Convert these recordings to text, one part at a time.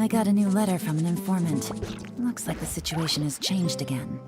I got a new letter from an informant. Looks like the situation has changed again.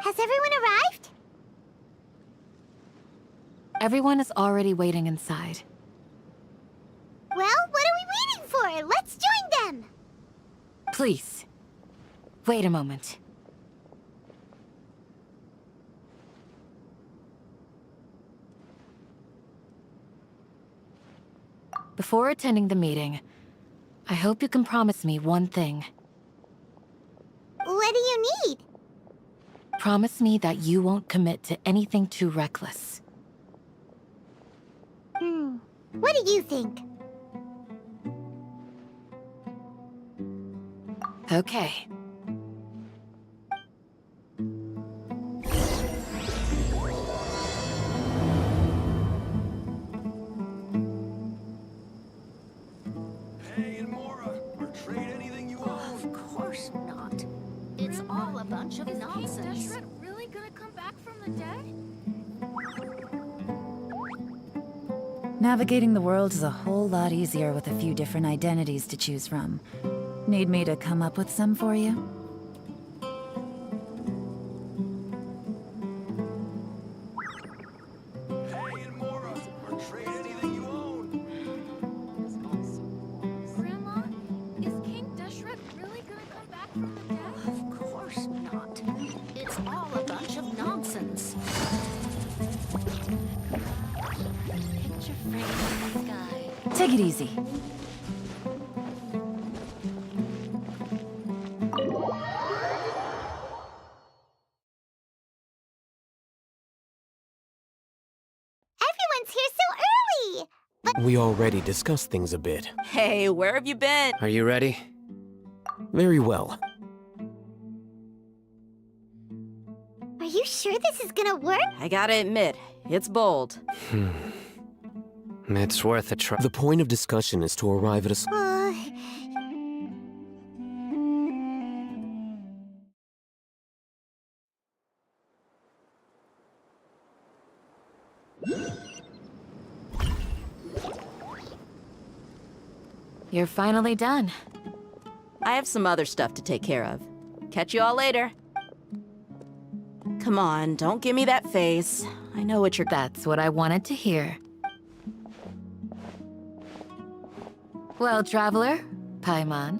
Has everyone arrived? Everyone is already waiting inside. Well, what are we waiting for? Let's join them! Please, wait a moment. Before attending the meeting, I hope you can promise me one thing. What do you need? Promise me that you won't commit to anything too reckless. What do you think? Okay. Hey, and Mora, or trade anything you own. Of course not. It's all a bunch of nonsense. Is King really gonna come back from the dead? Navigating the world is a whole lot easier with a few different identities to choose from. Need me to come up with some for you? Hey, and Mora, or trade anything you own. Grandma, is King Deshret really gonna come back from the dead? Of course not. It's all a bunch of nonsense. Picture frame in the sky. Take it easy. Everyone's here so early! We already discussed things a bit. Hey, where have you been? Are you ready? Very well. Are you sure this is gonna work? I gotta admit, it's bold. It's worth a try. The point of discussion is to arrive at a... You're finally done. I have some other stuff to take care of. Catch you all later. Come on, don't give me that face. I know what you're... That's what I wanted to hear. Well, Traveler, Paimon,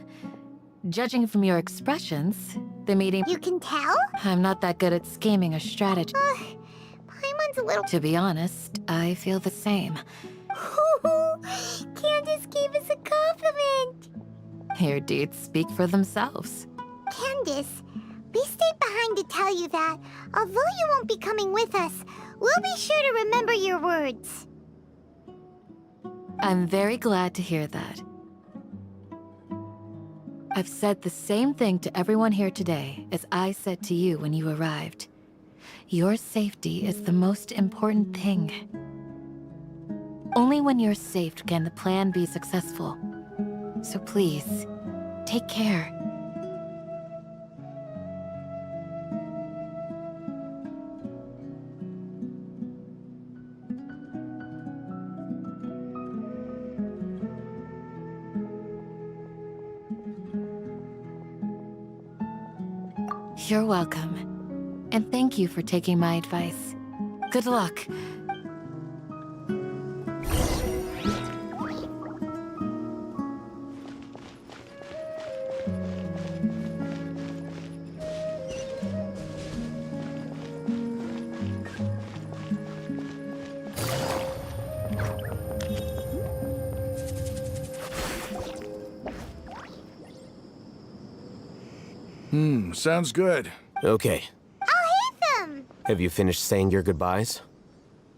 judging from your expressions, the meeting... You can tell? I'm not that good at scheming a strategy. Paimon's a little... To be honest, I feel the same. Candace gave us a compliment! Your deeds speak for themselves. Candace, we stayed behind to tell you that, although you won't be coming with us, we'll be sure to remember your words. I'm very glad to hear that. I've said the same thing to everyone here today as I said to you when you arrived. Your safety is the most important thing. Only when you're safe can the plan be successful. So please, take care. You're welcome. And thank you for taking my advice. Good luck. Sounds good. Okay. I'll hit them! Have you finished saying your goodbyes?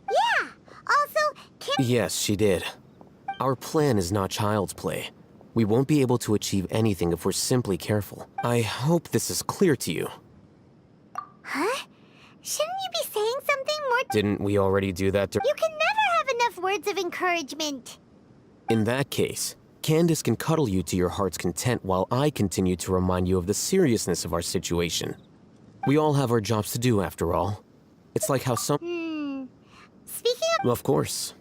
Yeah! Also, Yes, she did. Our plan is not child's play. We won't be able to achieve anything if we're simply careful. I hope this is clear to you. Huh? Shouldn't you be saying something more? Didn't we already do that? You can never have enough words of encouragement. In that case, Candace can cuddle you to your heart's content while I continue to remind you of the seriousness of our situation. We all have our jobs to do, after all. It's like how some... Speaking of... Of course.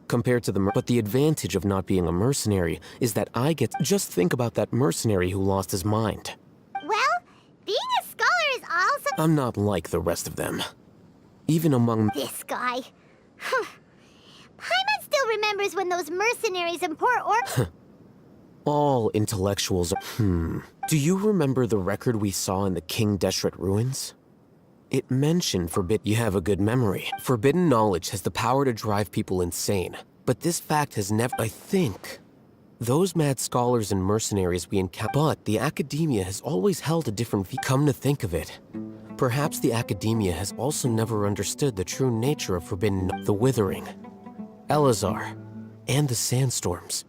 Compared to but the advantage of not being a mercenary is that I get... Just think about that mercenary who lost his mind. Well, being a scholar is also... I'm not like the rest of them. Even among... This guy. Paimon still remembers when those mercenaries in Port Or... all intellectuals are... Do you remember the record we saw in the King Deshret ruins? It mentioned You have a good memory. Forbidden knowledge has the power to drive people insane. But this fact has never... I think... Those mad scholars and mercenaries we encounter... But the academia has always held a different view. Come to think of it, perhaps the academia has also never understood the true nature of the Withering, Elazar, and the Sandstorms.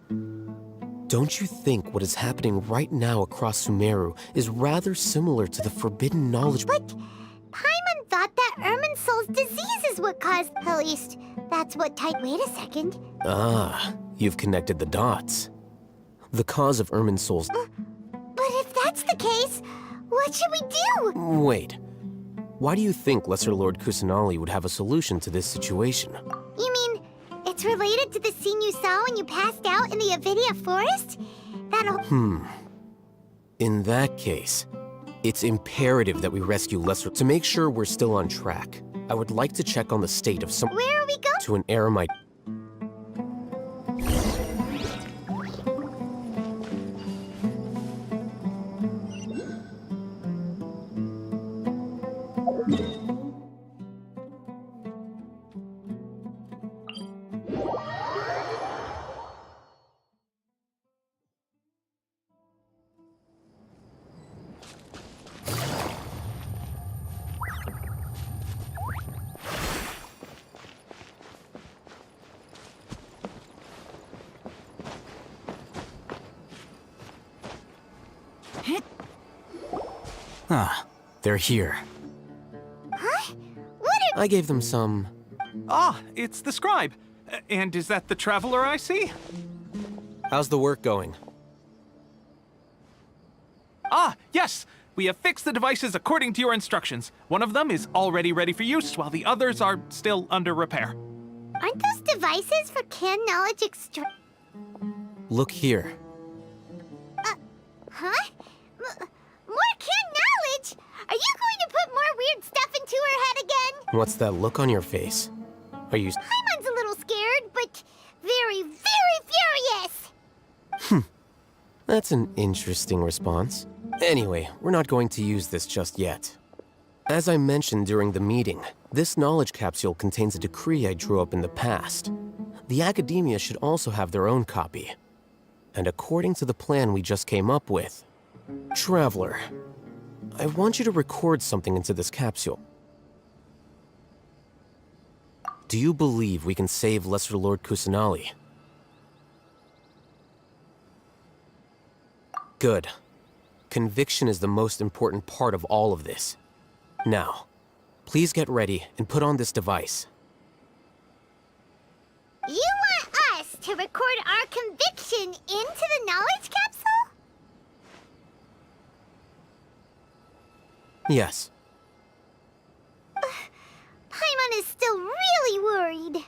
Don't you think what is happening right now across Sumeru is rather similar to the forbidden knowledge? But Paimon thought that Irminsul's disease is what caused... At least, that's what Wait a second. Ah, you've connected the dots. The cause of Irminsul's... But if that's the case, what should we do? Wait. Why do you think Lesser Lord Kusanali would have a solution to this situation? You mean, it's related to the scene you saw when you passed out in the Avidia forest? That'll... In that case, it's imperative that we rescue Lesser... To make sure we're still on track, I would like to check on the state of some... Where are we going? To an eremite... Ah, they're here. Huh? What are... I gave them some... Ah, it's the scribe. And is that the traveler I see? How's the work going? Ah, yes! We have fixed the devices according to your instructions. One of them is already ready for use, while the others are still under repair. Aren't those devices for can knowledge Look here. Huh? More can knowledge? Are you going to put more weird stuff into her head again? What's that look on your face? Are you... Paimon's a little scared, but very, very furious! That's an interesting response. Anyway, we're not going to use this just yet. As I mentioned during the meeting, this knowledge capsule contains a decree I drew up in the past. The academia should also have their own copy. And according to the plan we just came up with, Traveler, I want you to record something into this capsule. Do you believe we can save Lesser Lord Kusanali? Good. Conviction is the most important part of all of this. Now, please get ready and put on this device. You want us to record our conviction into the knowledge capsule? Yes. Paimon is still really worried.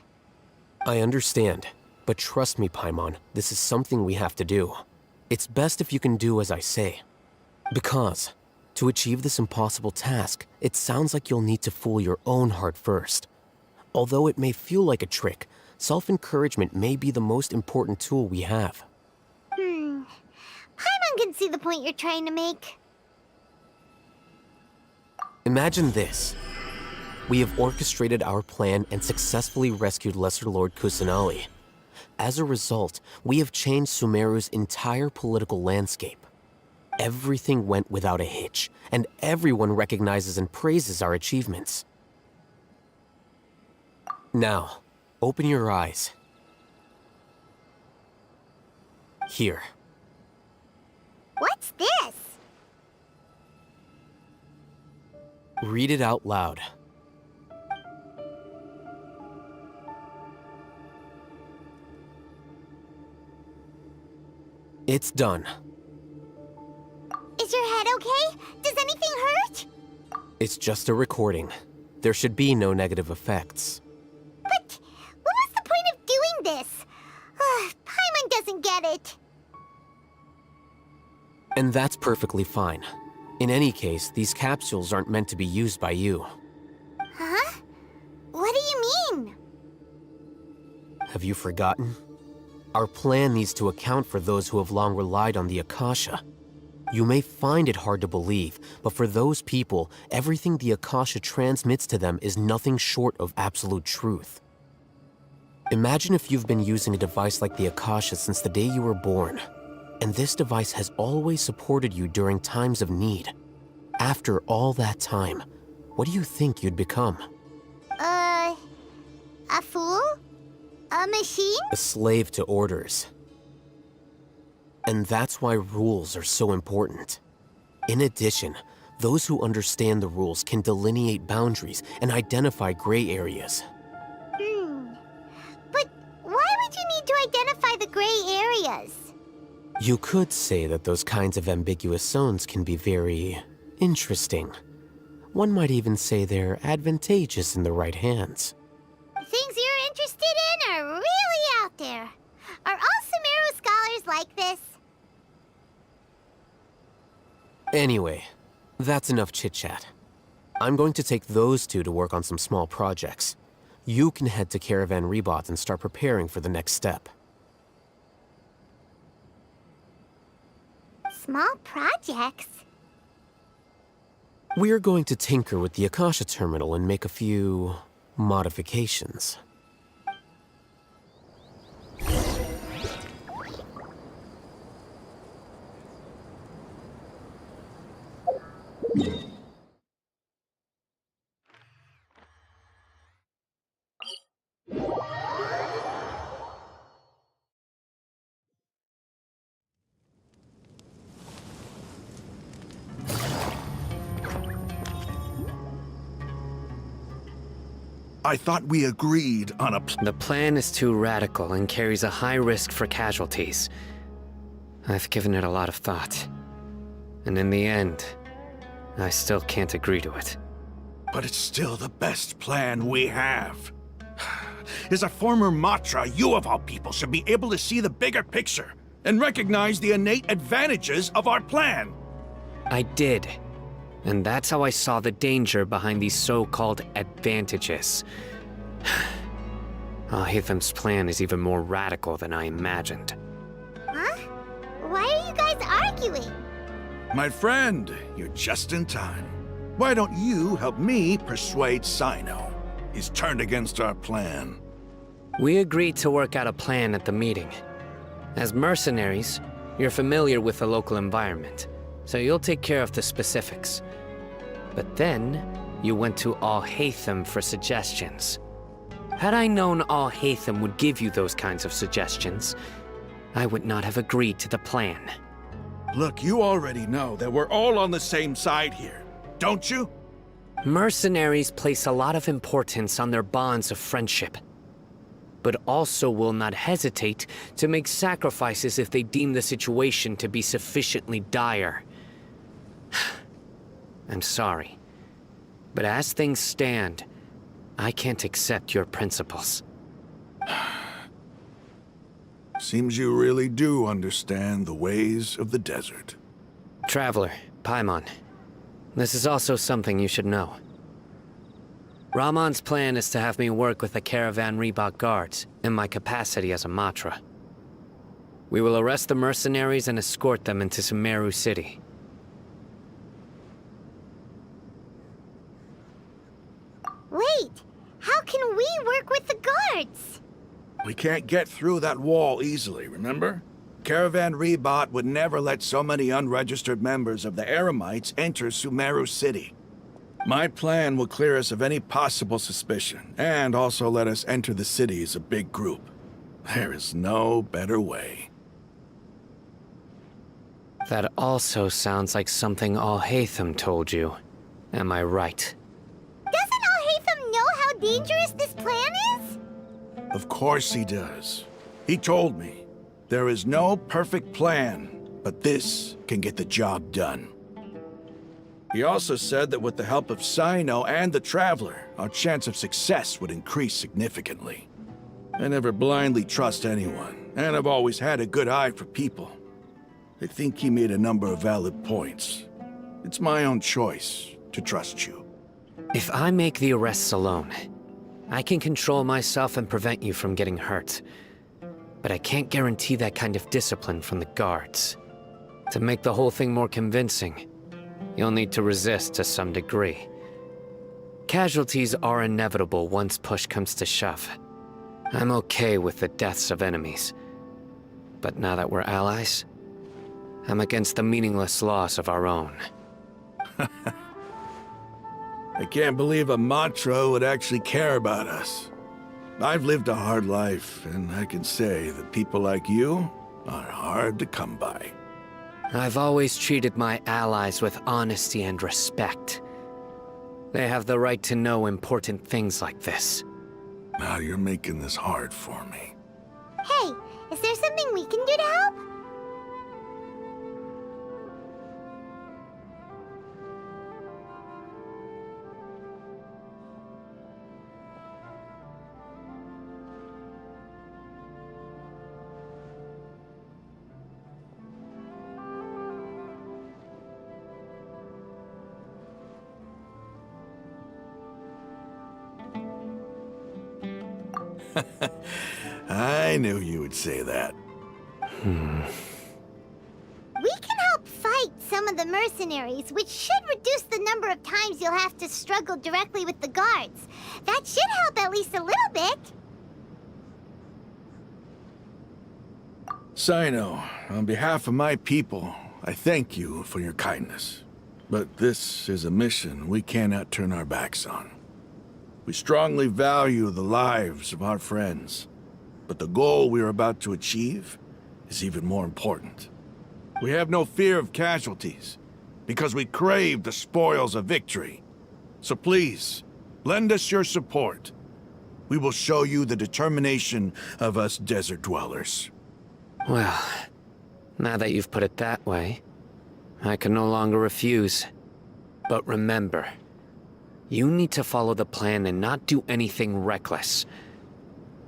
I understand, but trust me, Paimon, this is something we have to do. It's best if you can do as I say. Because, to achieve this impossible task, it sounds like you'll need to fool your own heart first. Although it may feel like a trick, self-encouragement may be the most important tool we have. Paimon can see the point you're trying to make. Imagine this. We have orchestrated our plan and successfully rescued Lesser Lord Kusanali. As a result, we have changed Sumeru's entire political landscape. Everything went without a hitch, and everyone recognizes and praises our achievements. Now, open your eyes. Here. What's this? Read it out loud. It's done. Is your head okay? Does anything hurt? It's just a recording. There should be no negative effects. But what was the point of doing this? Paimon doesn't get it. And that's perfectly fine. In any case, these capsules aren't meant to be used by you. Huh? What do you mean? Have you forgotten? Our plan needs to account for those who have long relied on the Akasha. You may find it hard to believe, but for those people, everything the Akasha transmits to them is nothing short of absolute truth. Imagine if you've been using a device like the Akasha since the day you were born, and this device has always supported you during times of need. After all that time, what do you think you'd become? A fool? A machine? A slave to orders. And that's why rules are so important. In addition, those who understand the rules can delineate boundaries and identify gray areas. But why would you need to identify the gray areas? You could say that those kinds of ambiguous zones can be very interesting. One might even say they're advantageous in the right hands. Things you're interested in are really out there. Are all Sumeru scholars like this? Anyway, that's enough chit-chat. I'm going to take those two to work on some small projects. You can head to Caravan Rebot and start preparing for the next step. Small projects? We're going to tinker with the Akasha terminal and make a few modifications. I thought we agreed on a The plan is too radical and carries a high risk for casualties. I've given it a lot of thought. And in the end, I still can't agree to it. But it's still the best plan we have. As a former Matra, you of all people should be able to see the bigger picture and recognize the innate advantages of our plan. I did. And that's how I saw the danger behind these so-called advantages. Al-Hitham's plan is even more radical than I imagined. Huh? Why are you guys arguing? My friend, you're just in time. Why don't you help me persuade Sino? He's turned against our plan. We agreed to work out a plan at the meeting. As mercenaries, you're familiar with the local environment, so you'll take care of the specifics. But then, you went to Al-Haitham for suggestions. Had I known Al-Haitham would give you those kinds of suggestions, I would not have agreed to the plan. Look, you already know that we're all on the same side here, don't you? Mercenaries place a lot of importance on their bonds of friendship, but also will not hesitate to make sacrifices if they deem the situation to be sufficiently dire. I'm sorry, but as things stand, I can't accept your principles. Seems you really do understand the ways of the desert. Traveler, Paimon, this is also something you should know. Rahman's plan is to have me work with the Caravan Rebot guards in my capacity as a Matra. We will arrest the mercenaries and escort them into Sumeru City. Wait, how can we work with the guards? We can't get through that wall easily, remember? Caravan Rebot would never let so many unregistered members of the Eremites enter Sumeru City. My plan will clear us of any possible suspicion, and also let us enter the city as a big group. There is no better way. That also sounds like something Al-Haitham told you. Am I right? Doesn't Al-Haitham know how dangerous this plan is? Of course he does. He told me, there is no perfect plan, but this can get the job done. He also said that with the help of Sino and the Traveler, our chance of success would increase significantly. I never blindly trust anyone, and I've always had a good eye for people. I think he made a number of valid points. It's my own choice to trust you. If I make the arrests alone, I can control myself and prevent you from getting hurt. But I can't guarantee that kind of discipline from the guards. To make the whole thing more convincing, you'll need to resist to some degree. Casualties are inevitable once push comes to shove. I'm okay with the deaths of enemies. But now that we're allies, I'm against the meaningless loss of our own. I can't believe a Matra would actually care about us. I've lived a hard life, and I can say that people like you are hard to come by. I've always treated my allies with honesty and respect. They have the right to know important things like this. Now you're making this hard for me. Hey, is there something we can do to help? I knew you would say that. We can help fight some of the mercenaries, which should reduce the number of times you'll have to struggle directly with the guards. That should help at least a little bit. Sino, on behalf of my people, I thank you for your kindness. But this is a mission we cannot turn our backs on. We strongly value the lives of our friends, but the goal we are about to achieve is even more important. We have no fear of casualties, because we crave the spoils of victory. So please, lend us your support. We will show you the determination of us desert dwellers. Well, now that you've put it that way, I can no longer refuse. But remember, you need to follow the plan and not do anything reckless.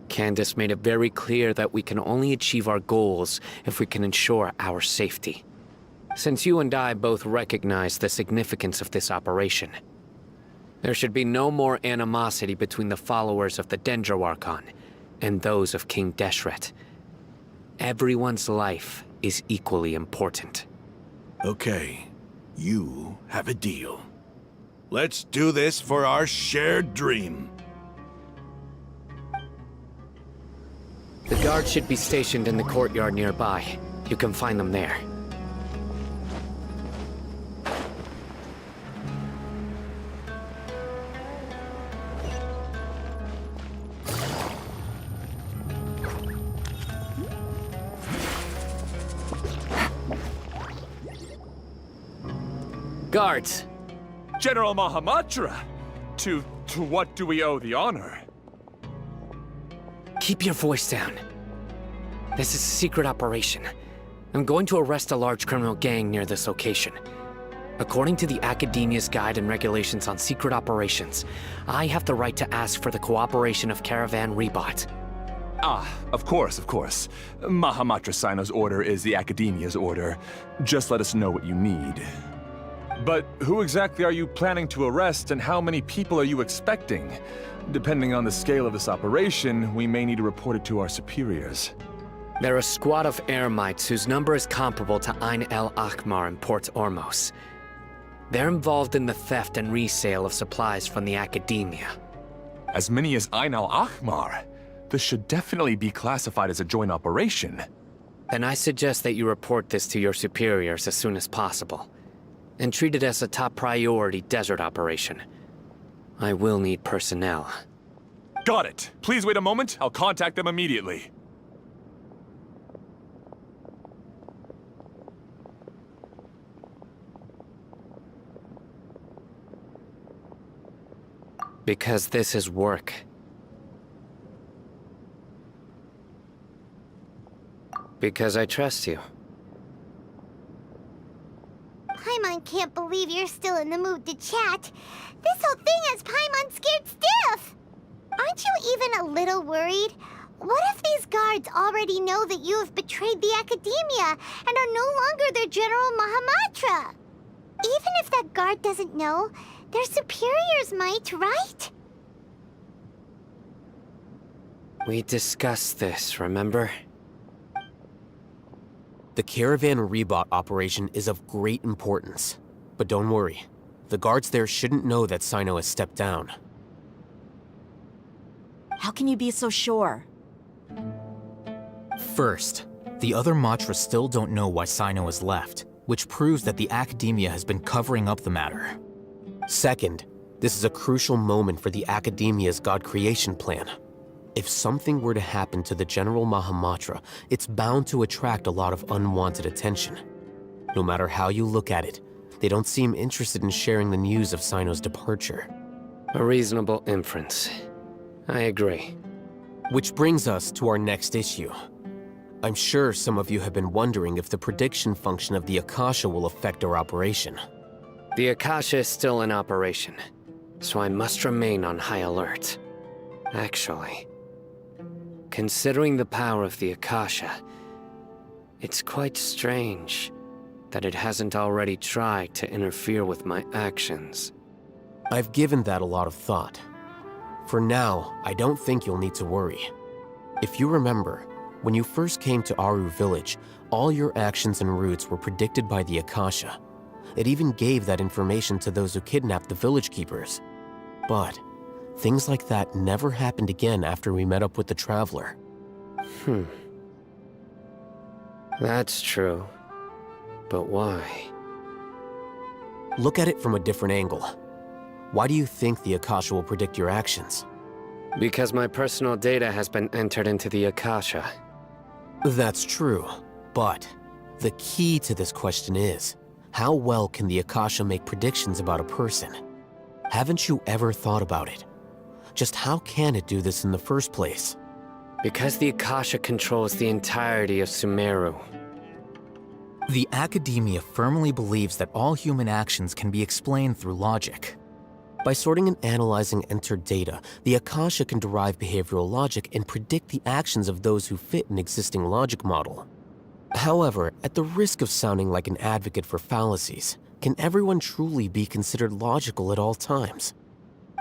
Candace made it very clear that we can only achieve our goals if we can ensure our safety. Since you and I both recognize the significance of this operation, there should be no more animosity between the followers of the Dendroarchon and those of King Deshret. Everyone's life is equally important. Okay, you have a deal. Let's do this for our shared dream. The guards should be stationed in the courtyard nearby. You can find them there. Guards! General Mahamatra! To what do we owe the honor? Keep your voice down. This is a secret operation. I'm going to arrest a large criminal gang near this location. According to the Academia's Guide and Regulations on Secret Operations, I have the right to ask for the cooperation of Caravan Rebot. Ah, of course, of course. Mahamatra Sino's order is the Academia's order. Just let us know what you need. But who exactly are you planning to arrest, and how many people are you expecting? Depending on the scale of this operation, we may need to report it to our superiors. They're a squad of Eremites whose number is comparable to Ain el Akhmar in Port Ormos. They're involved in the theft and resale of supplies from the Academia. As many as Ain al Akhmar? This should definitely be classified as a joint operation. Then I suggest that you report this to your superiors as soon as possible, and treat it as a top priority desert operation. I will need personnel. Got it. Please wait a moment. I'll contact them immediately. Because this is work. Because I trust you. Paimon can't believe you're still in the mood to chat. This whole thing has Paimon scared stiff. Aren't you even a little worried? What if these guards already know that you have betrayed the Academia and are no longer their General Mahamatra? Even if that guard doesn't know, their superiors might, right? We discussed this, remember? The Caravan Rebot operation is of great importance. But don't worry, the guards there shouldn't know that Sino has stepped down. How can you be so sure? First, the other Matras still don't know why Sino has left, which proves that the Academia has been covering up the matter. Second, this is a crucial moment for the Academia's God creation plan. If something were to happen to the General Mahamatra, it's bound to attract a lot of unwanted attention. No matter how you look at it, they don't seem interested in sharing the news of Sino's departure. A reasonable inference. I agree. Which brings us to our next issue. I'm sure some of you have been wondering if the prediction function of the Akasha will affect our operation. The Akasha is still in operation, so I must remain on high alert. Actually, considering the power of the Akasha, it's quite strange that it hasn't already tried to interfere with my actions. I've given that a lot of thought. For now, I don't think you'll need to worry. If you remember, when you first came to Aru Village, all your actions and routes were predicted by the Akasha. It even gave that information to those who kidnapped the village keepers. But things like that never happened again after we met up with the Traveler. That's true. But why? Look at it from a different angle. Why do you think the Akasha will predict your actions? Because my personal data has been entered into the Akasha. That's true, but the key to this question is, how well can the Akasha make predictions about a person? Haven't you ever thought about it? Just how can it do this in the first place? Because the Akasha controls the entirety of Sumeru. The Academia firmly believes that all human actions can be explained through logic. By sorting and analyzing entered data, the Akasha can derive behavioral logic and predict the actions of those who fit an existing logic model. However, at the risk of sounding like an advocate for fallacies, can everyone truly be considered logical at all times?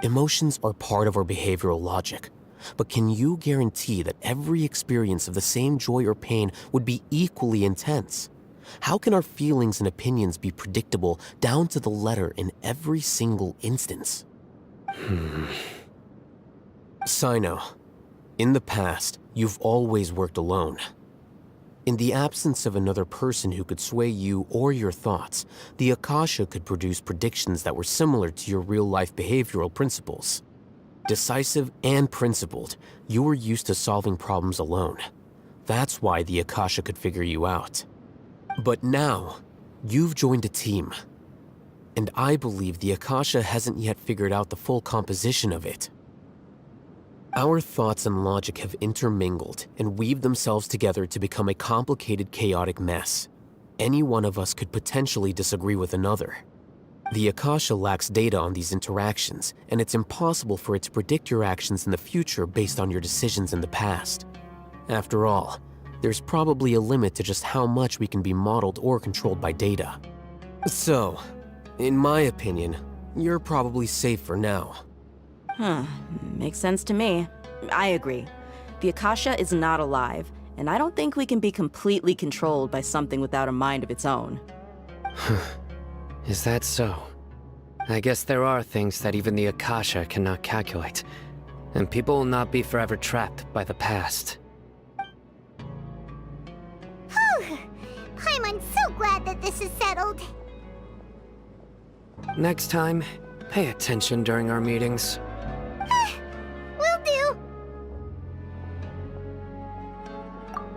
Emotions are part of our behavioral logic, but can you guarantee that every experience of the same joy or pain would be equally intense? How can our feelings and opinions be predictable down to the letter in every single instance? Sino, in the past, you've always worked alone. In the absence of another person who could sway you or your thoughts, the Akasha could produce predictions that were similar to your real-life behavioral principles. Decisive and principled, you were used to solving problems alone. That's why the Akasha could figure you out. But now, you've joined a team. And I believe the Akasha hasn't yet figured out the full composition of it. Our thoughts and logic have intermingled and weaved themselves together to become a complicated, chaotic mess. Any one of us could potentially disagree with another. The Akasha lacks data on these interactions, and it's impossible for it to predict your actions in the future based on your decisions in the past. After all, there's probably a limit to just how much we can be modeled or controlled by data. So, in my opinion, you're probably safe for now. Makes sense to me. I agree. The Akasha is not alive, and I don't think we can be completely controlled by something without a mind of its own. Is that so? I guess there are things that even the Akasha cannot calculate, and people will not be forever trapped by the past. I'm so glad that this is settled. Next time, pay attention during our meetings. Will do.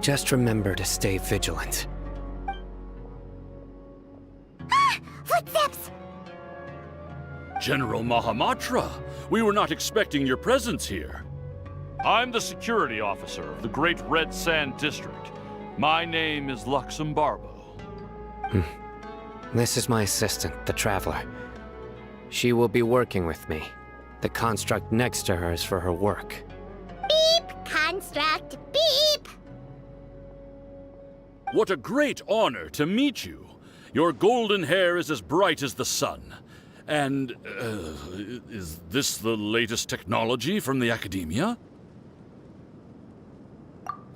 Just remember to stay vigilant. Footsteps! General Mahamatra, we were not expecting your presence here. I'm the security officer of the Great Red Sand District. My name is Luxembarbo. This is my assistant, the Traveler. She will be working with me. The construct next to her is for her work. Beep! Construct, beep! What a great honor to meet you. Your golden hair is as bright as the sun. And, is this the latest technology from the Academia?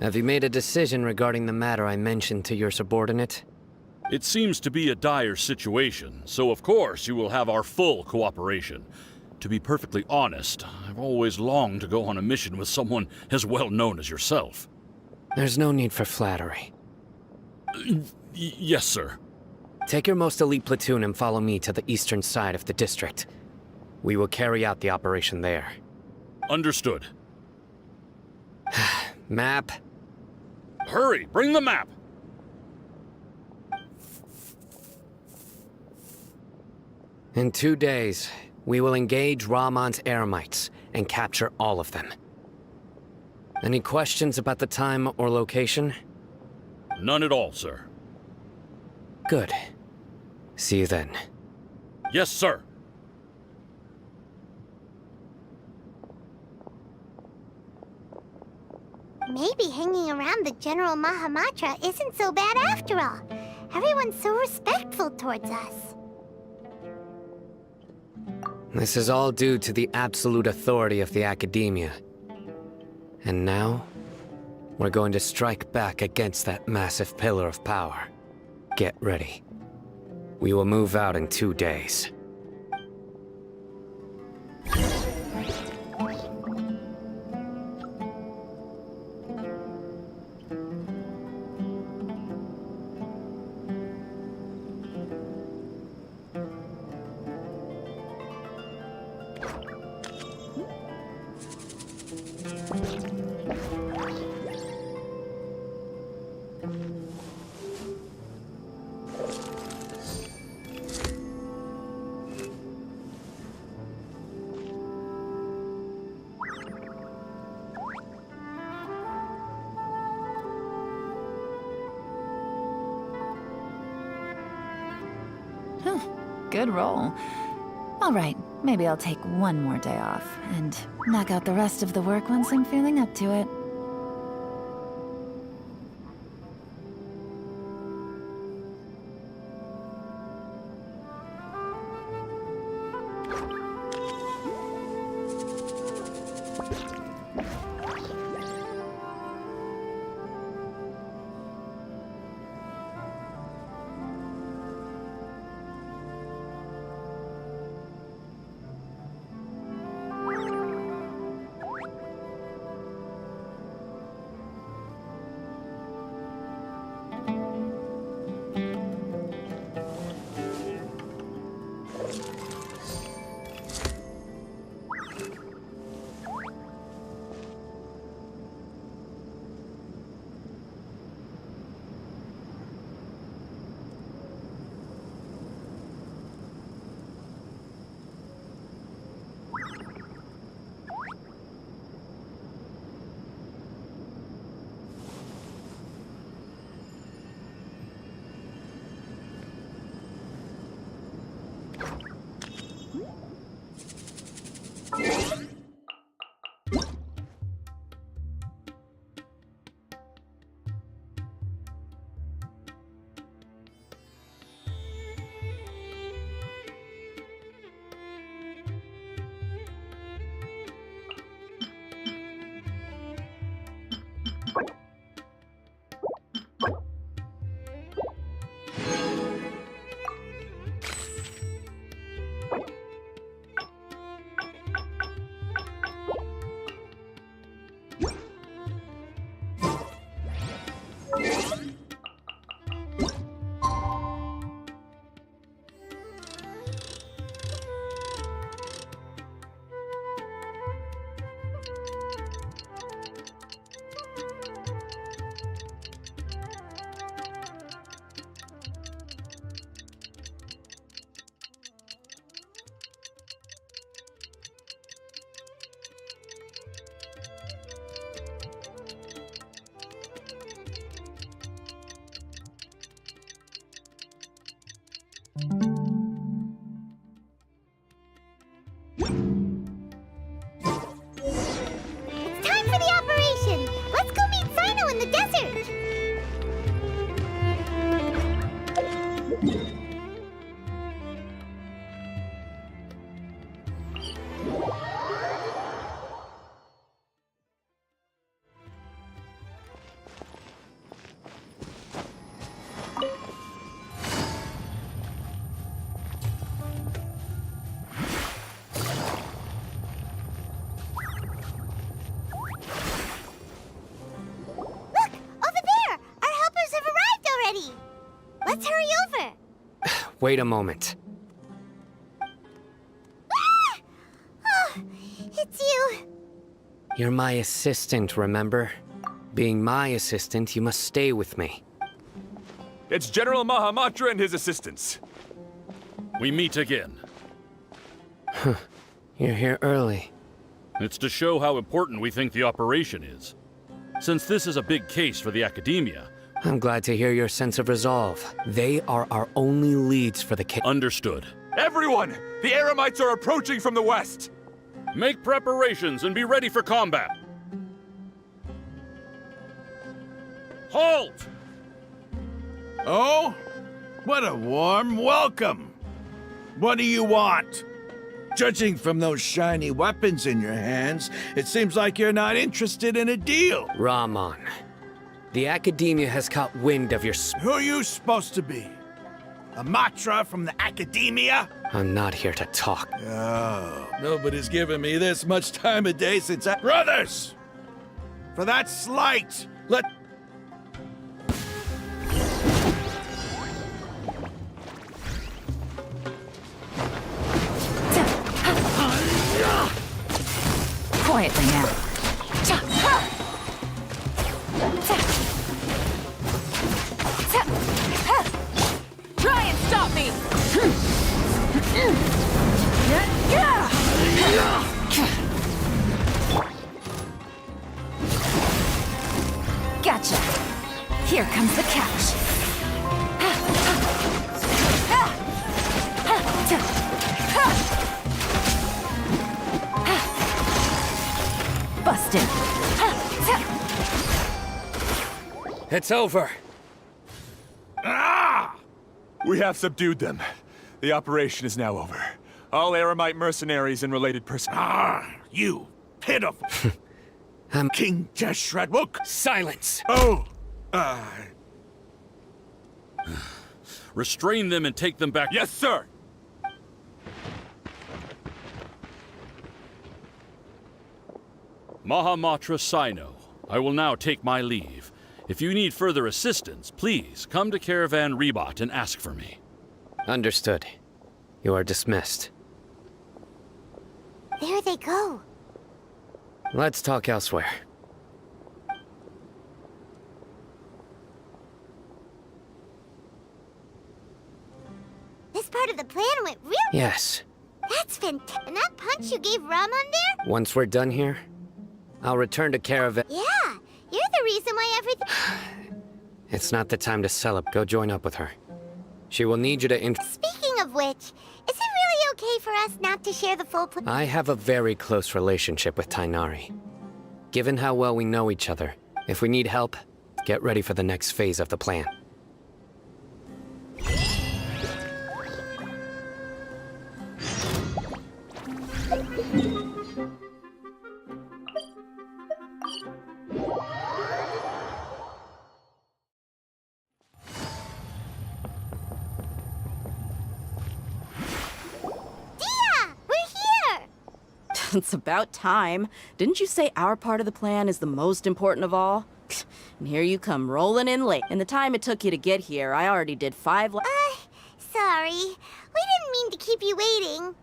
Have you made a decision regarding the matter I mentioned to your subordinate? It seems to be a dire situation, so of course you will have our full cooperation. To be perfectly honest, I've always longed to go on a mission with someone as well known as yourself. There's no need for flattery. Yes, sir. Take your most elite platoon and follow me to the eastern side of the district. We will carry out the operation there. Understood. Map. Hurry, bring the map! In 2 days, we will engage Rahman's Eremites and capture all of them. Any questions about the time or location? None at all, sir. Good. See you then. Yes, sir. Maybe hanging around the General Mahamatra isn't so bad after all. Everyone's so respectful towards us. This is all due to the absolute authority of the Academia. And now, we're going to strike back against that massive pillar of power. Get ready. We will move out in 2 days. Good roll. All right, maybe I'll take one more day off and knock out the rest of the work once I'm feeling up to it. Wait a moment. Oh, it's you. You're my assistant, remember? Being my assistant, you must stay with me. It's General Mahamatra and his assistants. We meet again. You're here early. It's to show how important we think the operation is. Since this is a big case for the Academia. I'm glad to hear your sense of resolve. They are our only leads for the case. Understood. Everyone! The Eremites are approaching from the west! Make preparations and be ready for combat. Halt! Oh? What a warm welcome! What do you want? Judging from those shiny weapons in your hands, it seems like you're not interested in a deal. Rahman, the Academia has caught wind of your Who are you supposed to be? A Matra from the Academia? I'm not here to talk. Oh, nobody's given me this much time of day since I... Brothers! For that slight, let... Quietly now. Try and stop me! Gotcha. Here comes the catch. Busted. It's over. Ah! We have subdued them. The operation is now over. All Eremite mercenaries and related personnel. Ah, you pitiful... I'm King Deshret. Silence! Oh! Restrain them and take them back. Yes, sir! Mahamatra Sino, I will now take my leave. If you need further assistance, please come to Caravan Rebot and ask for me. Understood. You are dismissed. There they go. Let's talk elsewhere. This part of the plan went real... Yes. That's fantastic. And that punch you gave Rahman there? Once we're done here, I'll return to Caravan. Yeah, you're the reason why everything... It's not the time to celebrate. Go join up with her. She will need you to Speaking of which, is it really okay for us not to share the full plan? I have a very close relationship with Tainari. Given how well we know each other, if we need help, get ready for the next phase of the plan. It's about time. Didn't you say our part of the plan is the most important of all? And here you come rolling in late. In the time it took you to get here, I already did 5 Sorry. We didn't mean to keep you waiting.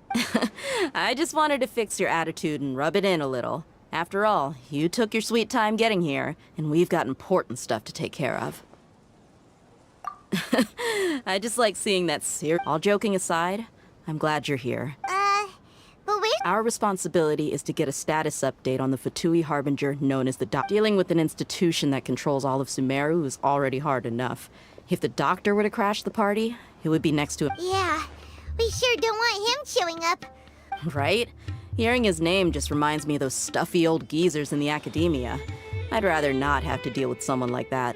I just wanted to fix your attitude and rub it in a little. After all, you took your sweet time getting here, and we've got important stuff to take care of. I just like seeing that All joking aside, I'm glad you're here. But wait... Our responsibility is to get a status update on the Fatui Harbinger known as the Doctor. Dealing with an institution that controls all of Sumeru is already hard enough. If the Doctor were to crash the party, it would be next to him. Yeah, we sure don't want him showing up. Right? Hearing his name just reminds me of those stuffy old geezers in the Academia. I'd rather not have to deal with someone like that.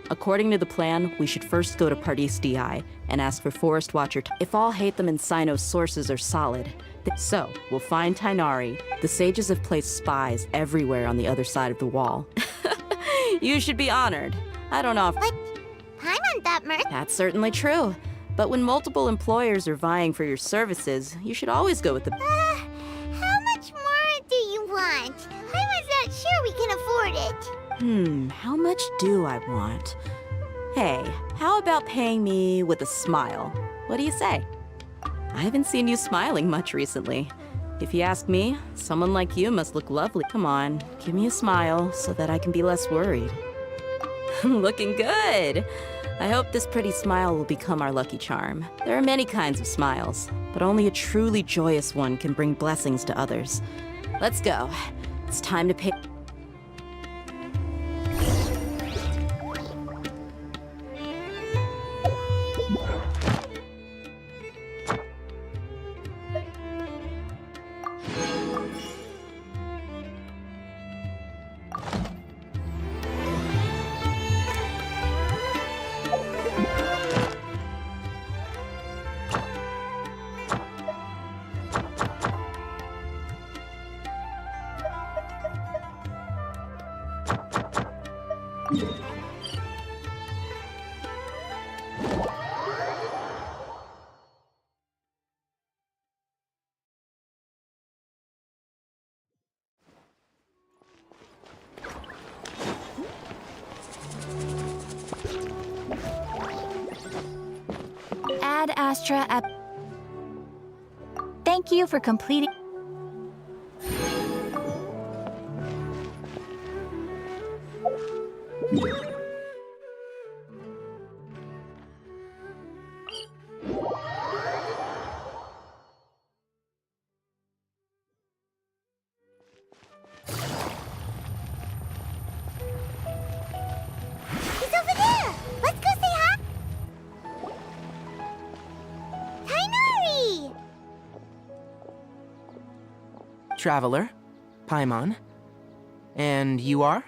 According to the plan, we should first go to Pardis DI and ask for Forest Watcher. If all Hatham and Sino's sources are solid, so we'll find Tainari. The sages have placed spies everywhere on the other side of the wall. You should be honored. I don't know if... But I'm on that That's certainly true. But when multiple employers are vying for your services, you should always go with the... how much more do you want? I was not sure we can afford it. How much do I want? Hey, how about paying me with a smile? What do you say? I haven't seen you smiling much recently. If you ask me, someone like you must look lovely. Come on, give me a smile so that I can be less worried. Looking good! I hope this pretty smile will become our lucky charm. There are many kinds of smiles, but only a truly joyous one can bring blessings to others. Let's go. It's time to pay. Ad Astra app. Thank you for completing. He's over there! Let's go say hi! Tainari! Traveler, Paimon. And you are?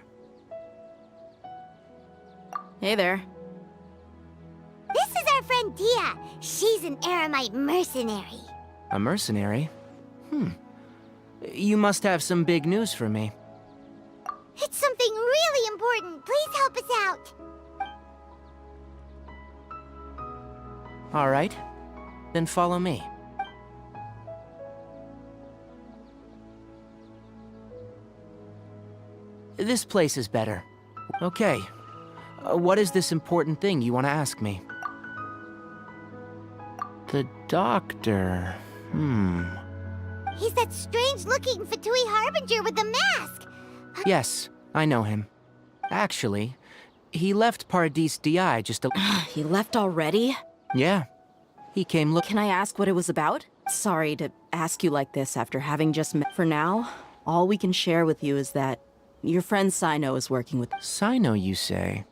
Hey there. This is our friend Dia. She's an Aramite mercenary. A mercenary? You must have some big news for me. It's something really important. Please help us out. All right. Then follow me. This place is better. Okay. What is this important thing you want to ask me? The doctor. He's that strange-looking Fatui Harbinger with the mask. Yes, I know him. Actually, he left Paradis DI just a... He left already? Yeah. He came look... Can I ask what it was about? Sorry to ask you like this after having just met. For now, all we can share with you is that your friend Sino is working with... Sino, you say?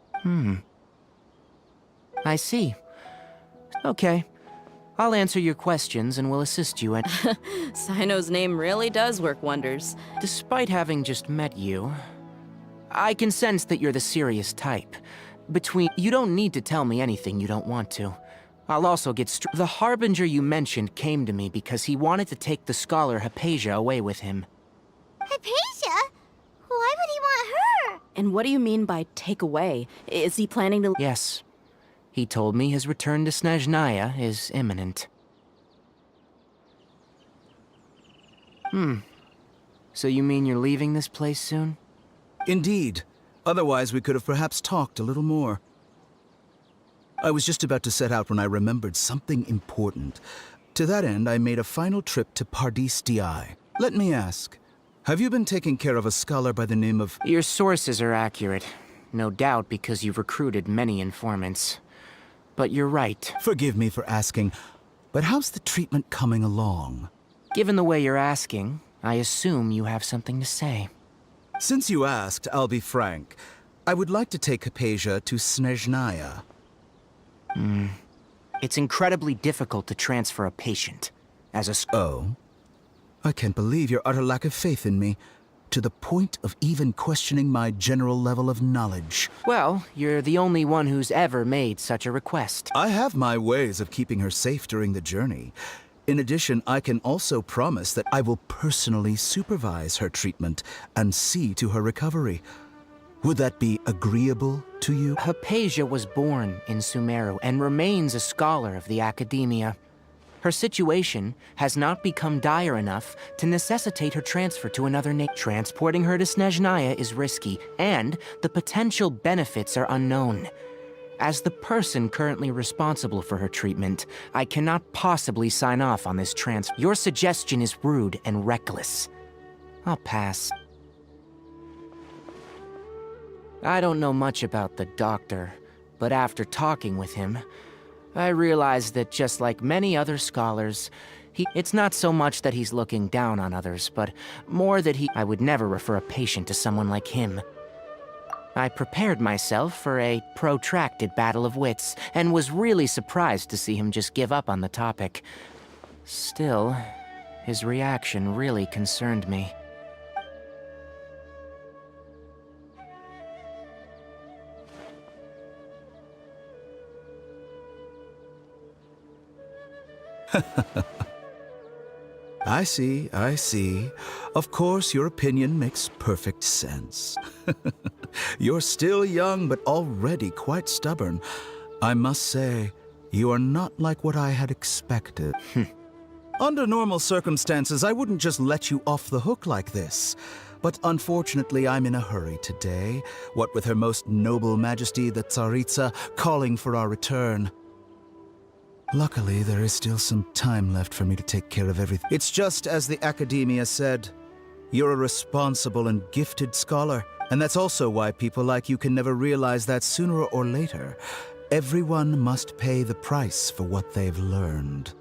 I see. Okay. I'll answer your questions and will assist you in... Sino's name really does work wonders. Despite having just met you, I can sense that you're the serious type. You don't need to tell me anything you don't want to. I'll also get The Harbinger you mentioned came to me because he wanted to take the scholar Hypatia away with him. Hypatia? Why would he want her? And what do you mean by take away? Is he planning to... Yes. He told me his return to Snezhnaya is imminent. So you mean you're leaving this place soon? Indeed. Otherwise, we could have perhaps talked a little more. I was just about to set out when I remembered something important. To that end, I made a final trip to Paradis DI. Let me ask, have you been taking care of a scholar by the name of... Your sources are accurate. No doubt because you've recruited many informants. But you're right. Forgive me for asking, but how's the treatment coming along? Given the way you're asking, I assume you have something to say. Since you asked, I'll be frank. I would like to take Hypatia to Snezhnaya. It's incredibly difficult to transfer a patient. Oh? I can't believe your utter lack of faith in me, to the point of even questioning my general level of knowledge. Well, you're the only one who's ever made such a request. I have my ways of keeping her safe during the journey. In addition, I can also promise that I will personally supervise her treatment and see to her recovery. Would that be agreeable to you? Hypatia was born in Sumeru and remains a scholar of the academia. Her situation has not become dire enough to necessitate her transfer to another nation. Transporting her to Snezhnaya is risky, and the potential benefits are unknown. As the person currently responsible for her treatment, I cannot possibly sign off on this transfer. Your suggestion is rude and reckless. I'll pass. I don't know much about the doctor, but after talking with him, I realized that just like many other scholars, it's not so much that he's looking down on others, but more that I would never refer a patient to someone like him. I prepared myself for a protracted battle of wits, and was really surprised to see him just give up on the topic. Still, his reaction really concerned me. I see, I see. Of course, your opinion makes perfect sense. You're still young, but already quite stubborn. I must say, you are not like what I had expected. Under normal circumstances, I wouldn't just let you off the hook like this. But unfortunately, I'm in a hurry today, what with Her Most Noble Majesty the Tsaritsa calling for our return. Luckily, there is still some time left for me to take care of everything. It's just as the Academia said. You're a responsible and gifted scholar, and that's also why people like you can never realize that sooner or later, everyone must pay the price for what they've learned.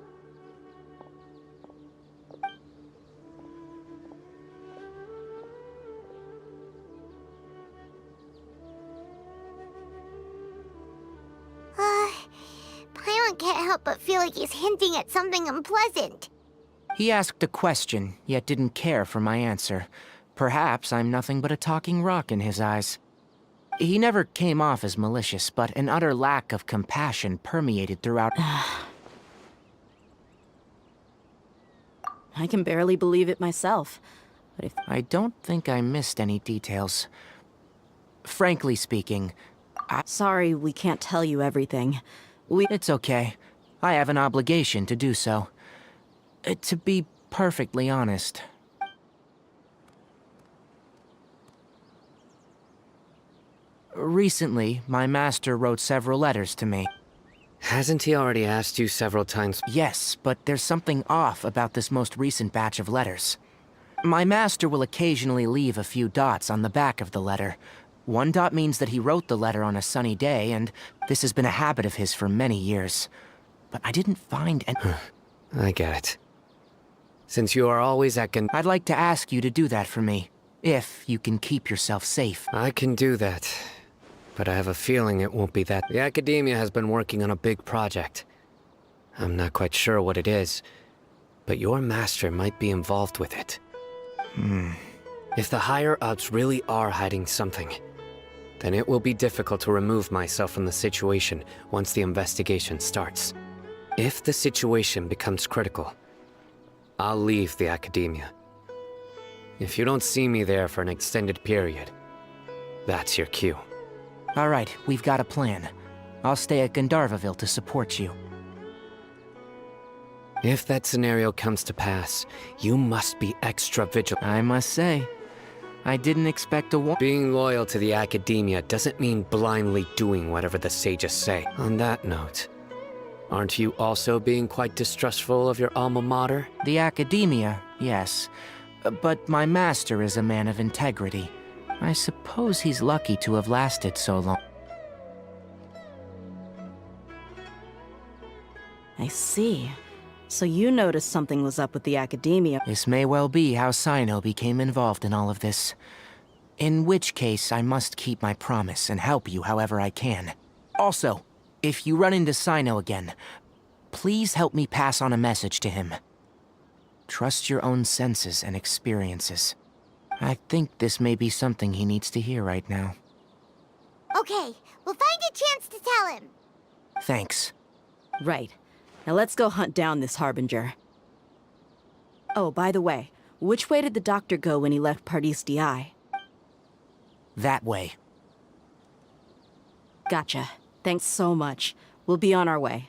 Paimon can't help but feel like he's hinting at something unpleasant. He asked a question, yet didn't care for my answer. Perhaps I'm nothing but a talking rock in his eyes. He never came off as malicious, but an utter lack of compassion permeated throughout. I can barely believe it myself. But I don't think I missed any details. Frankly speaking, Sorry, we can't tell you everything. It's okay. I have an obligation to do so. To be perfectly honest. Recently, my master wrote several letters to me. Hasn't he already asked you several times? Yes, but there's something off about this most recent batch of letters. My master will occasionally leave a few dots on the back of the letter. One dot means that he wrote the letter on a sunny day, and this has been a habit of his for many years. But I didn't find any... I get it. Since you are always at I'd like to ask you to do that for me, if you can keep yourself safe. I can do that, but I have a feeling it won't be that. The Academia has been working on a big project. I'm not quite sure what it is, but your master might be involved with it. If the higher-ups really are hiding something, then it will be difficult to remove myself from the situation once the investigation starts. If the situation becomes critical, I'll leave the Academia. If you don't see me there for an extended period, that's your cue. All right, we've got a plan. I'll stay at Gandharvaville to support you. If that scenario comes to pass, you must be extra vigilant. I must say, I didn't expect a war. Being loyal to the Academia doesn't mean blindly doing whatever the sages say. On that note, aren't you also being quite distrustful of your alma mater? The Academia, yes. But my master is a man of integrity. I suppose he's lucky to have lasted so long. I see. So you noticed something was up with the Academia. This may well be how Sino became involved in all of this. In which case, I must keep my promise and help you however I can. Also, if you run into Sino again, please help me pass on a message to him. Trust your own senses and experiences. I think this may be something he needs to hear right now. Okay, we'll find a chance to tell him. Thanks. Right. Now let's go hunt down this Harbinger. Oh, by the way, which way did the doctor go when he left Pardis DI? That way. Gotcha. Thanks so much. We'll be on our way.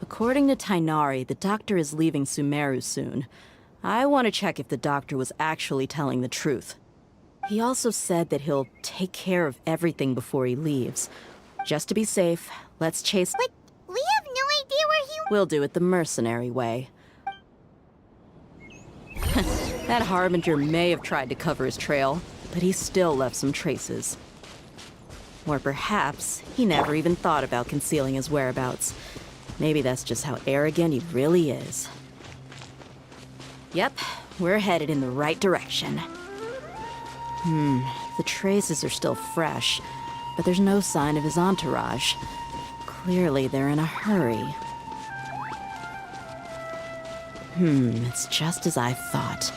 According to Tainari, the doctor is leaving Sumeru soon. I want to check if the doctor was actually telling the truth. He also said that he'll take care of everything before he leaves. Just to be safe, let's chase— But we have no idea where he— We'll do it the mercenary way. That Harbinger may have tried to cover his trail, but he still left some traces. Or perhaps he never even thought about concealing his whereabouts. Maybe that's just how arrogant he really is. Yep, we're headed in the right direction. The traces are still fresh, but there's no sign of his entourage. Clearly they're in a hurry. It's just as I thought.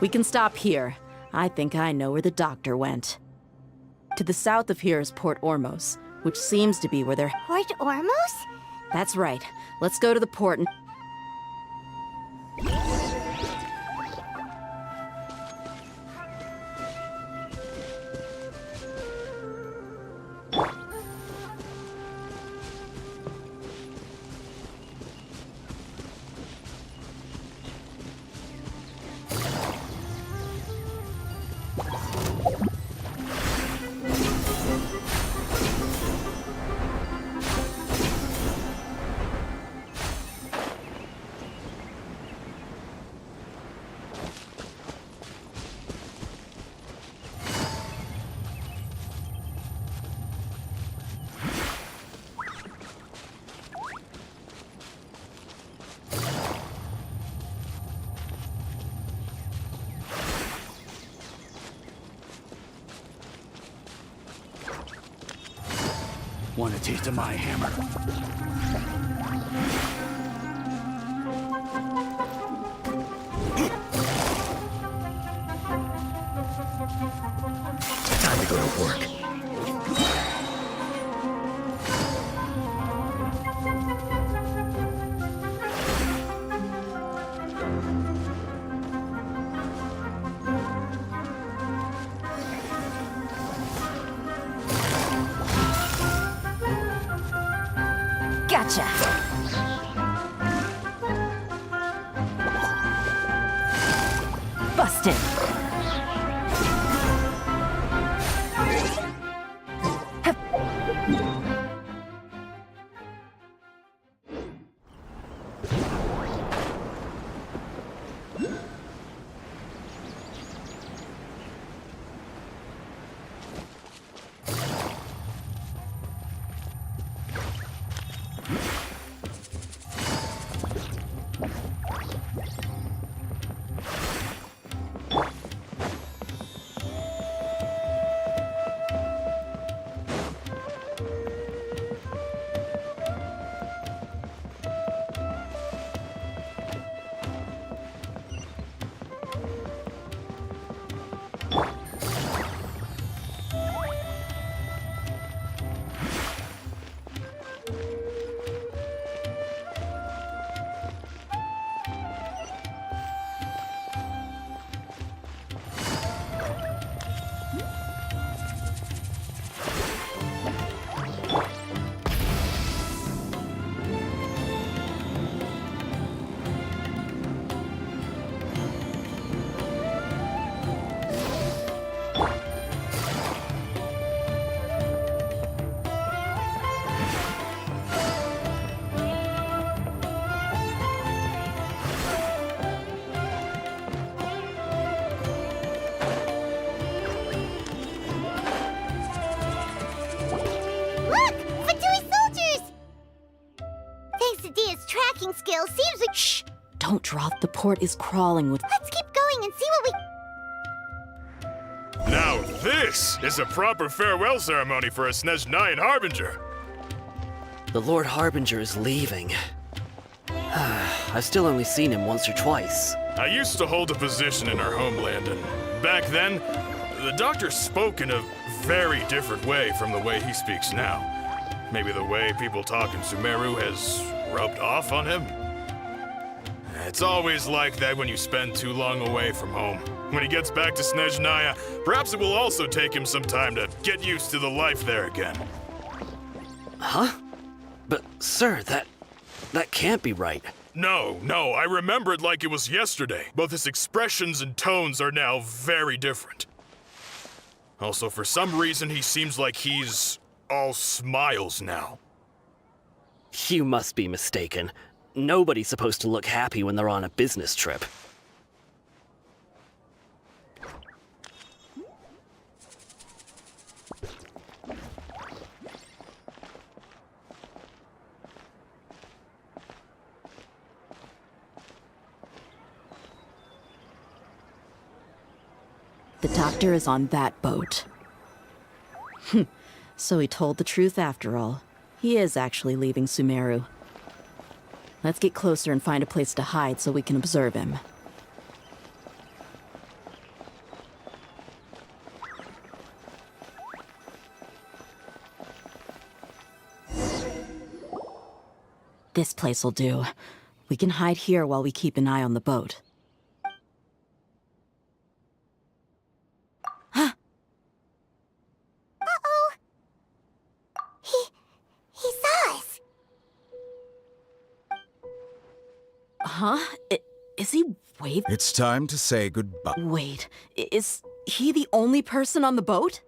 We can stop here. I think I know where the doctor went. To the south of here is Port Ormos, which seems to be where they're— Port Ormos? That's right. Let's go to the port and— Want a taste of my hammer? Time to go to work. Gotcha! Busted! Skill seems like— Shh! Don't drop. The port is crawling with— Let's keep going and see what we— Now this is a proper farewell ceremony for a Snezhnayan Harbinger. The Lord Harbinger is leaving. I've still only seen him once or twice. I used to hold a position in our homeland, and back then, the doctor spoke in a very different way from the way he speaks now. Maybe the way people talk in Sumeru has rubbed off on him? It's always like that when you spend too long away from home. When he gets back to Snezhnaya, perhaps it will also take him some time to get used to the life there again. Huh? But, sir, that can't be right. No, I remember it like it was yesterday. Both his expressions and tones are now very different. Also, for some reason, he seems like he's all smiles now. You must be mistaken. Nobody's supposed to look happy when they're on a business trip. The doctor is on that boat. So he told the truth after all. He is actually leaving Sumeru. Let's get closer and find a place to hide so we can observe him. This place'll do. We can hide here while we keep an eye on the boat. Uh-oh! He saw us! Huh? Is he waving? It's time to say goodbye. Wait, is he the only person on the boat?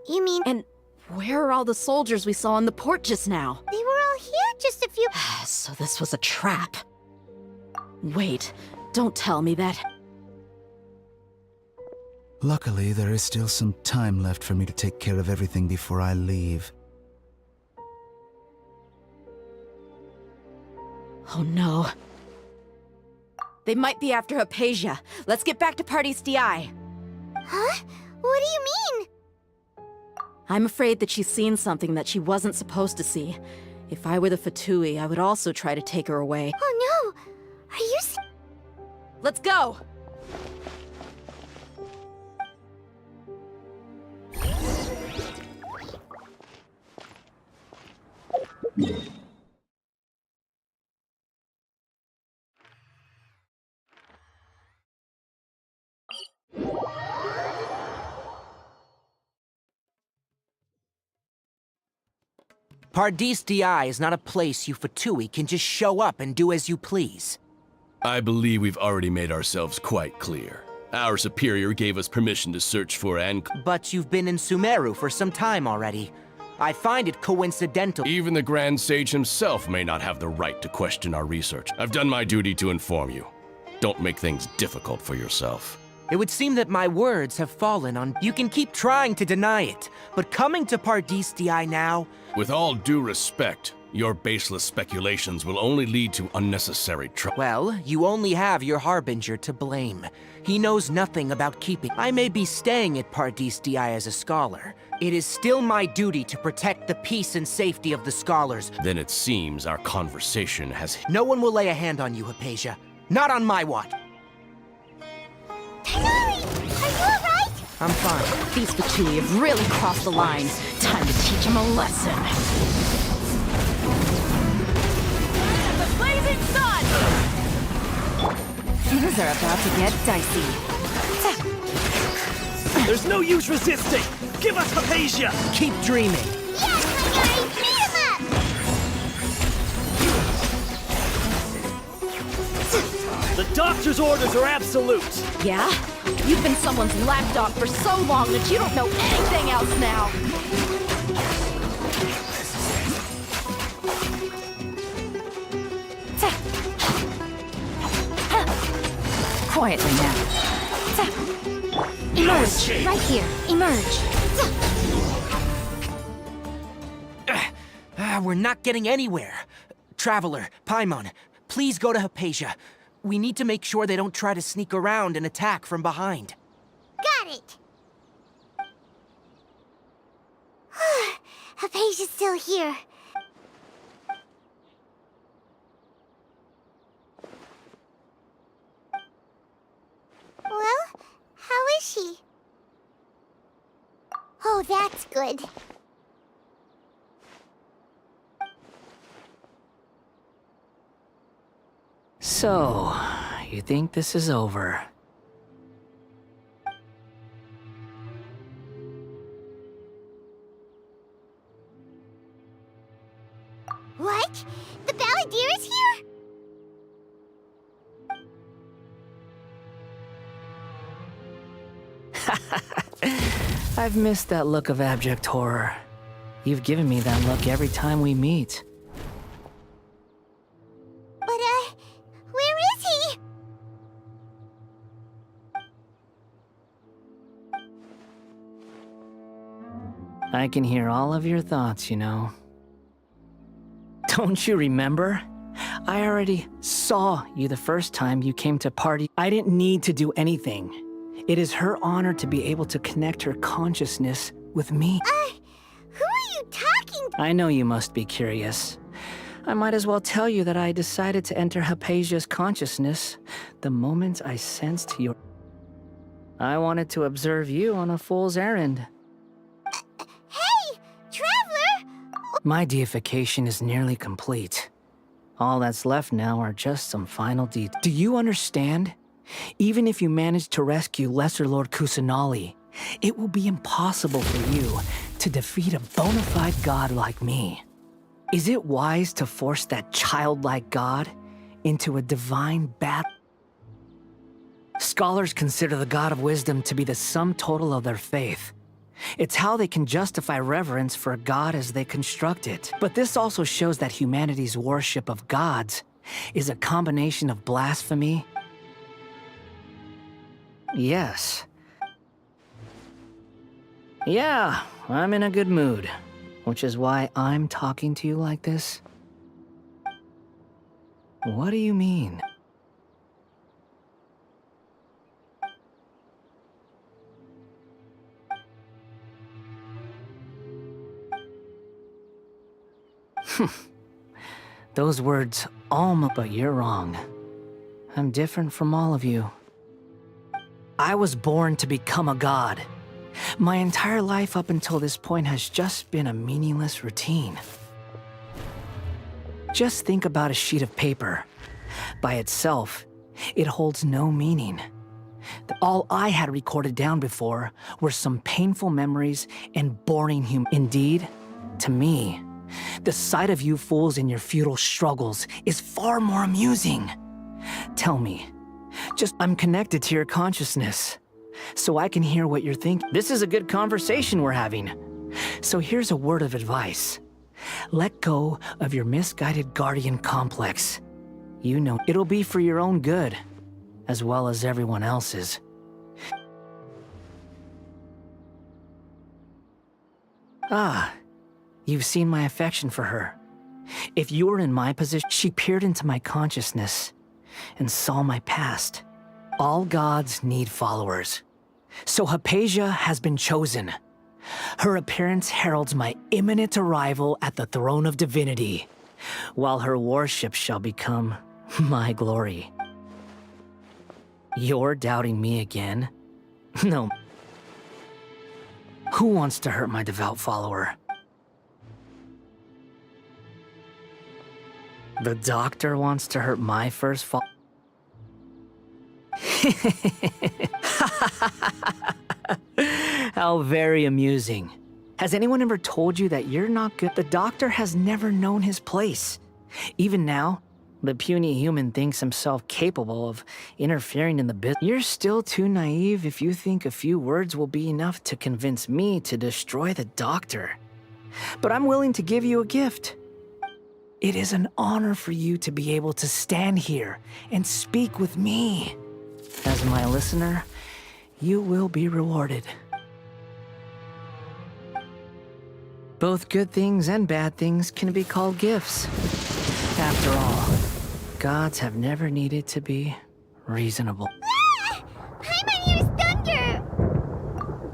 You mean... And where are all the soldiers we saw in the port just now? They were all here just a few... So this was a trap. Wait, don't tell me that... Luckily, there is still some time left for me to take care of everything before I leave. Oh no. They might be after Hypatia. Let's get back to Party's DI. Huh? What do you mean? I'm afraid that she's seen something that she wasn't supposed to see. If I were the Fatui, I would also try to take her away. Oh no! Are you Let's go! Pardis DI is not a place you Fatui can just show up and do as you please. I believe we've already made ourselves quite clear. Our superior gave us permission to search for and... But you've been in Sumeru for some time already. I find it coincidental. Even the Grand Sage himself may not have the right to question our research. I've done my duty to inform you. Don't make things difficult for yourself. It would seem that my words have fallen on... You can keep trying to deny it, but coming to Pardis DI now... With all due respect, your baseless speculations will only lead to unnecessary trouble. Well, you only have your Harbinger to blame. He knows nothing about keeping... I may be staying at Pardis DI as a scholar. It is still my duty to protect the peace and safety of the scholars. Then it seems our conversation has... No one will lay a hand on you, Hypatia. Not on my watch. Tanari! Are you alright? I'm fine. These Fatui have really crossed the line. Time to teach them a lesson. The blazing sun! Things are about to get dicey. There's no use resisting! Give us Hypatia! Keep dreaming! Yes, Tanari! Beat him up! The doctor's orders are absolute! Yeah? You've been someone's lapdog for so long that you don't know anything else now! Quietly now. Emerge! Right here! Emerge! We're not getting anywhere. Traveler, Paimon, please go to Hypatia. We need to make sure they don't try to sneak around and attack from behind. Got it! Hypatia's still here. Well, how is she? Oh, that's good. So, you think this is over? What? The Balladeer is here? I've missed that look of abject horror. You've given me that look every time we meet. But, where is he? I can hear all of your thoughts, you know. Don't you remember? I already saw you the first time you came to party. I didn't need to do anything. It is her honor to be able to connect her consciousness with me. Who are you talking to? I know you must be curious. I might as well tell you that I decided to enter Hypatia's consciousness the moment I sensed your... I wanted to observe you on a fool's errand. Hey, Traveler! My deification is nearly complete. All that's left now are just some final details. Do you understand? Even if you manage to rescue Lesser Lord Kusanali, it will be impossible for you to defeat a bona fide god like me. Is it wise to force that childlike god into a divine battle? Scholars consider the god of wisdom to be the sum total of their faith. It's how they can justify reverence for a god as they construct it. But this also shows that humanity's worship of gods is a combination of blasphemy. Yes. Yeah, I'm in a good mood, which is why I'm talking to you like this. What do you mean? Those words almost, but you're wrong. I'm different from all of you. I was born to become a god. My entire life up until this point has just been a meaningless routine. Just think about a sheet of paper. By itself, it holds no meaning. All I had recorded down before were some painful memories and boring Indeed, to me, the sight of you fools in your futile struggles is far more amusing. Tell me, I'm connected to your consciousness, so I can hear what you're thinking. This is a good conversation we're having. So here's a word of advice. Let go of your misguided guardian complex. You know, it'll be for your own good, as well as everyone else's. Ah, you've seen my affection for her. If you were in my position, she peered into my consciousness and saw my past. All gods need followers. So Hypatia has been chosen. Her appearance heralds my imminent arrival at the throne of divinity, while her worship shall become my glory. You're doubting me again? No. Who wants to hurt my devout follower? The doctor wants to hurt my first follower. How very amusing. Has anyone ever told you that you're not good? The doctor has never known his place. Even now, the puny human thinks himself capable of interfering in the business. You're still too naive if you think a few words will be enough to convince me to destroy the doctor. But I'm willing to give you a gift. It is an honor for you to be able to stand here and speak with me. As my listener, you will be rewarded. Both good things and bad things can be called gifts. After all, gods have never needed to be reasonable. Ah! Paimon hears thunder!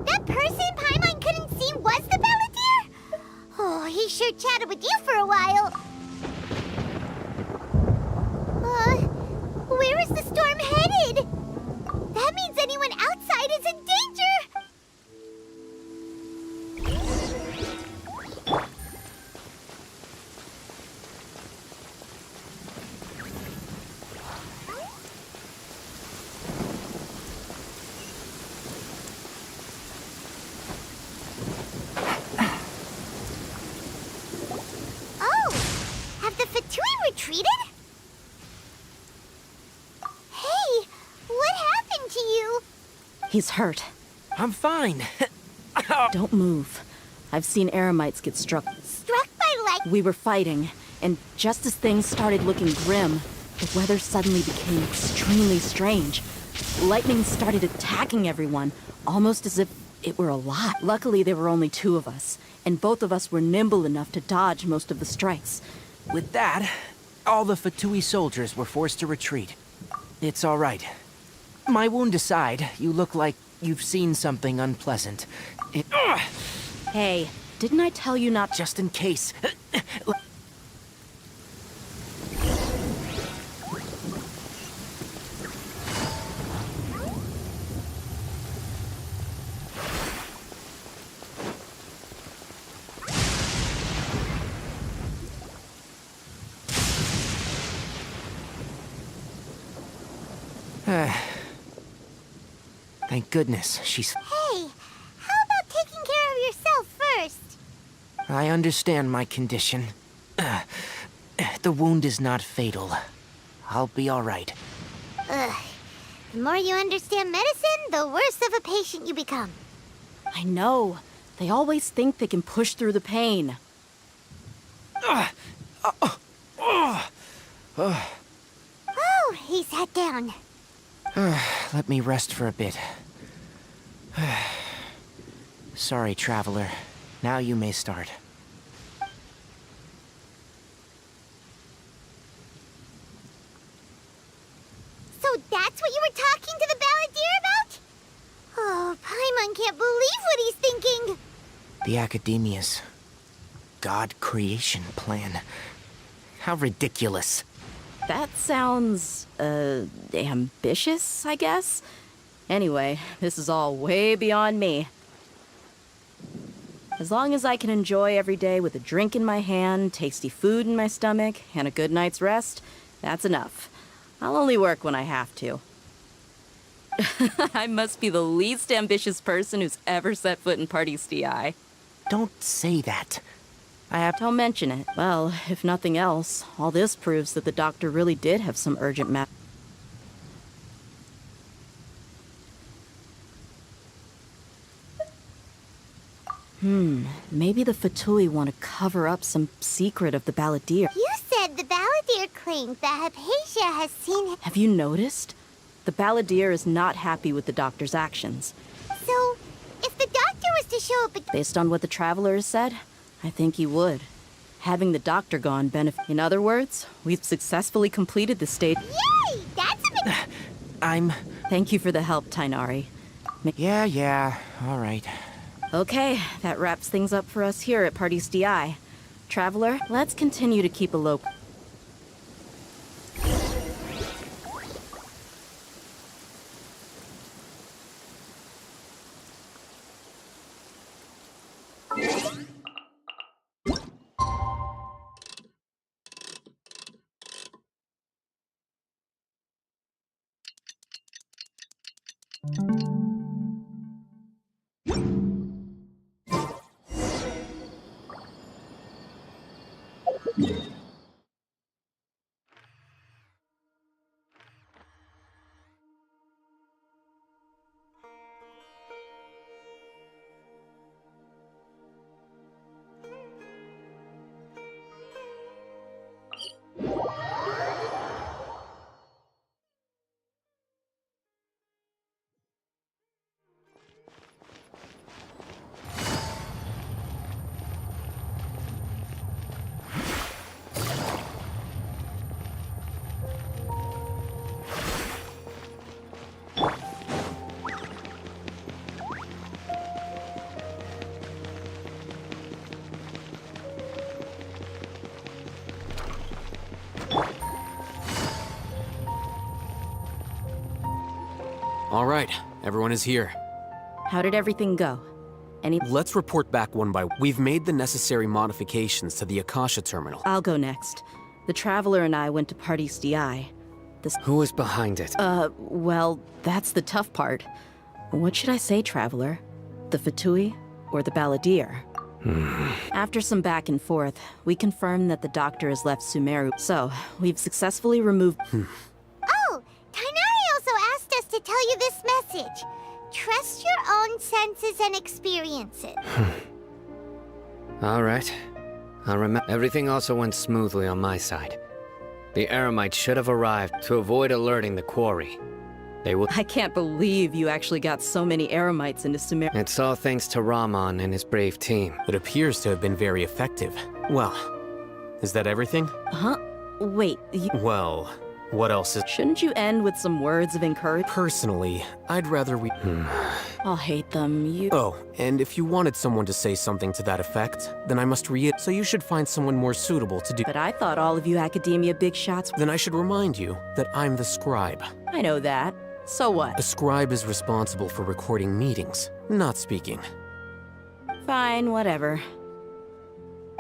That person Paimon couldn't see was the Balladeer? Oh, he sure chatted with you for a while. Where is the storm headed? That means anyone outside is in danger! retreated? Hey, what happened to you? He's hurt. I'm fine. Don't move. I've seen Eremites get struck. Struck by lightning? We were fighting, and just as things started looking grim, the weather suddenly became extremely strange. Lightning started attacking everyone, almost as if it were a lot. Luckily, there were only 2 of us, and both of us were nimble enough to dodge most of the strikes. With that, all the Fatui soldiers were forced to retreat. It's all right. My wound aside, you look like you've seen something unpleasant. Hey, didn't I tell you not— Just in case. Thank goodness she's... Hey, how about taking care of yourself first? I understand my condition. The wound is not fatal. I'll be all right. Ugh. The more you understand medicine, the worse of a patient you become. I know. They always think they can push through the pain. Oh, he sat down. Let me rest for a bit. Sorry, traveler. Now you may start. So that's what you were talking to the Balladeer about? Oh, Paimon can't believe what he's thinking. The Academia's God creation plan. How ridiculous. That sounds, ambitious, I guess? Anyway, this is all way beyond me. As long as I can enjoy every day with a drink in my hand, tasty food in my stomach, and a good night's rest, that's enough. I'll only work when I have to. I must be the least ambitious person who's ever set foot in Party's DI. Don't say that. Don't mention it. Well, if nothing else, all this proves that the doctor really did have some urgent matter. Maybe the Fatui want to cover up some secret of the Balladeer. You said the Balladeer claimed that Hypatia has seen him. Have you noticed? The Balladeer is not happy with the doctor's actions. So, if the doctor was to show up again... Based on what the Traveler has said, I think he would. Having the doctor gone benefit. In other words, we've successfully completed the stage. Yay! That's a big... Thank you for the help, Tainari. Yeah, all right. Okay, that wraps things up for us here at Party's DI. Traveler, let's continue to keep a low... All right, everyone is here. How did everything go? Let's report back one by one. We've made the necessary modifications to the Akasha terminal. I'll go next. The Traveler and I went to Party's DI. Who was behind it? Well, that's the tough part. What should I say, Traveler? The Fatui or the Balladeer? After some back and forth, we confirmed that the doctor has left Sumeru, so we've successfully removed... Oh, Tainari also asked us to tell you this message. Trust your own senses and experiences. All right. I'll remember. Everything also went smoothly on my side. The Eremites should have arrived to avoid alerting the quarry. They will. I can't believe you actually got so many Eremites into Sumeru. It's all thanks to Rahman and his brave team. It appears to have been very effective. Well, is that everything? Huh? Wait, Well, what else is... Shouldn't you end with some words of encouragement? Personally, I'd rather we... I'll hate them, Oh, and if you wanted someone to say something to that effect, then I must reiterate, so you should find someone more suitable to do... But I thought all of you academia big shots... Then I should remind you that I'm the scribe. I know that. So what? A scribe is responsible for recording meetings, not speaking. Fine, whatever.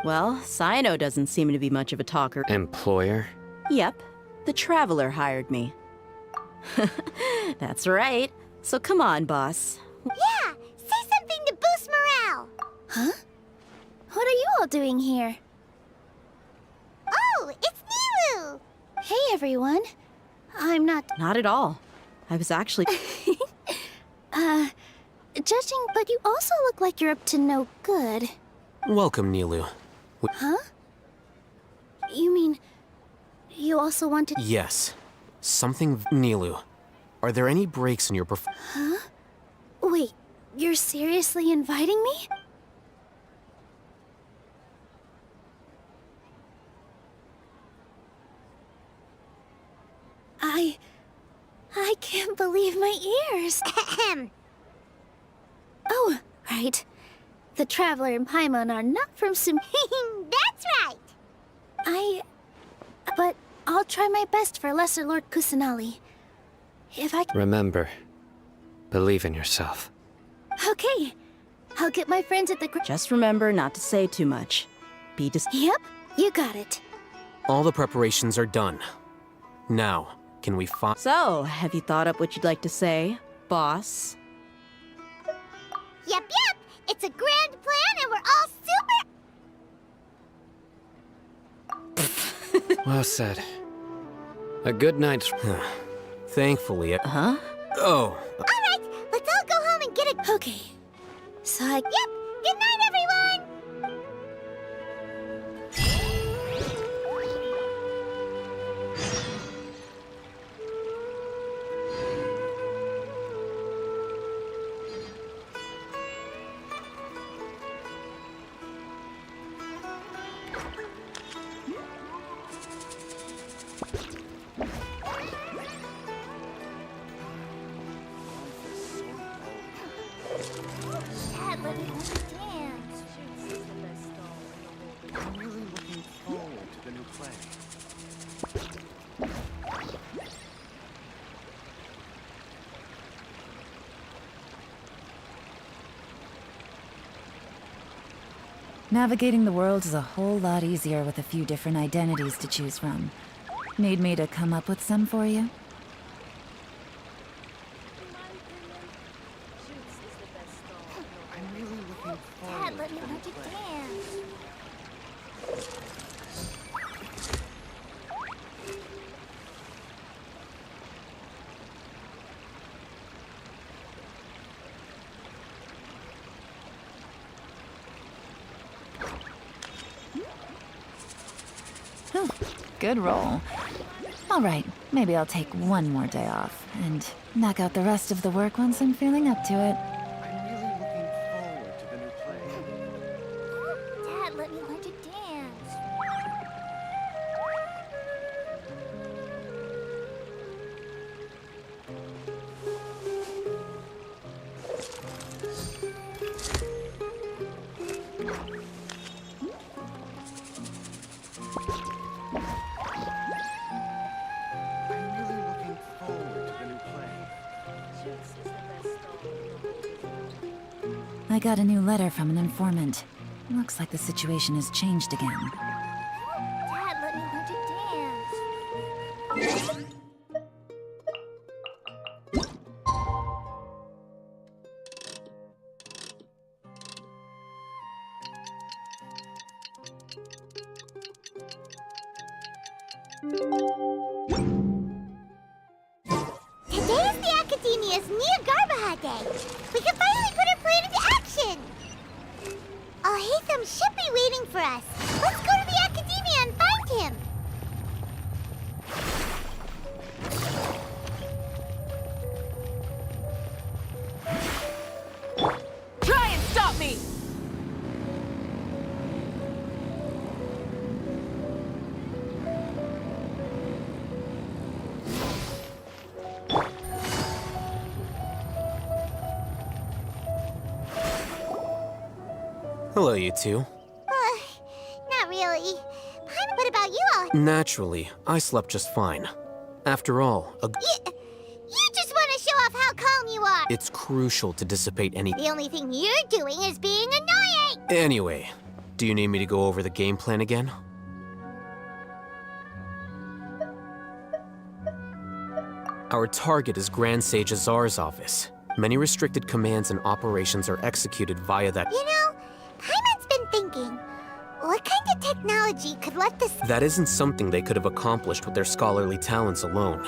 Well, Sino doesn't seem to be much of a talker. Employer? Yep. The Traveler hired me. That's right. So come on, boss. Yeah, say something to boost morale. Huh? What are you all doing here? Oh, it's Nilu! Hey, everyone. I'm not... Not at all. I was actually... judging, but you also look like you're up to no good. Welcome, Nilu. Huh? You mean... you also wanted... Yes. Something... Nilu, are there any breaks in your Huh? Wait, you're seriously inviting me? I can't believe my ears. Oh, right. The Traveler and Paimon are not from That's right. But I'll try my best for Lesser Lord Kusanali. If I... Remember, believe in yourself. Okay. I'll get my friends at the... Just remember not to say too much. Yep, you got it. All the preparations are done. Now, can we find... So, have you thought up what you'd like to say, boss? Yep. It's a grand plan and we're all super... Well said. A good night's... Thankfully, Huh? Oh. Alright, let's all go home and get a... Okay. So I... Yep, good night, everyone! Dad, let me dance. I'm really looking forward to the new play. Navigating the world is a whole lot easier with a few different identities to choose from. Need me to come up with some for you? I'm really looking forward Dad, let me to the play. dance. Good roll. All right, maybe I'll take one more day off and knock out the rest of the work once I'm feeling up to it. I'm really looking forward to the new play. Dad, let me learn to dance. I'm really looking forward to the new play. I got a new letter from an informant. Looks like the situation has changed again. Dad, let me learn to dance. Today is the Academia's Neogarbaha Day. We can finally put our plan into action. Alhaitham should be waiting for us. Let's go to the Academia and find him. Try and stop me! Hello, you two. Not really. What about you all? Naturally, I slept just fine. After all, You just want to show off how calm you are. it's crucial to dissipate any. The only thing you're doing is being annoying. Anyway, do you need me to go over the game plan again? Our target is Grand Sage Azar's office. Many restricted commands and operations are executed via that. You know, Paimon's been thinking, what kind of technology could let this... That isn't something they could have accomplished with their scholarly talents alone.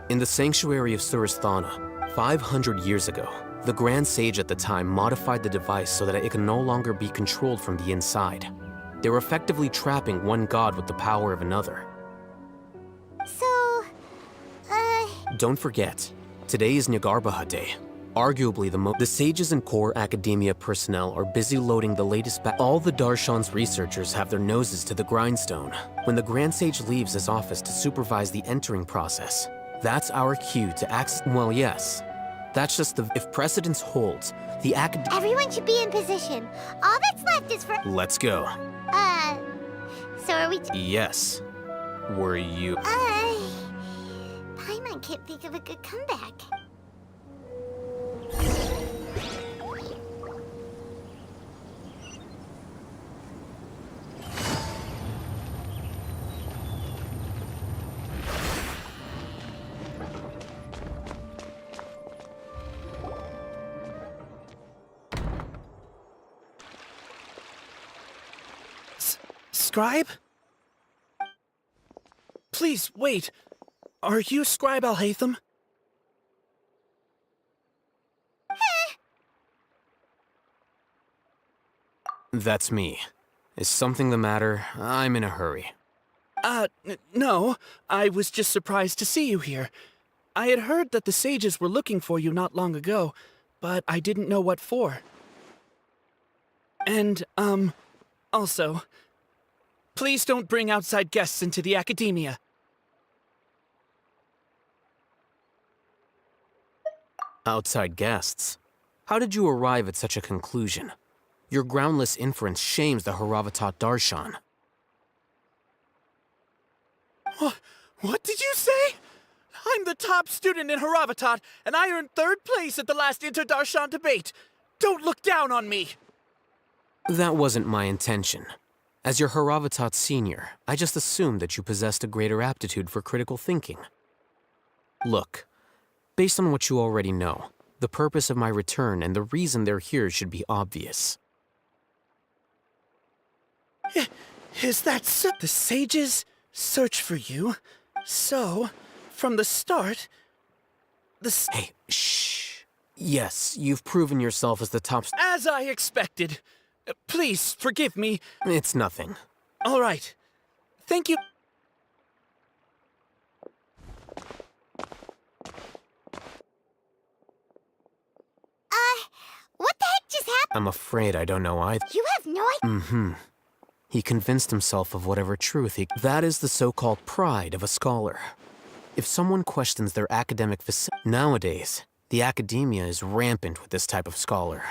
In the sanctuary of Suristhana, 500 years ago, the Grand Sage at the time modified the device so that it could no longer be controlled from the inside. They were effectively trapping one god with the power of another. So, Don't forget, today is Neogarbaha Day. Arguably the sages and core academia personnel are busy loading the latest all the Darshan's researchers have their noses to the grindstone. When the Grand Sage leaves his office to supervise the entering process, that's our cue to access. Well, yes. That's just if precedence holds, the everyone should be in position. All that's left is for... Let's go. So are we... Yes. Were you... Paimon can't think of a good comeback. Scribe? Please, wait. Are you Scribe Alhaitham? That's me. Is something the matter? I'm in a hurry. No. I was just surprised to see you here. I had heard that the sages were looking for you not long ago, but I didn't know what for. And, also, please don't bring outside guests into the Academia. Outside guests? How did you arrive at such a conclusion? Your groundless inference shames the Haravatat Darshan. What did you say? I'm the top student in Haravatat, and I earned 3rd place at the last Inter-Darshan debate. Don't look down on me! That wasn't my intention. As your Haravatat senior, I just assumed that you possessed a greater aptitude for critical thinking. Look, based on what you already know, the purpose of my return and the reason they're here should be obvious. Is that so? The sages search for you. So, from the start, Hey, shh. Yes, you've proven yourself as the top... As I expected. Please, forgive me. It's nothing. All right. Thank you. What the heck just happened? I'm afraid I don't know either. You have no idea? Mm-hmm. He convinced himself of whatever truth he... That is the so-called pride of a scholar. If someone questions their academic nowadays, the academia is rampant with this type of scholar.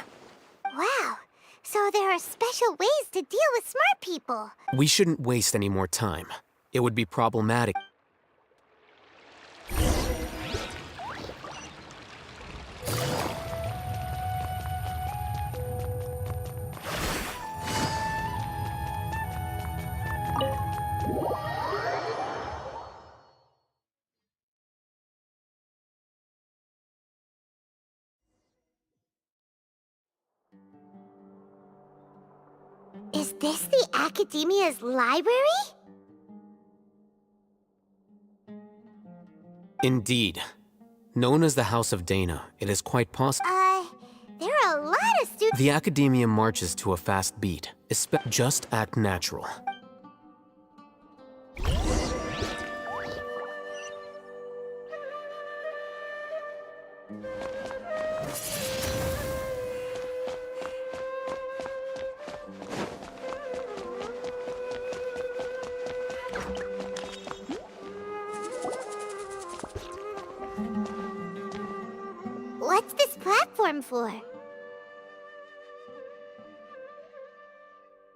Wow. So there are special ways to deal with smart people. We shouldn't waste any more time. It would be problematic. Is this the Academia's library? Indeed. Known as the House of Dana, it is quite possible. There are a lot of students. The Academia marches to a fast beat. Just act natural. What's this platform for?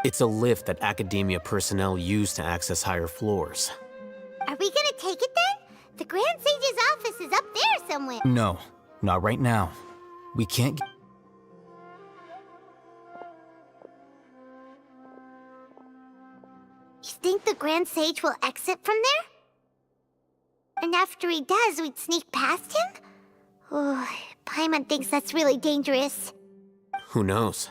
It's a lift that Academia personnel use to access higher floors. Are we gonna take it then? The Grand Sage's office is up there somewhere. No, not right now. We can't. You think the Grand Sage will exit from there? And after he does, we'd sneak past him? Oh, Paimon thinks that's really dangerous. Who knows?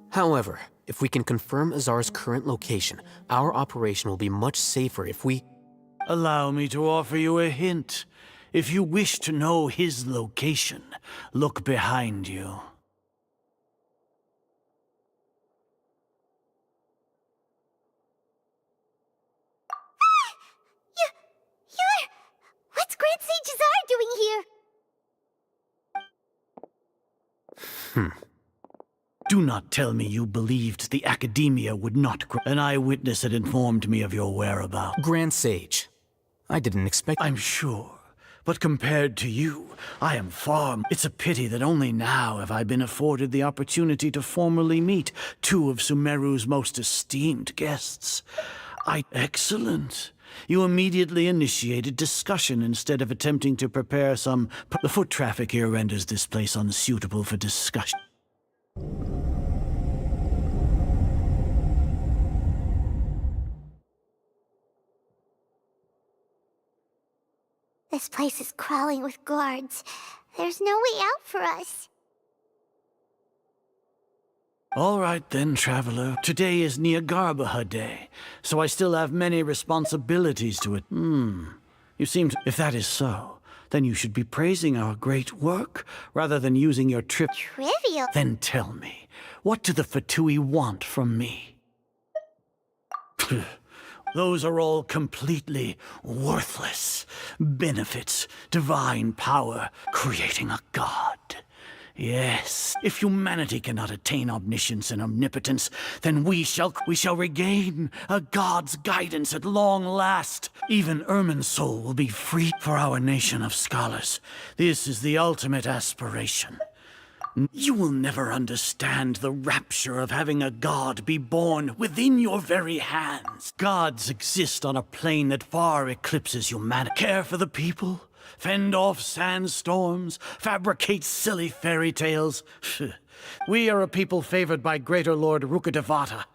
However, if we can confirm Azar's current location, our operation will be much safer if we... Allow me to offer you a hint. If you wish to know his location, look behind you. What's Grand Sage Azar doing here? Do not tell me you believed the Academia would not grow. An eyewitness had informed me of your whereabouts. Grand Sage. I didn't expect... I'm sure. But compared to you, I am far... It's a pity that only now have I been afforded the opportunity to formally meet two of Sumeru's most esteemed guests. Excellent. You immediately initiated discussion instead of attempting to prepare some... The foot traffic here renders this place unsuitable for discussion. This place is crawling with guards. There's no way out for us. All right then, traveler. Today is Niagarbaha Day, so I still have many responsibilities to it. You seem to... If that is so, then you should be praising our great work, rather than using your trip... Trivial? Then tell me, what do the Fatui want from me? Those are all completely worthless. Benefits, divine power, creating a god. Yes, if humanity cannot attain omniscience and omnipotence, then we shall regain a god's guidance at long last. Even Irminsul will be free for our nation of scholars. This is the ultimate aspiration. You will never understand the rapture of having a god be born within your very hands. Gods exist on a plane that far eclipses humanity. Care for the people, fend off sandstorms, fabricate silly fairy tales. We are a people favored by Greater Lord Rukkhadevata,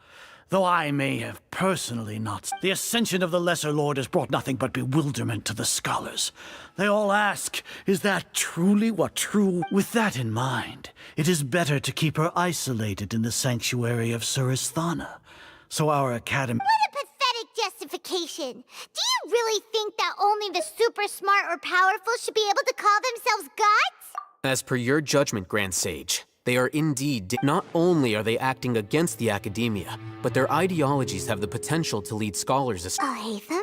though I may have personally not. The ascension of the Lesser Lord has brought nothing but bewilderment to the scholars. They all ask, is that truly what true? With that in mind, it is better to keep her isolated in the sanctuary of Suristhana. So our academy... What a pathetic justification! Do you really think that only the super smart or powerful should be able to call themselves gods? As per your judgment, Grand Sage, they are indeed... Not only are they acting against the Academia, but their ideologies have the potential to lead scholars astray. I'll hate them.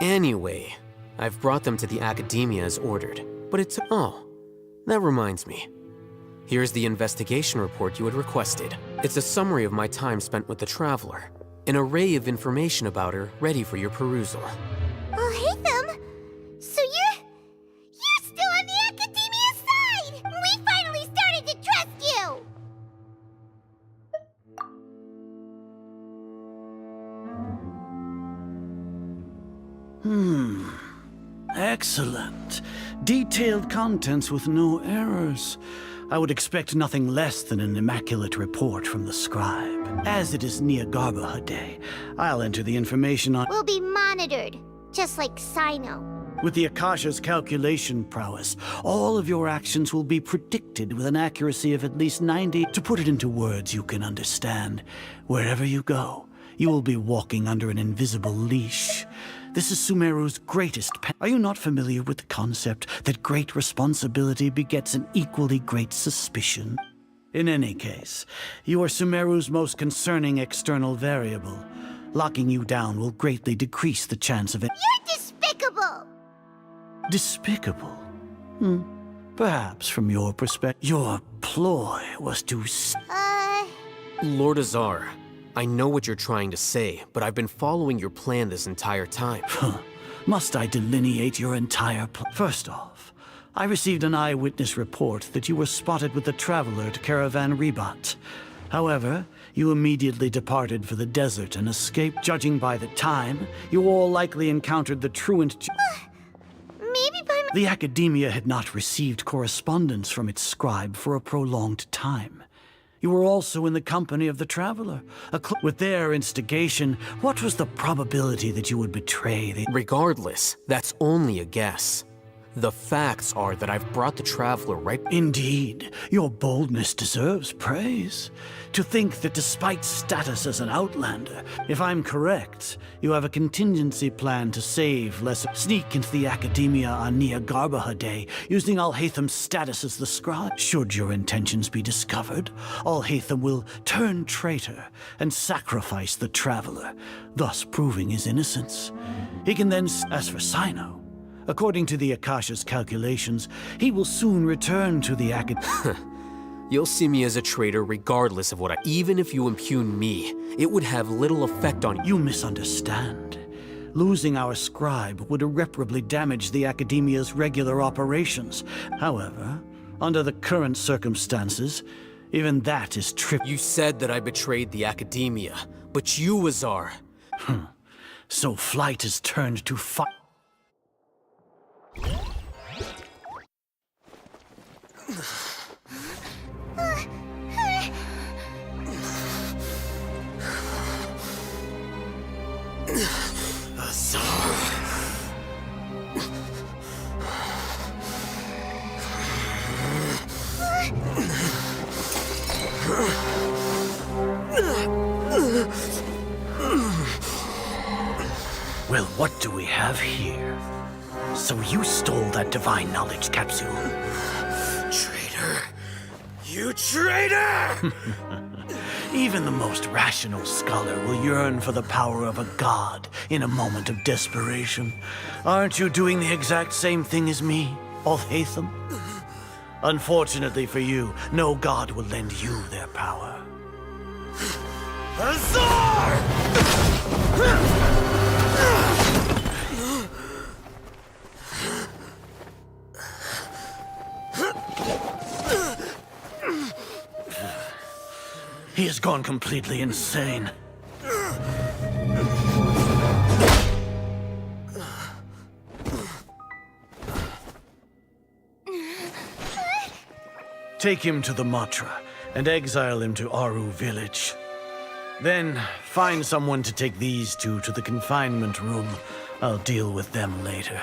Anyway, I've brought them to the Academia as ordered, but it's... Oh, that reminds me. Here's the investigation report you had requested. It's a summary of my time spent with the Traveler. An array of information about her ready for your perusal. I'll hate them? So you're still on the Academia's side! We finally started to trust you! Excellent. Detailed contents with no errors. I would expect nothing less than an immaculate report from the scribe. As it is Niagarbaha Day, I'll enter the information on... We'll be monitored, just like Sino. With the Akasha's calculation prowess, all of your actions will be predicted with an accuracy of at least 90. To put it into words you can understand, wherever you go, you will be walking under an invisible leash. This is Sumeru's greatest Are you not familiar with the concept that great responsibility begets an equally great suspicion? In any case, you are Sumeru's most concerning external variable. Locking you down will greatly decrease the chance of it. You're despicable! Despicable? Perhaps from your perspective, your ploy was to Lord Azar, I know what you're trying to say, but I've been following your plan this entire time. Must I delineate your entire plan? First off, I received an eyewitness report that you were spotted with the traveler to Caravan Rebat. However, you immediately departed for the desert and escaped. Judging by the time, you all likely encountered the truant. Maybe by The Academia had not received correspondence from its scribe for a prolonged time. You were also in the company of the traveler. With their instigation, what was the probability that you would betray the— Regardless, that's only a guess. The facts are that I've brought the traveler right— Indeed, your boldness deserves praise. To think that despite status as an outlander, if I'm correct, you have a contingency plan to save sneak into the Academia on Nia Garbaha Day, using Al-Haytham's status as the scribe. Should your intentions be discovered, Al-Haytham will turn traitor and sacrifice the traveler, thus proving his innocence. He can then— As for Sino, according to the Akasha's calculations, he will soon return to the Academia. You'll see me as a traitor regardless of what Even if you impugn me, it would have little effect on you. You misunderstand. Losing our scribe would irreparably damage the Academia's regular operations. However, under the current circumstances, even that is You said that I betrayed the Academia, but you, Azar. So flight has turned to fight. Well, what do we have here? So you stole that divine knowledge capsule. Traitor! You traitor! Even the most rational scholar will yearn for the power of a god in a moment of desperation. Aren't you doing the exact same thing as me, Al-Haytham? Unfortunately for you, no god will lend you their power. Azar! He has gone completely insane. Take him to the Matra and exile him to Aru village. Then find someone to take these two to the confinement room. I'll deal with them later.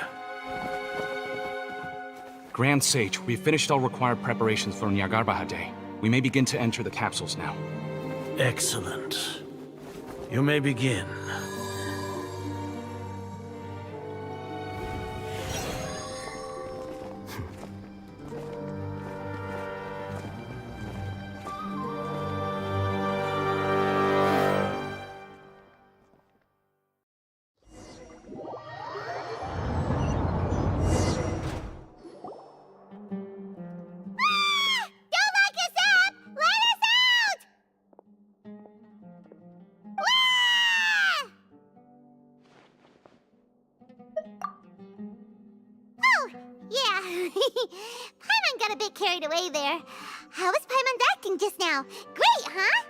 Grand Sage, we've finished all required preparations for Nyagarbha Day. We may begin to enter the capsules now. Excellent. You may begin. Paimon got a bit carried away there. How was Paimon acting just now? Great, huh?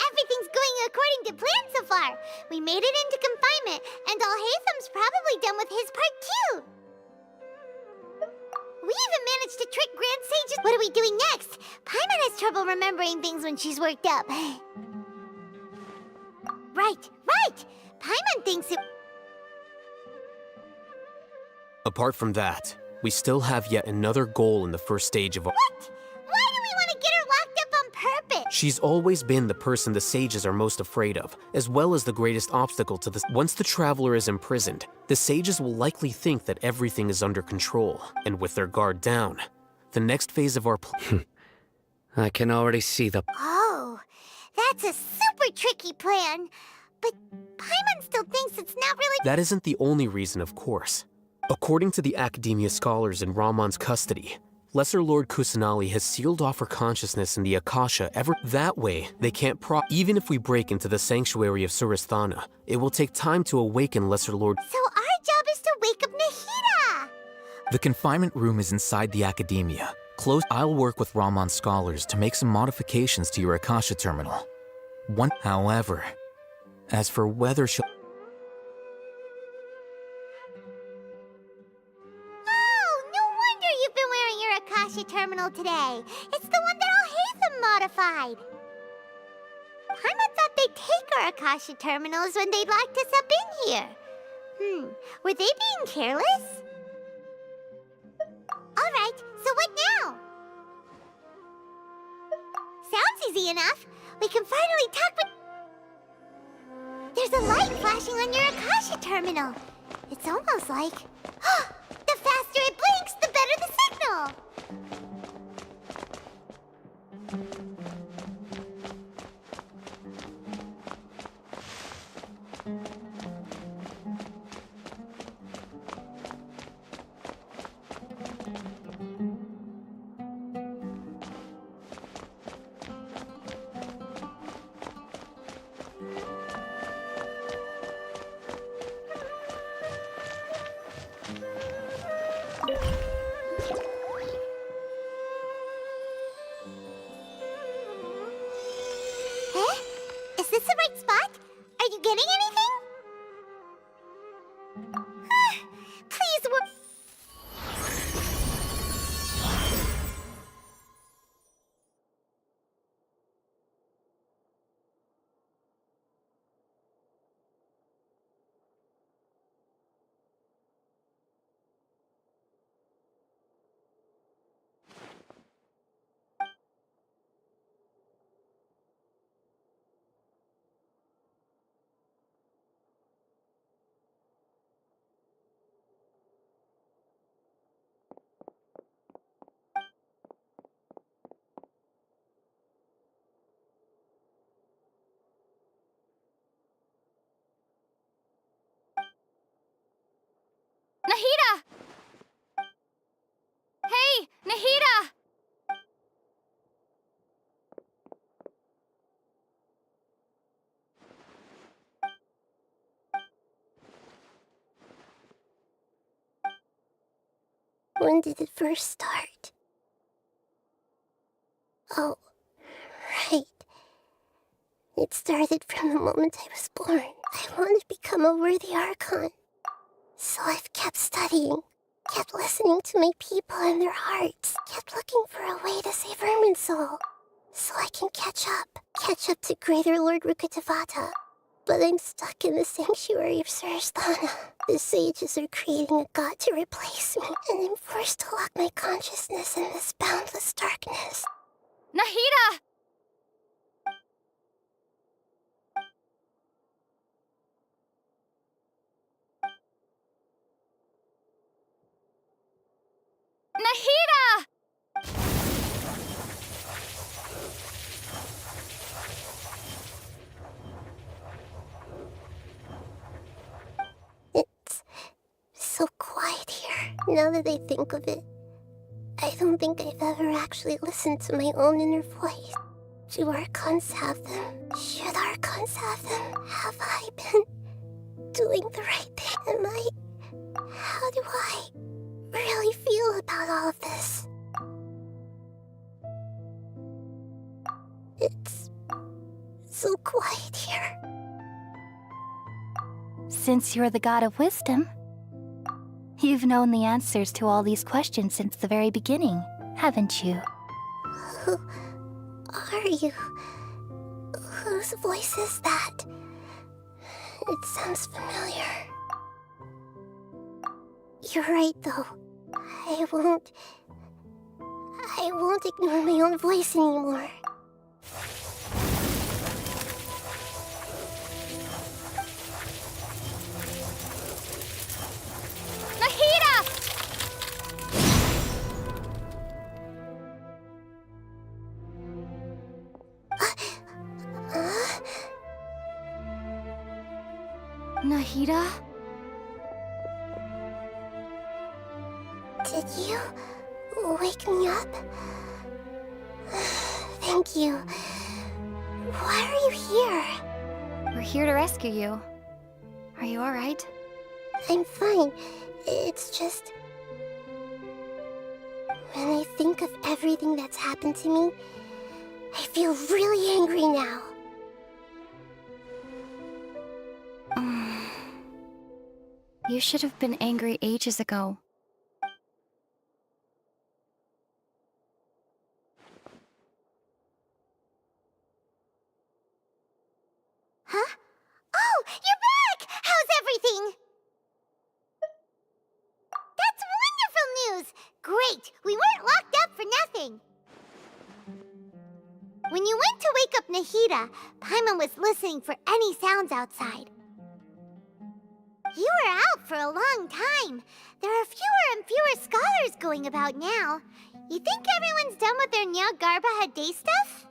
Everything's going according to plan so far. We made it into confinement, and Al-Haytham's probably done with his part too. We even managed to trick Grand Sages. What are we doing next? Paimon has trouble remembering things when she's worked up. Right. Paimon thinks it... Apart from that, we still have yet another goal in the first stage of our— What? Why do we want to get her locked up on purpose? She's always been the person the sages are most afraid of, as well as the greatest obstacle to this. Once the traveler is imprisoned, the sages will likely think that everything is under control, and with their guard down, the next phase of our I can already see the... Oh, that's a super tricky plan. But Paimon still thinks it's not really... That isn't the only reason, of course. According to the Academia scholars in Ramon's custody, Lesser Lord Kusanali has sealed off her consciousness in the Akasha ever. That way, they can't even if we break into the sanctuary of Suristhana, it will take time to awaken Lesser Lord. So our job is to wake up Nahida! The confinement room is inside the Academia. I'll work with Ramon's scholars to make some modifications to your Akasha terminal. However, as for whether she'll... Oh, no wonder you've been wearing your Akasha terminal today. It's the one that Al-Haytham modified. Paimon thought they'd take our Akasha terminals when they'd locked us up in here. Were they being careless? Alright, so what now? Sounds easy enough. We can finally talk with... There's a light flashing on your Akasha terminal. It's almost like... the faster it blinks, the better the signal! Is this the right spot? Are you getting anything? Please work. Nahida! Hey, Nahida! When did it first start? Oh, right. It started from the moment I was born. I wanted to become a worthy Archon. So I've kept studying, kept listening to my people and their hearts, kept looking for a way to save Irminsul, so I can catch up to Greater Lord Rukkhadevata. But I'm stuck in the sanctuary of Suristhana. The sages are creating a god to replace me, and I'm forced to lock my consciousness in this boundless darkness. Nahida! Nahida! It's so quiet here. Now that I think of it, I don't think I've ever actually listened to my own inner voice. Do Archons have them? Should Archons have them? Have I been doing the right thing? How do I really feel about all of this? It's so quiet here. Since you're the god of wisdom, you've known the answers to all these questions since the very beginning, haven't you? Who are you? Whose voice is that? It sounds familiar. You're right, though. I won't ignore my own voice anymore. Nahida? Did you wake me up? Thank you. Why are you here? We're here to rescue you. Are you alright? I'm fine. It's just... when I think of everything that's happened to me, I feel really angry now. You should have been angry ages ago. Huh? Oh, you're back! How's everything? That's wonderful news! Great! We weren't locked up for nothing! When you went to wake up Nahida, Paimon was listening for any sounds outside. You were out for a long time. There are fewer and fewer scholars going about now. You think everyone's done with their Nyagarbahad Day stuff?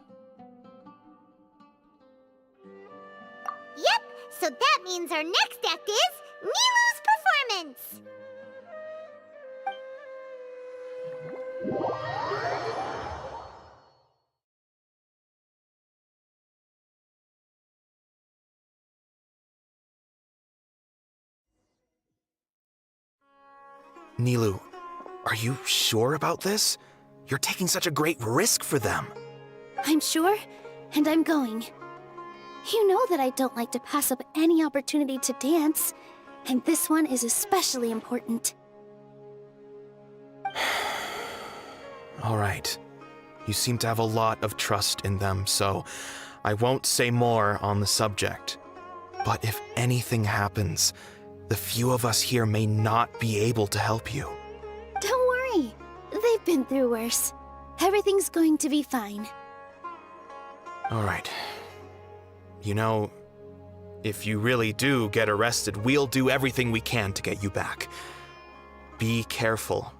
Yep, so that means our next act is Nilu's performance! Nilu, are you sure about this? You're taking such a great risk for them. I'm sure, and I'm going. You know that I don't like to pass up any opportunity to dance, and this one is especially important. All right. You seem to have a lot of trust in them, so I won't say more on the subject. But if anything happens, the few of us here may not be able to help you. Don't worry. They've been through worse. Everything's going to be fine. All right. You know, if you really do get arrested, we'll do everything we can to get you back. Be careful,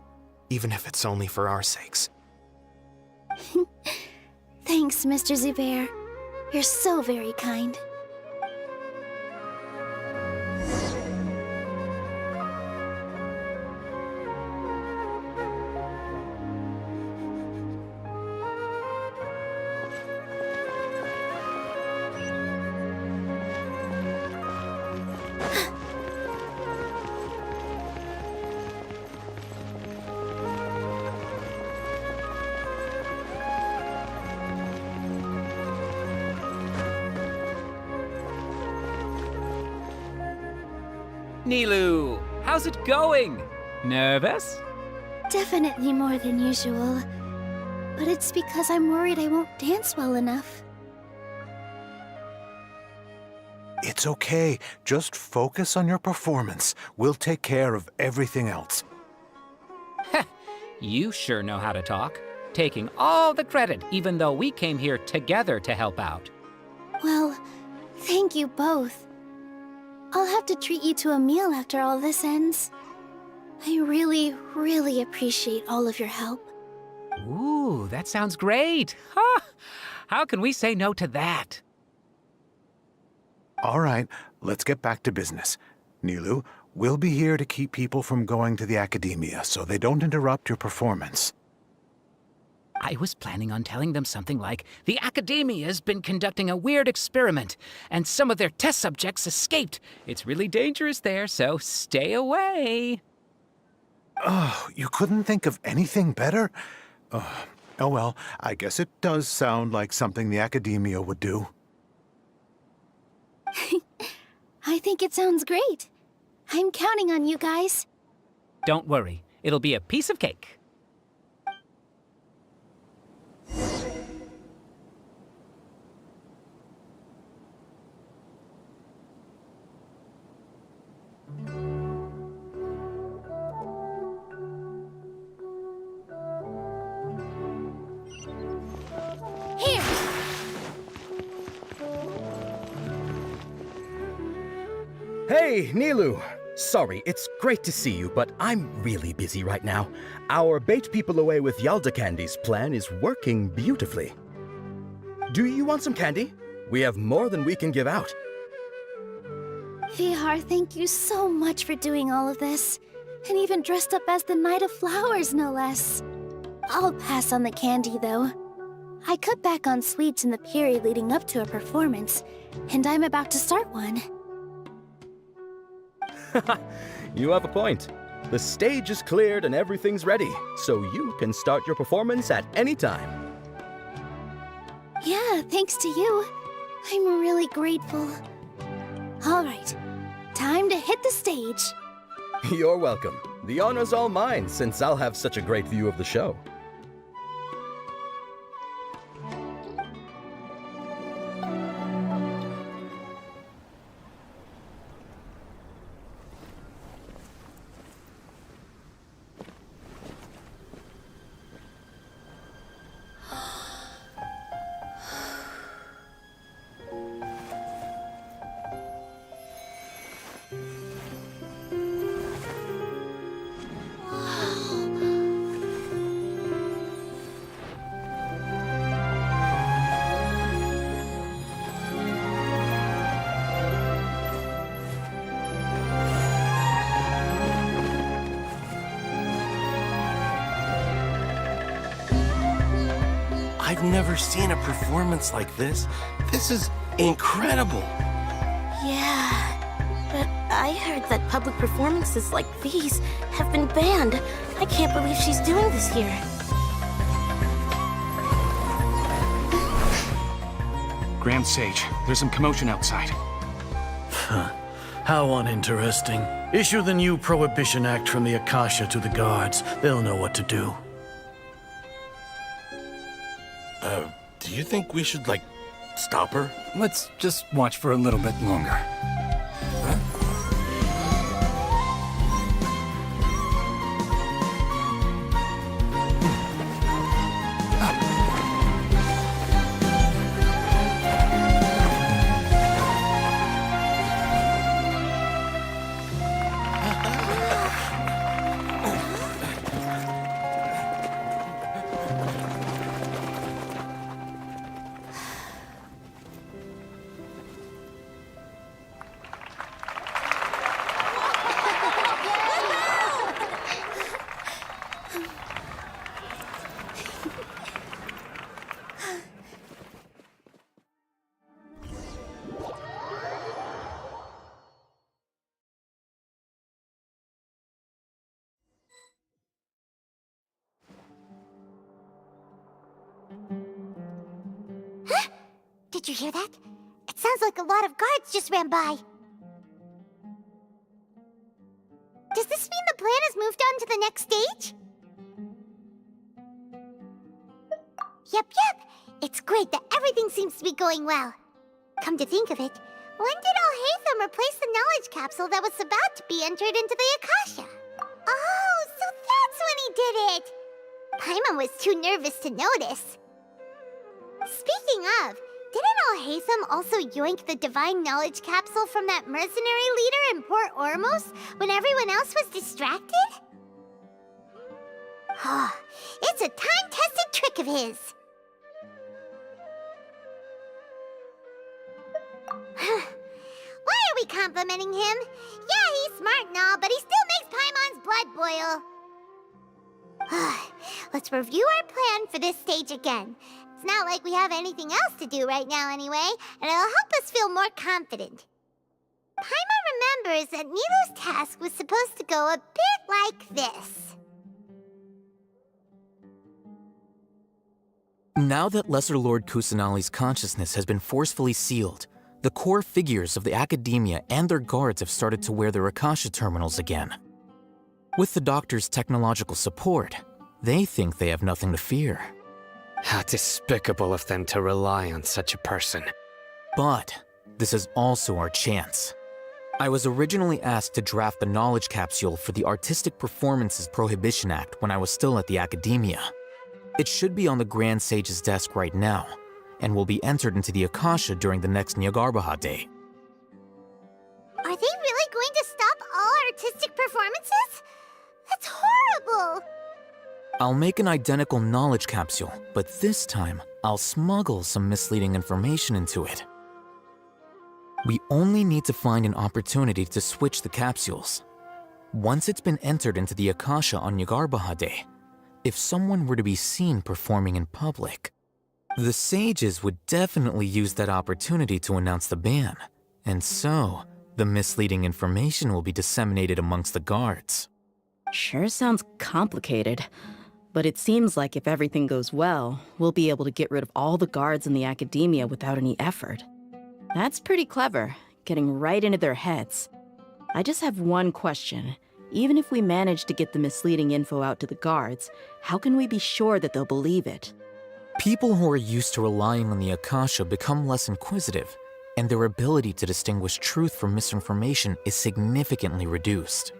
even if it's only for our sakes. Thanks, Mr. Zubair. You're so very kind. Nilu, how's it going? Nervous? Definitely more than usual. But it's because I'm worried I won't dance well enough. It's okay. Just focus on your performance. We'll take care of everything else. You sure know how to talk. Taking all the credit, even though we came here together to help out. Well, thank you both. I'll have to treat you to a meal after all this ends. I really, really appreciate all of your help. Ooh, that sounds great. Huh? How can we say no to that? All right, let's get back to business. Nilu, we'll be here to keep people from going to the academia so they don't interrupt your performance. I was planning on telling them something like, the Academia's been conducting a weird experiment, and some of their test subjects escaped. It's really dangerous there, so stay away. Oh, you couldn't think of anything better? Oh well, I guess it does sound like something the Academia would do. I think it sounds great. I'm counting on you guys. Don't worry, it'll be a piece of cake. Here! Hey, Nilu! Sorry, it's great to see you, but I'm really busy right now. Our Bait People Away with Yalda Candies plan is working beautifully. Do you want some candy? We have more than we can give out. Vihar, thank you so much for doing all of this. And even dressed up as the Knight of Flowers, no less. I'll pass on the candy, though. I cut back on sweets in the period leading up to a performance, and I'm about to start one. You have a point. The stage is cleared and everything's ready, so you can start your performance at any time. Yeah, thanks to you. I'm really grateful. All right, time to hit the stage. You're welcome. The honor's all mine, since I'll have such a great view of the show. I've never seen a performance like this. This is incredible. Yeah, but I heard that public performances like these have been banned. I can't believe she's doing this here. Grand Sage, there's some commotion outside. How uninteresting. Issue the new Prohibition Act from the Akasha to the guards. They'll know what to do. Do you think we should, stop her? Let's just watch for a little bit longer. Did you hear that? It sounds like a lot of guards just ran by. Does this mean the plan has moved on to the next stage? Yep. It's great that everything seems to be going well. Come to think of it, when did Alhaitham replace the knowledge capsule that was about to be entered into the Akasha? Oh, so that's when he did it! Paimon was too nervous to notice. Speaking of, didn't Alhaitham also yoink the divine knowledge capsule from that mercenary leader in Port Ormos when everyone else was distracted? Oh, it's a time-tested trick of his. Why are we complimenting him? Yeah, he's smart and all, but he still makes Paimon's blood boil. Let's review our plan for this stage again. It's not like we have anything else to do right now anyway, and it'll help us feel more confident. Paimon remembers that Nilou's task was supposed to go a bit like this. Now that Lesser Lord Kusanali's consciousness has been forcefully sealed, the core figures of the Academia and their guards have started to wear their Akasha terminals again. With the Doctor's technological support, they think they have nothing to fear. How despicable of them to rely on such a person. But this is also our chance. I was originally asked to draft the knowledge capsule for the Artistic Performances Prohibition Act when I was still at the Academia. It should be on the Grand Sage's desk right now, and will be entered into the Akasha during the next Nyargarbaha Day. Are they really going to stop all artistic performances? That's horrible! I'll make an identical knowledge capsule, but this time, I'll smuggle some misleading information into it. We only need to find an opportunity to switch the capsules. Once it's been entered into the Akasha on Yagarbahade, if someone were to be seen performing in public, the sages would definitely use that opportunity to announce the ban, and so the misleading information will be disseminated amongst the guards. Sure sounds complicated, but it seems like if everything goes well, we'll be able to get rid of all the guards in the academia without any effort. That's pretty clever, getting right into their heads. I just have one question. Even if we manage to get the misleading info out to the guards, how can we be sure that they'll believe it? People who are used to relying on the Akasha become less inquisitive, and their ability to distinguish truth from misinformation is significantly reduced.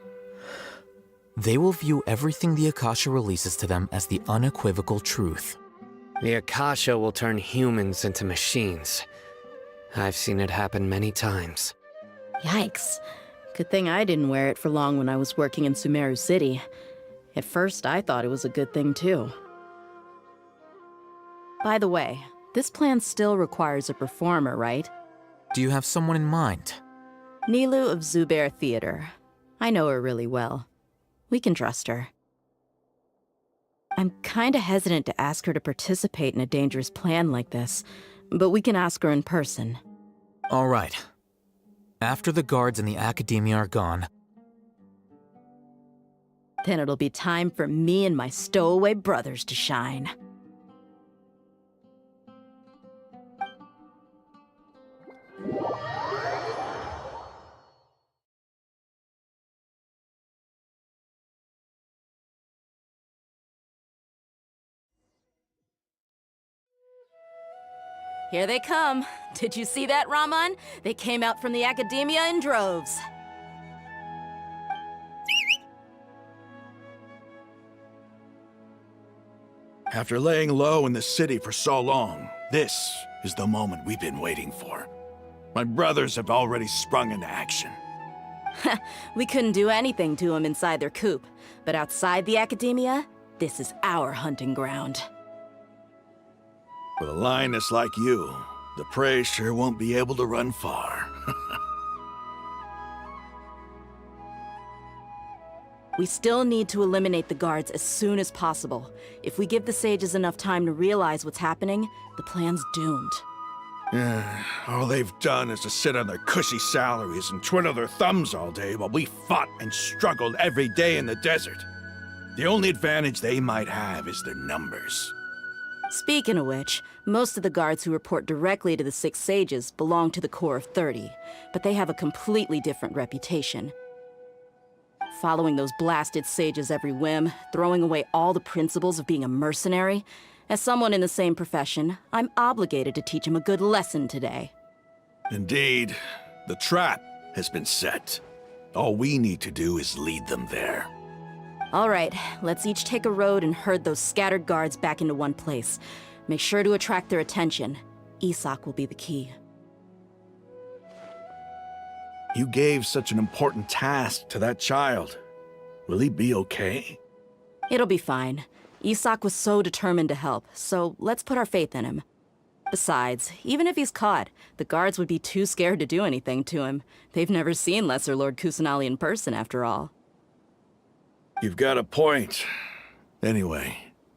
They will view everything the Akasha releases to them as the unequivocal truth. The Akasha will turn humans into machines. I've seen it happen many times. Yikes. Good thing I didn't wear it for long when I was working in Sumeru City. At first, I thought it was a good thing too. By the way, this plan still requires a performer, right? Do you have someone in mind? Nilu of Zubair Theater. I know her really well. We can trust her. I'm kinda hesitant to ask her to participate in a dangerous plan like this, but we can ask her in person. All right. After the guards in the academia are gone, then it'll be time for me and my stowaway brothers to shine. Here they come. Did you see that, Raman? They came out from the academia in droves. After laying low in the city for so long, this is the moment we've been waiting for. My brothers have already sprung into action. We couldn't do anything to them inside their coop, but outside the academia, this is our hunting ground. With a lioness like you, the prey sure won't be able to run far. We still need to eliminate the guards as soon as possible. If we give the sages enough time to realize what's happening, the plan's doomed. All they've done is to sit on their cushy salaries and twiddle their thumbs all day while we fought and struggled every day in the desert. The only advantage they might have is their numbers. Speaking of which, most of the guards who report directly to the Six Sages belong to the Corps of 30, but they have a completely different reputation. Following those blasted sages every whim, throwing away all the principles of being a mercenary. As someone in the same profession, I'm obligated to teach them a good lesson today. Indeed, the trap has been set. All we need to do is lead them there. All right, let's each take a road and herd those scattered guards back into one place. Make sure to attract their attention. Isak will be the key. You gave such an important task to that child. Will he be okay? It'll be fine. Isak was so determined to help, so let's put our faith in him. Besides, even if he's caught, the guards would be too scared to do anything to him. They've never seen Lesser Lord Kusanali in person, after all. You've got a point. Anyway,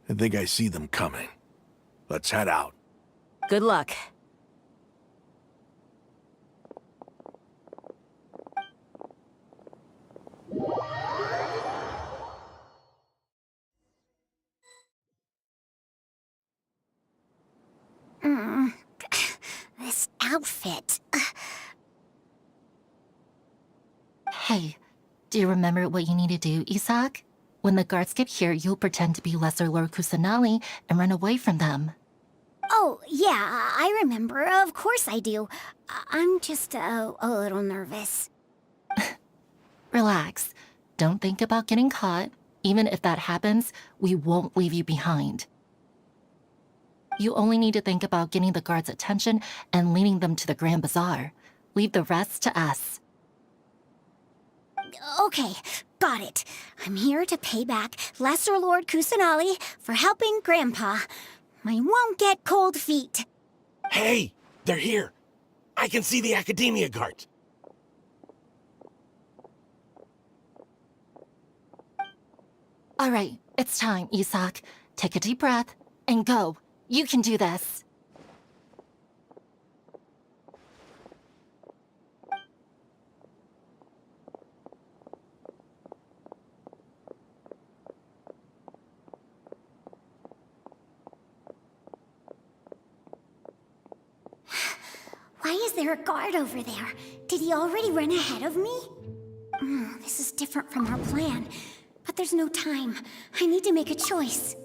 I think I see them coming. Let's head out. Good luck. This outfit. Hey, do you remember what you need to do, Isak? When the guards get here, you'll pretend to be Lesser Lord Kusanali and run away from them. Oh, yeah, I remember. Of course I do. I'm just a little nervous. Relax. Don't think about getting caught. Even if that happens, we won't leave you behind. You only need to think about getting the guards' attention and leading them to the Grand Bazaar. Leave the rest to us. Okay, got it. I'm here to pay back Lesser Lord Kusanali for helping Grandpa. I won't get cold feet. Hey, they're here. I can see the Academia guard. All right, it's time, Isak. Take a deep breath and go. You can do this. Why is there a guard over there? Did he already run ahead of me? This is different from our plan. But there's no time. I need to make a choice.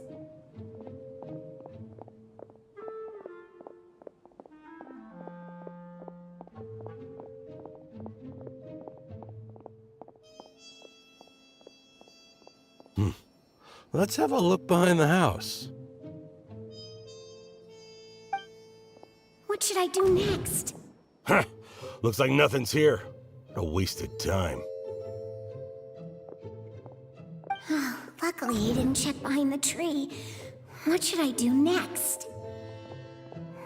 Let's have a look behind the house. What should I do next? Huh. Looks like nothing's here. A wasted time. Luckily, he didn't check behind the tree. What should I do next?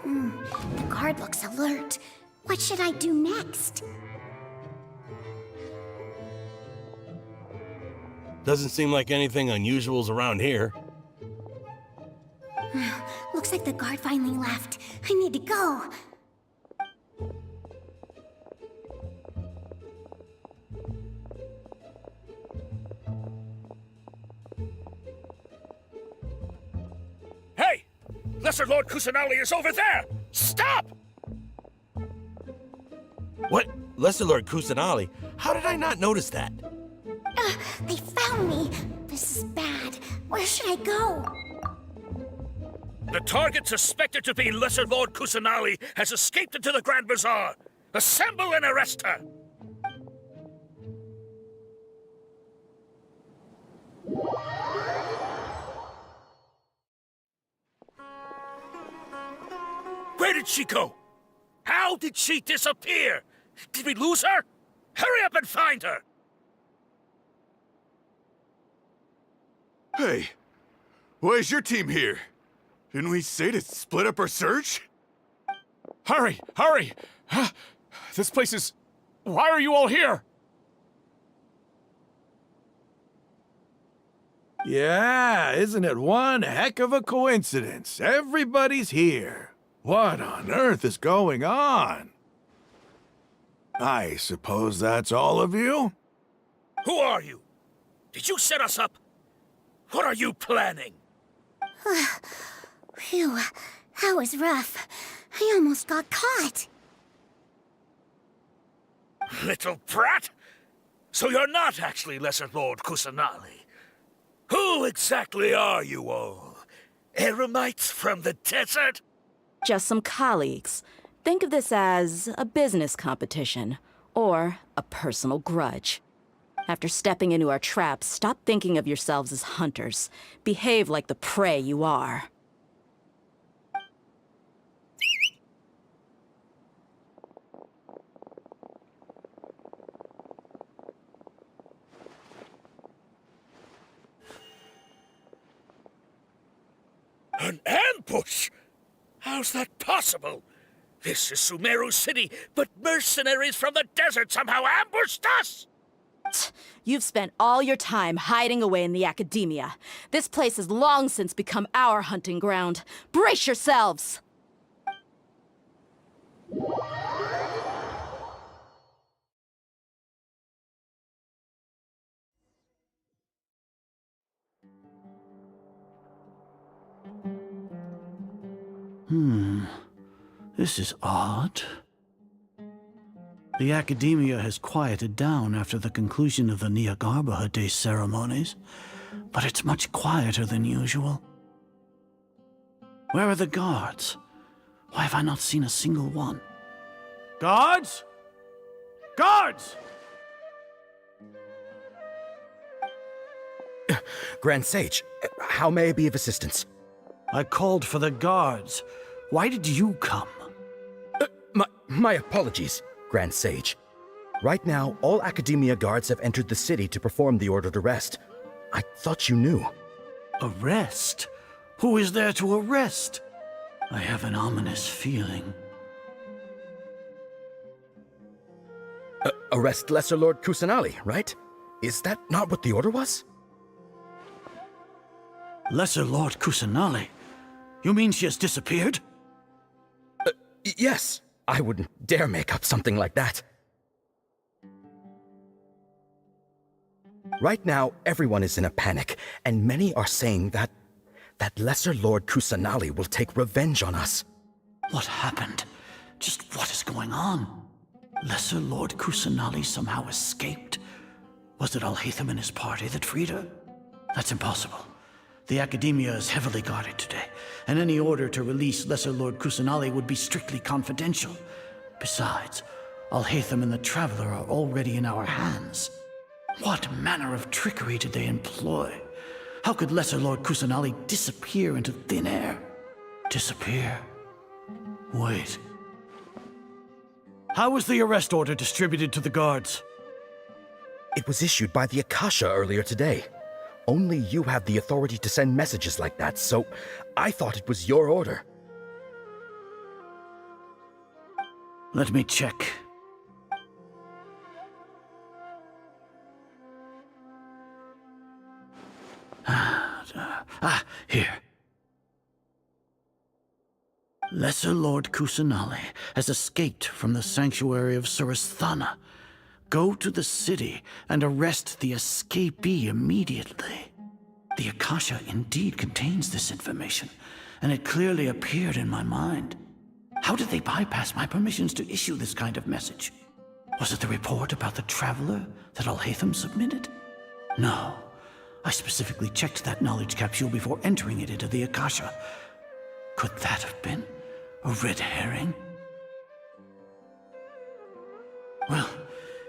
The guard looks alert. What should I do next? Doesn't seem like anything unusual's around here. Looks like the guard finally left. I need to go. Hey! Lesser Lord Kusanali is over there! Stop! What? Lesser Lord Kusanali? How did I not notice that? They found me. This is bad. Where should I go? The target suspected to be Lesser Lord Kusanali has escaped into the Grand Bazaar. Assemble and arrest her! Where did she go? How did she disappear? Did we lose her? Hurry up and find her! Hey, why is your team here? Didn't we say to split up our search? Hurry! Hurry! This place is... Why are you all here? Yeah, isn't it one heck of a coincidence? Everybody's here. What on earth is going on? I suppose that's all of you? Who are you? Did you set us up? What are you planning? Phew, that was rough. I almost got caught. Little brat! So you're not actually Lesser Lord Kusanali. Who exactly are you all? Eremites from the desert? Just some colleagues. Think of this as a business competition, or a personal grudge. After stepping into our traps, stop thinking of yourselves as hunters. Behave like the prey you are. An ambush? How's that possible? This is Sumeru City, but mercenaries from the desert somehow ambushed us! You've spent all your time hiding away in the academia. This place has long since become our hunting ground. Brace yourselves! This is odd. The Academia has quieted down after the conclusion of the Nyagarbha Day ceremonies, but it's much quieter than usual. Where are the guards? Why have I not seen a single one? Guards? Guards! Grand Sage, how may I be of assistance? I called for the guards. Why did you come? My apologies, Grand Sage. Right now, all Academia guards have entered the city to perform the ordered arrest. I thought you knew. Arrest? Who is there to arrest? I have an ominous feeling. Arrest Lesser Lord Kusanali, right? Is that not what the order was? Lesser Lord Kusanali? You mean she has disappeared? Yes. I wouldn't dare make up something like that. Right now, everyone is in a panic, and many are saying that Lesser Lord Kusanali will take revenge on us. What happened? Just what is going on? Lesser Lord Kusanali somehow escaped? Was it Alhaitham and his party that freed her? That's impossible. The Academia is heavily guarded today, and any order to release Lesser Lord Kusanali would be strictly confidential. Besides, Alhaitham and the Traveler are already in our hands. What manner of trickery did they employ? How could Lesser Lord Kusanali disappear into thin air? Disappear? Wait. How was the arrest order distributed to the guards? It was issued by the Akasha earlier today. Only you have the authority to send messages like that, so I thought it was your order. Let me check. Here. Lesser Lord Kusanali has escaped from the sanctuary of Surasthana. Go to the city and arrest the escapee immediately. The Akasha indeed contains this information, and it clearly appeared in my mind. How did they bypass my permissions to issue this kind of message? Was it the report about the Traveler that Alhaitham submitted? No. I specifically checked that knowledge capsule before entering it into the Akasha. Could that have been a red herring? Well,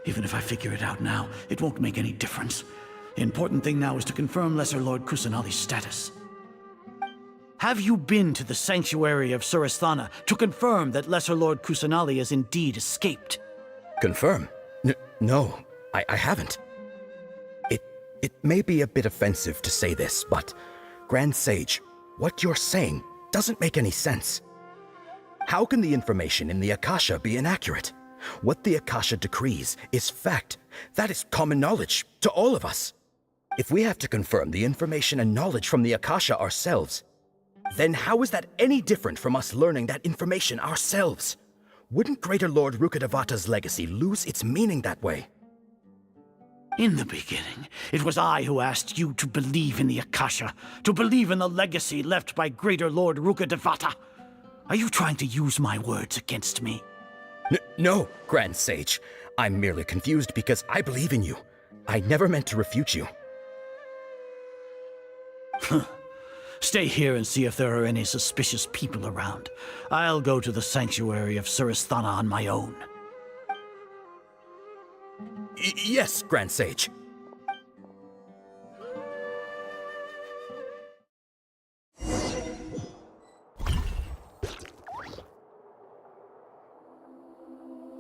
even if I figure it out now, it won't make any difference. The important thing now is to confirm Lesser Lord Kusanali's status. Have you been to the sanctuary of Surasthana to confirm that Lesser Lord Kusanali has indeed escaped? Confirm? No, I haven't. It may be a bit offensive to say this, but Grand Sage, what you're saying doesn't make any sense. How can the information in the Akasha be inaccurate? What the Akasha decrees is fact. That is common knowledge to all of us. If we have to confirm the information and knowledge from the Akasha ourselves, then how is that any different from us learning that information ourselves? Wouldn't Greater Lord Rukkhadevata's legacy lose its meaning that way? In the beginning, it was I who asked you to believe in the Akasha, to believe in the legacy left by Greater Lord Rukkhadevata. Are you trying to use my words against me? No, Grand Sage. I'm merely confused because I believe in you. I never meant to refute you. Stay here and see if there are any suspicious people around. I'll go to the sanctuary of Surasthana on my own. Yes, Grand Sage.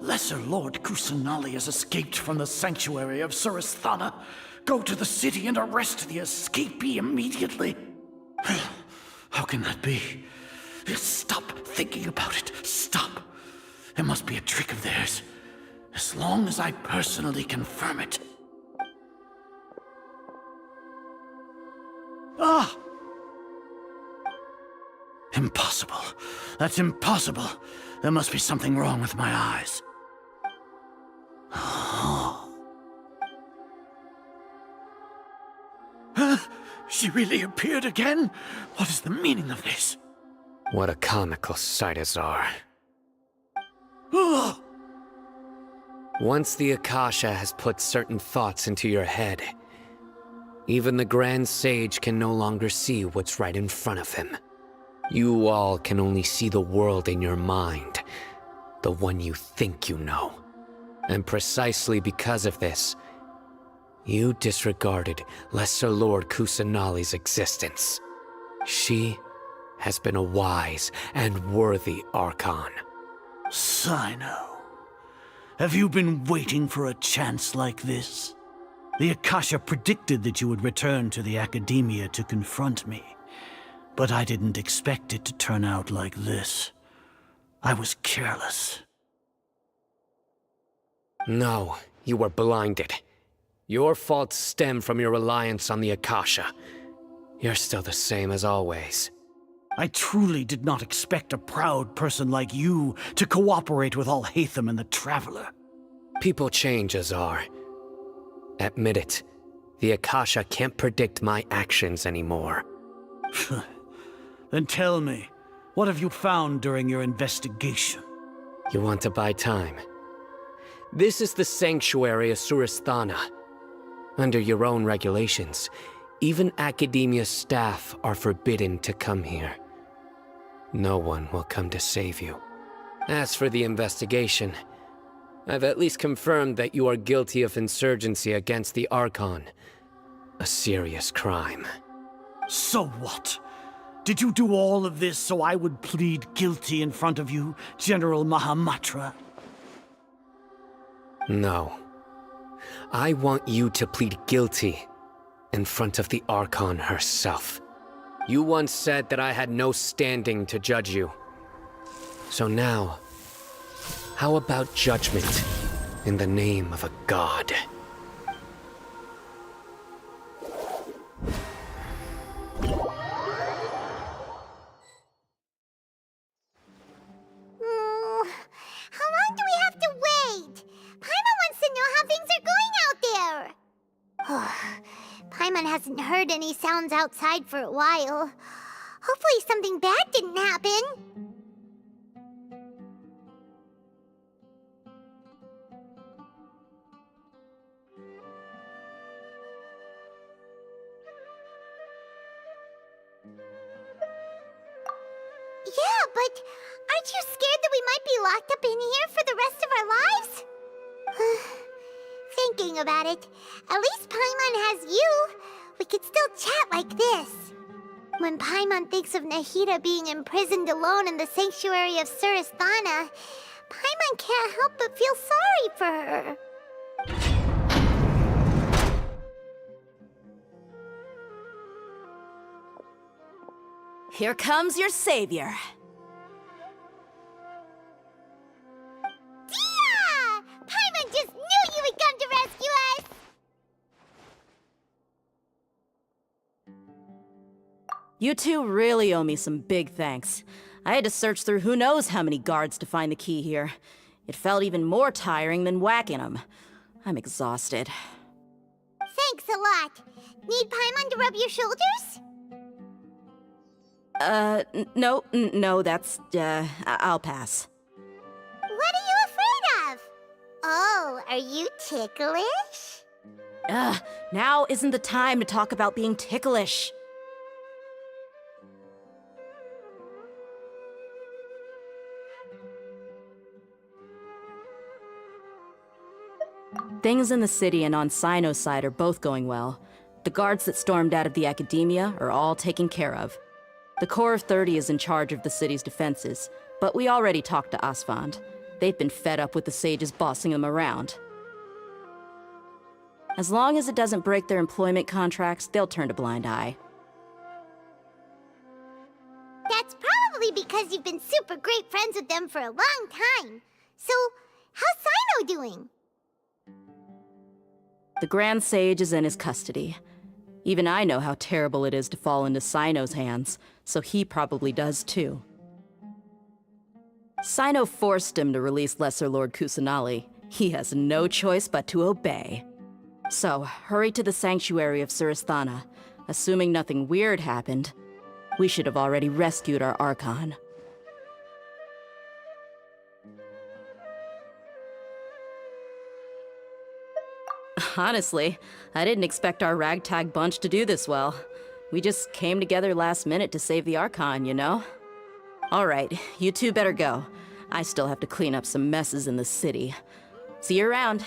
Lesser Lord Kusanali has escaped from the sanctuary of Surasthana. Go to the city and arrest the escapee immediately. How can that be? Stop thinking about it. Stop. It must be a trick of theirs. As long as I personally confirm it. Ah! Impossible. That's impossible. There must be something wrong with my eyes. She really appeared again? What is the meaning of this? What a comical sight, Azar. Once the Akasha has put certain thoughts into your head, even the Grand Sage can no longer see what's right in front of him. You all can only see the world in your mind, the one you think you know. And precisely because of this, you disregarded Lesser Lord Kusanali's existence. She has been a wise and worthy Archon. Sino, have you been waiting for a chance like this? The Akasha predicted that you would return to the Academia to confront me, but I didn't expect it to turn out like this. I was careless. No, you were blinded. Your faults stem from your reliance on the Akasha. You're still the same as always. I truly did not expect a proud person like you to cooperate with Alhaitham and the Traveler. People change, Azar. Admit it. The Akasha can't predict my actions anymore. Then tell me, what have you found during your investigation? You want to buy time? This is the sanctuary of Suristhana. Under your own regulations, even Academia staff are forbidden to come here. No one will come to save you. As for the investigation, I've at least confirmed that you are guilty of insurgency against the Archon. A serious crime. So what? Did you do all of this so I would plead guilty in front of you, General Mahamatra? No. I want you to plead guilty in front of the Archon herself. You once said that I had no standing to judge you. So now, how about judgment in the name of a god? How long do we have to wait? Paimon wants to know how things are going out there. Paimon hasn't heard any sounds outside for a while. Hopefully something bad didn't happen. Yeah, but aren't you scared that we might be locked up in here for the rest of our lives? Thinking about it, at least Paimon has you. We could still chat like this. When Paimon thinks of Nahida being imprisoned alone in the sanctuary of Suristhana, Paimon can't help but feel sorry for her. Here comes your savior. Tia! Paimon just knew you would come to rescue us! You two really owe me some big thanks. I had to search through who knows how many guards to find the key here. It felt even more tiring than whacking them. I'm exhausted. Thanks a lot. Need Paimon to rub your shoulders? No, that's, I'll pass. What are you afraid of? Oh, are you ticklish? Now isn't the time to talk about being ticklish. Things in the city and on Sino's side are both going well. The guards that stormed out of the Academia are all taken care of. The Corps of 30 is in charge of the city's defenses, but we already talked to Asfand. They've been fed up with the sages bossing them around. As long as it doesn't break their employment contracts, they'll turn a blind eye. That's probably because you've been super great friends with them for a long time. So, how's Sino doing? The Grand Sage is in his custody. Even I know how terrible it is to fall into Sino's hands, so he probably does too. Sino forced him to release Lesser Lord Kusanali. He has no choice but to obey. So, hurry to the sanctuary of Suristhana. Assuming nothing weird happened, we should have already rescued our Archon. Honestly, I didn't expect our ragtag bunch to do this well. We just came together last minute to save the Archon, you know? Alright, you two better go. I still have to clean up some messes in the city. See you around.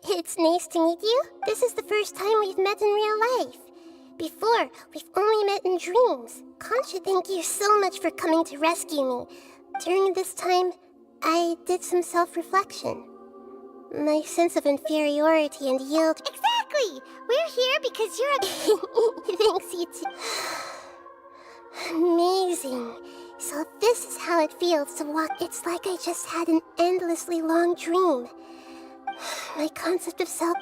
It's nice to meet you. This is the first time we've met in real life. Before, we've only met in dreams. Concha, thank you so much for coming to rescue me. During this time, I did some self-reflection. My sense of inferiority and yield. Exactly! We're here because you're a... Thanks, you too. Amazing. So this is how it feels to walk. It's like I just had an endlessly long dream. My concept of self...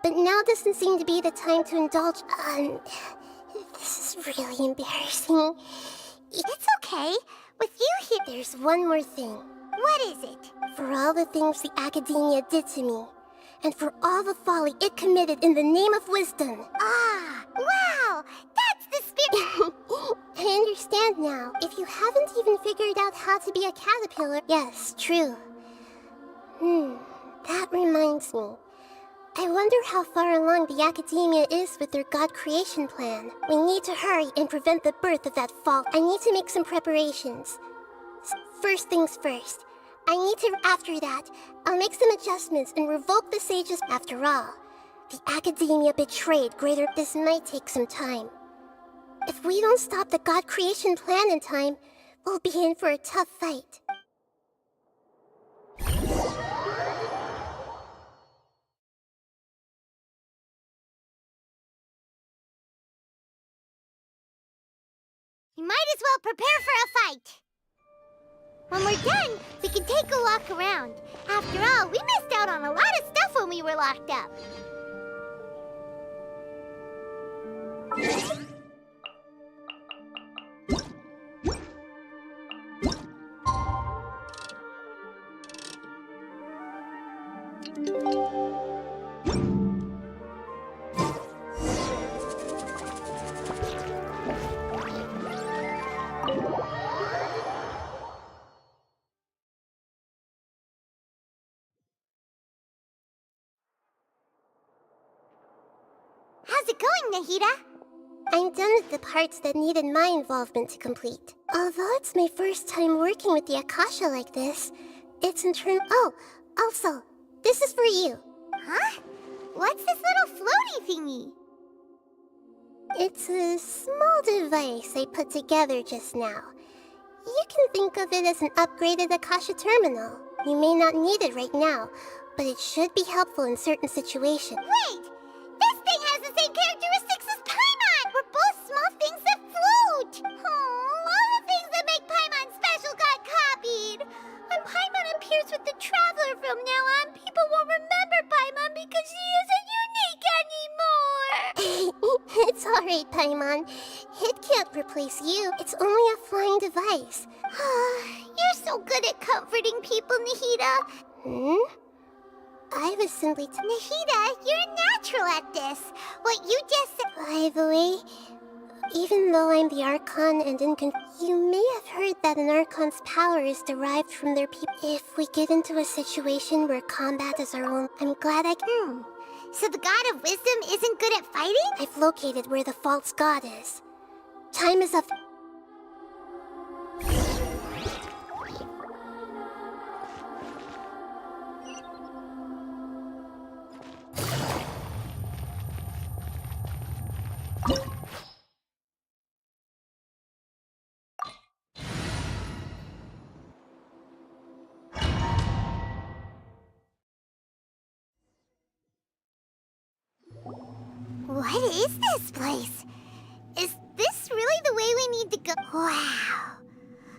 But now doesn't seem to be the time to indulge. This is really embarrassing. It's okay. With you here, there's one more thing. What is it? For all the things the Academia did to me, and for all the folly it committed in the name of wisdom. Ah, wow! That's the spirit! I understand now. If you haven't even figured out how to be a caterpillar... Yes, true. That reminds me. I wonder how far along the Academia is with their God creation plan. We need to hurry and prevent the birth of that fault. I need to make some preparations. First things first. I need to... After that, I'll make some adjustments and revoke the sages. After all, the Academia betrayed Greater... This might take some time. If we don't stop the God creation plan in time, we'll be in for a tough fight. You might as well prepare for a fight. When we're done, we can take a walk around. After all, we missed out on a lot of stuff when we were locked up. How's it going, Nahida? I'm done with the parts that needed my involvement to complete. Although it's my first time working with the Akasha like this, it's in turn... Oh, also, this is for you. Huh? What's this little floaty thingy? It's a small device I put together just now. You can think of it as an upgraded Akasha terminal. You may not need it right now, but it should be helpful in certain situations. Wait! This thing has the same characteristics as Paimon! We're both small things that float! Oh, all the things that make Paimon special got copied! When Paimon appears with the Traveler from now on, people won't remember Paimon because she isn't unique anymore! It's alright, Paimon. It can't replace you. It's only a flying device. You're so good at comforting people, Nahida. I was simply... Nahida, you're a natural at this. What you just said... By the way, even though I'm the Archon and you may have heard that an Archon's power is derived from their people. If we get into a situation where combat is our own, I'm glad I can... So the God of Wisdom isn't good at fighting? I've located where the false god is. Time is up. What is this place? Is this really the way we need to go? Wow.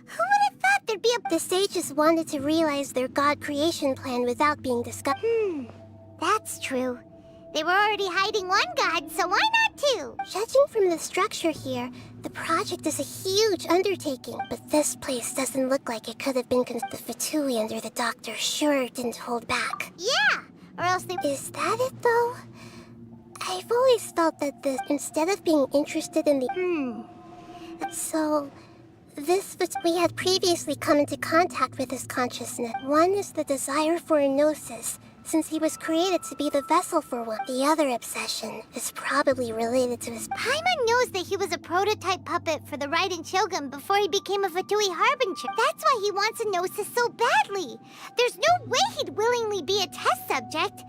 Who would have thought there'd be The sages wanted to realize their god creation plan without being discovered. That's true. They were already hiding one god, so why not two? Judging from the structure here, the project is a huge undertaking. But this place doesn't look like it could have been the Fatui under the doctor sure didn't hold back. Yeah! Or else they... Is that it, though? I've always felt that instead of being interested in the... So, we had previously come into contact with this consciousness. One is the desire for a gnosis, since he was created to be the vessel for one. The other obsession is probably related to his... Paimon knows that he was a prototype puppet for the Raiden Shogun before he became a Fatui Harbinger. That's why he wants a Gnosis so badly. There's no way he'd willingly be a test subject.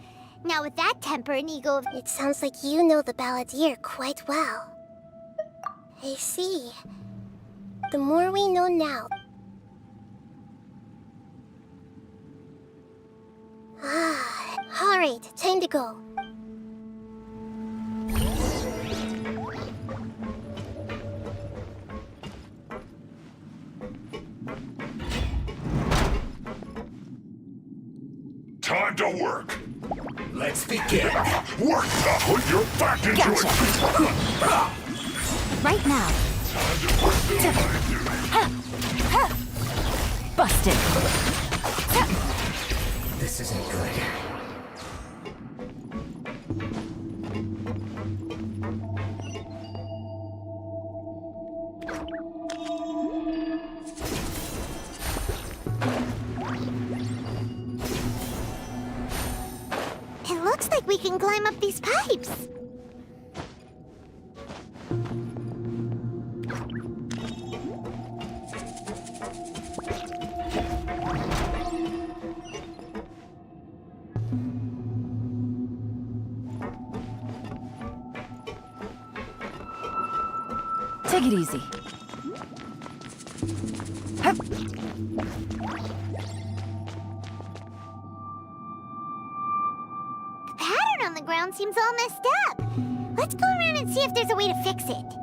Now with that temper and ego of... It sounds like you know the Balladeer quite well. I see. The more we know now... Alright, time to go. Time to work. Let's begin. Work to put your back into Gotcha. it. Right now. Time to put the mind to it. Busted. This isn't good. It looks like we can climb up these pipes. Take it easy. Hup. The pattern on the ground seems all messed up. Let's go around and see if there's a way to fix it.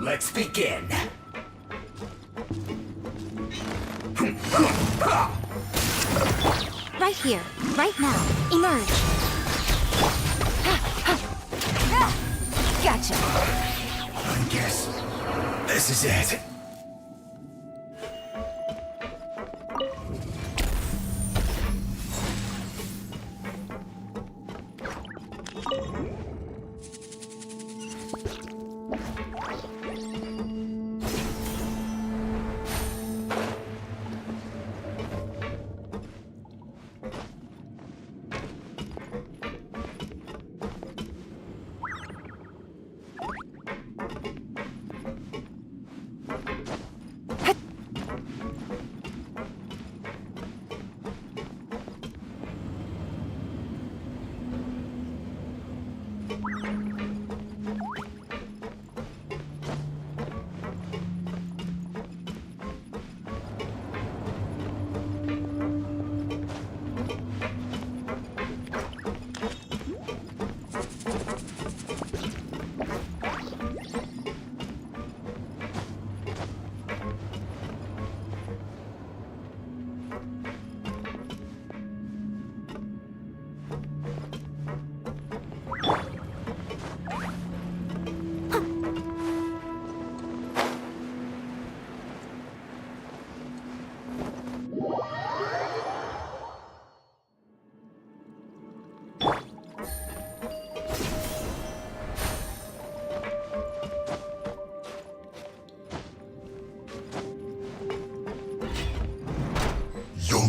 Let's begin. Right here, right now. Emerge. Gotcha. I guess this is it.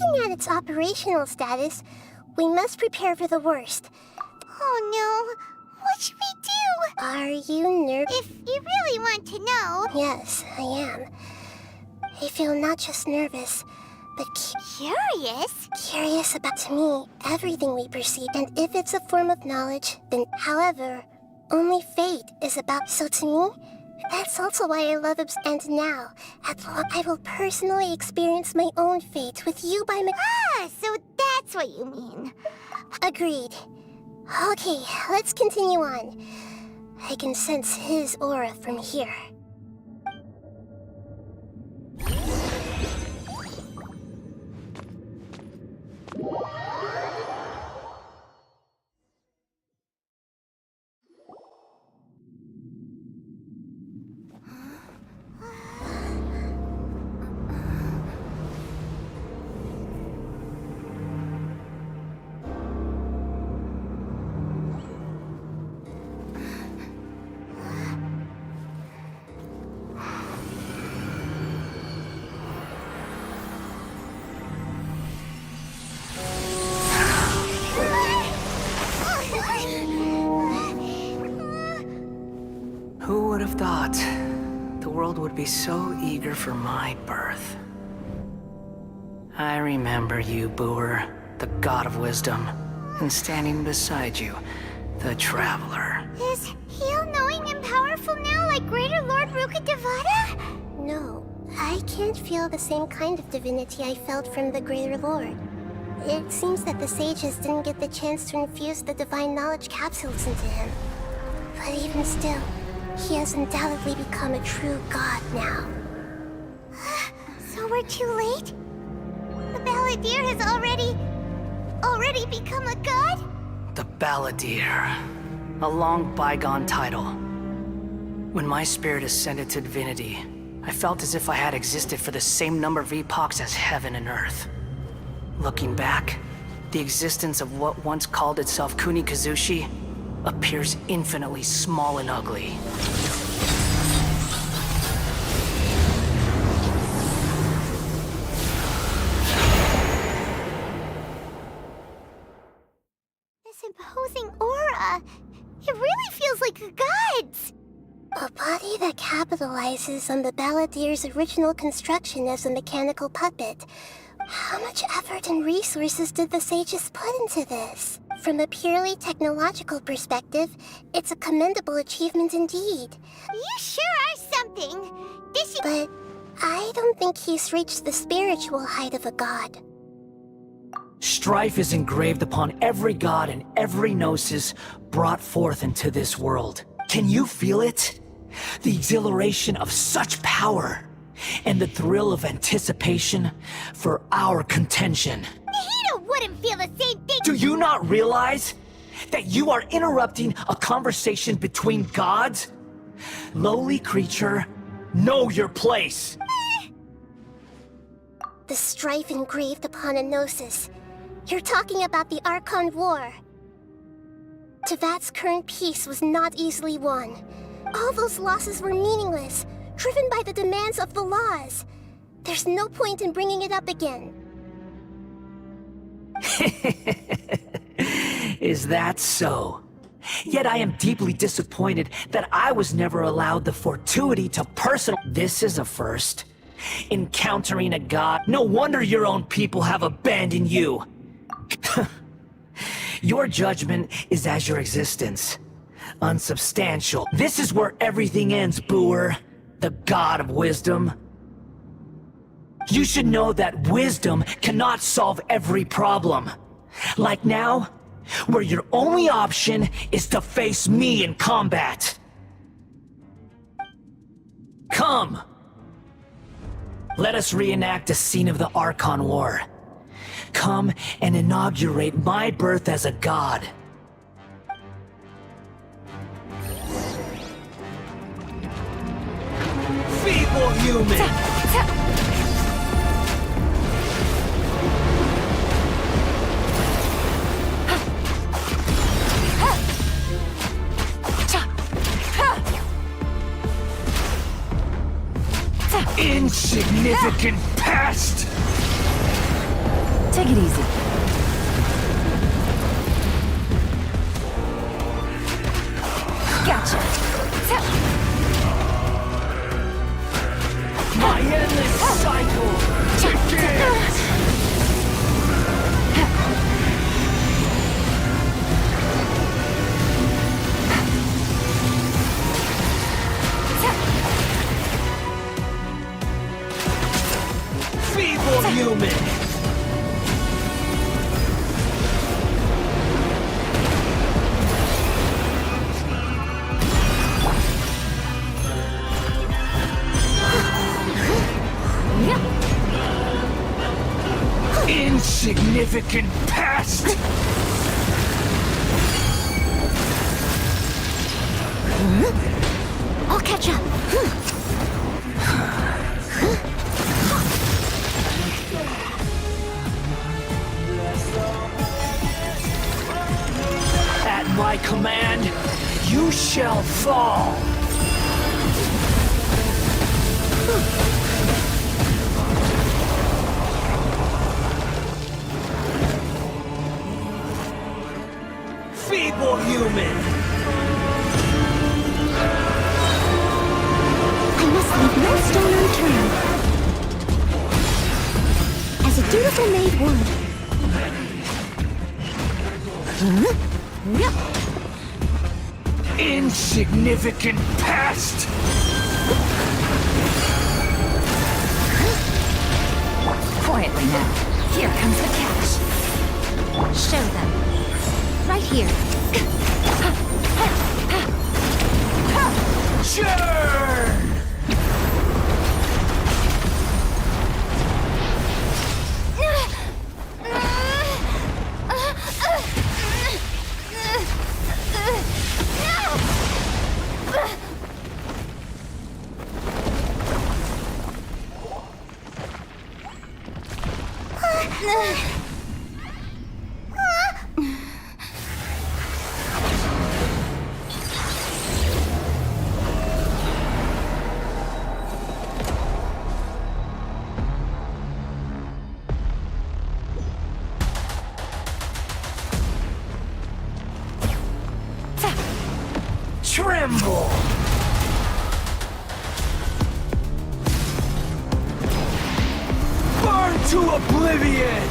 Looking at its operational status, we must prepare for the worst. Oh no. What should we do? Are you nervous? If you really want to know... Yes, I am. I feel not just nervous, but curious? Curious about, to me, everything we perceive. And if it's a form of knowledge, then, however, only fate is about... So to me, that's also why I love And now, at long, I will personally experience my own fate with you by my... Ah, so that's what you mean. Agreed. Okay, let's continue on. I can sense his aura from here. Who would have thought the world would be so eager for my birth? I remember you, Booer, the god of wisdom, and standing beside you, the traveler. Is he all-knowing and powerful now like Greater Lord Rukkhadevata? No, I can't feel the same kind of divinity I felt from the Greater Lord. It seems that the sages didn't get the chance to infuse the divine knowledge capsules into him. But even still, he has undoubtedly become a true god now. So we're too late? The Balladeer has already become a god? The Balladeer. A long bygone title. When my spirit ascended to divinity, I felt as if I had existed for the same number of epochs as heaven and earth. Looking back, the existence of what once called itself Kunikazushi appears infinitely small and ugly. This imposing aura, it really feels like a god's! A body that capitalizes on the Balladeer's original construction as a mechanical puppet. How much effort and resources did the sages put into this? From a purely technological perspective, it's a commendable achievement indeed. You sure are something! But I don't think he's reached the spiritual height of a god. Strife is engraved upon every god and every gnosis brought forth into this world. Can you feel it? The exhilaration of such power, and the thrill of anticipation for our contention. Nihito wouldn't feel the same thing! Do you not realize that you are interrupting a conversation between gods? Lowly creature, know your place! The strife engraved upon a gnosis. You're talking about the Archon War. Tevat's current peace was not easily won. All those losses were meaningless, driven by the demands of the laws. There's no point in bringing it up again. Is that so? Yet I am deeply disappointed that I was never allowed the fortuity to This is a first. Encountering a god. No wonder your own people have abandoned you. Your judgment is as your existence. Unsubstantial. This is where everything ends, Booer. The god of wisdom. You should know that wisdom cannot solve every problem. Like now, where your only option is to face me in combat. Come! Let us reenact a scene of the Archon War. Come and inaugurate my birth as a god. Feeble human! Insignificant pest! Take it easy. Gotcha. My endless cycle begins! Feeble human! Insignificant pest! I'll catch up. At my command, you shall fall! Feeble human! I must leave no stone unturned. As a dutiful maid would. Insignificant pest! Quietly now. Here comes the catch. Show them. Right here. Churn! Tremble! Burn to oblivion!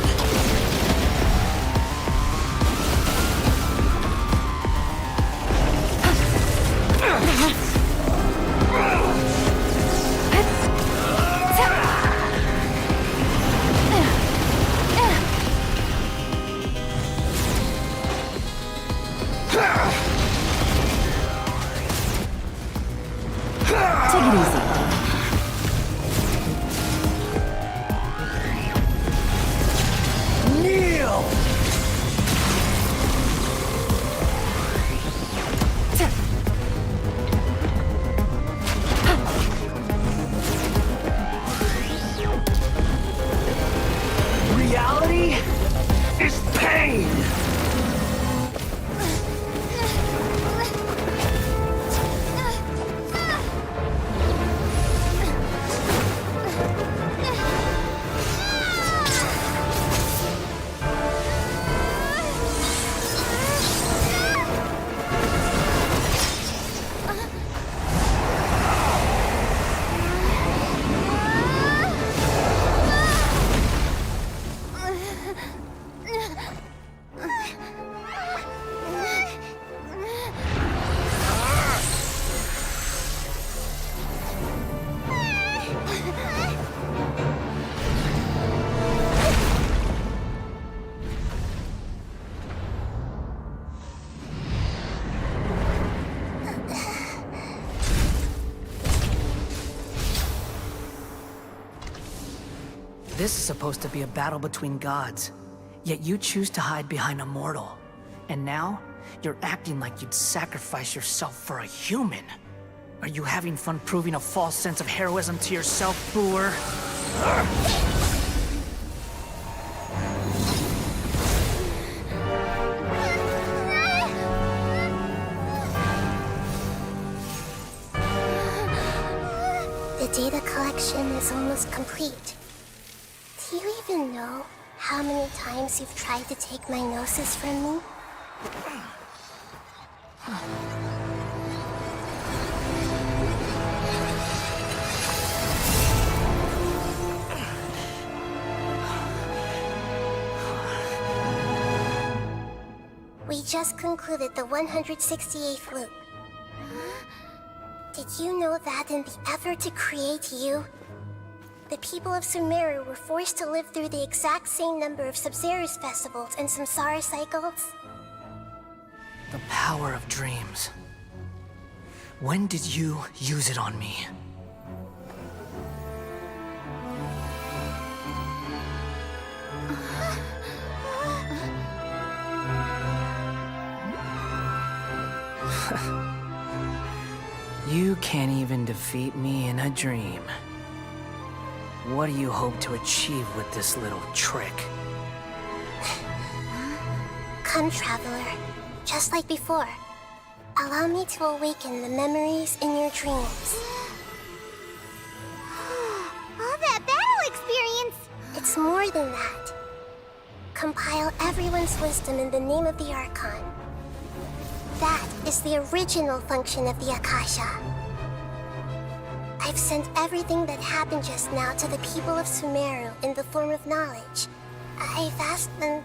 Take it easy. Kneel! Reality is pain! This is supposed to be a battle between gods, yet you choose to hide behind a mortal. And now, you're acting like you'd sacrifice yourself for a human. Are you having fun proving a false sense of heroism to yourself, Boor? The data collection is almost complete. Do you even know how many times you've tried to take my gnosis from me? We just concluded the 168th loop. Did you know that in the effort to create you, the people of Sumeru were forced to live through the exact same number of Sub-Zerus festivals and Samsara cycles? The power of dreams. When did you use it on me? You can't even defeat me in a dream. What do you hope to achieve with this little trick? Come, Traveler. Just like before. Allow me to awaken the memories in your dreams. All that battle experience! It's more than that. Compile everyone's wisdom in the name of the Archon. That is the original function of the Akasha. I've sent everything that happened just now to the people of Sumeru in the form of knowledge. I've asked them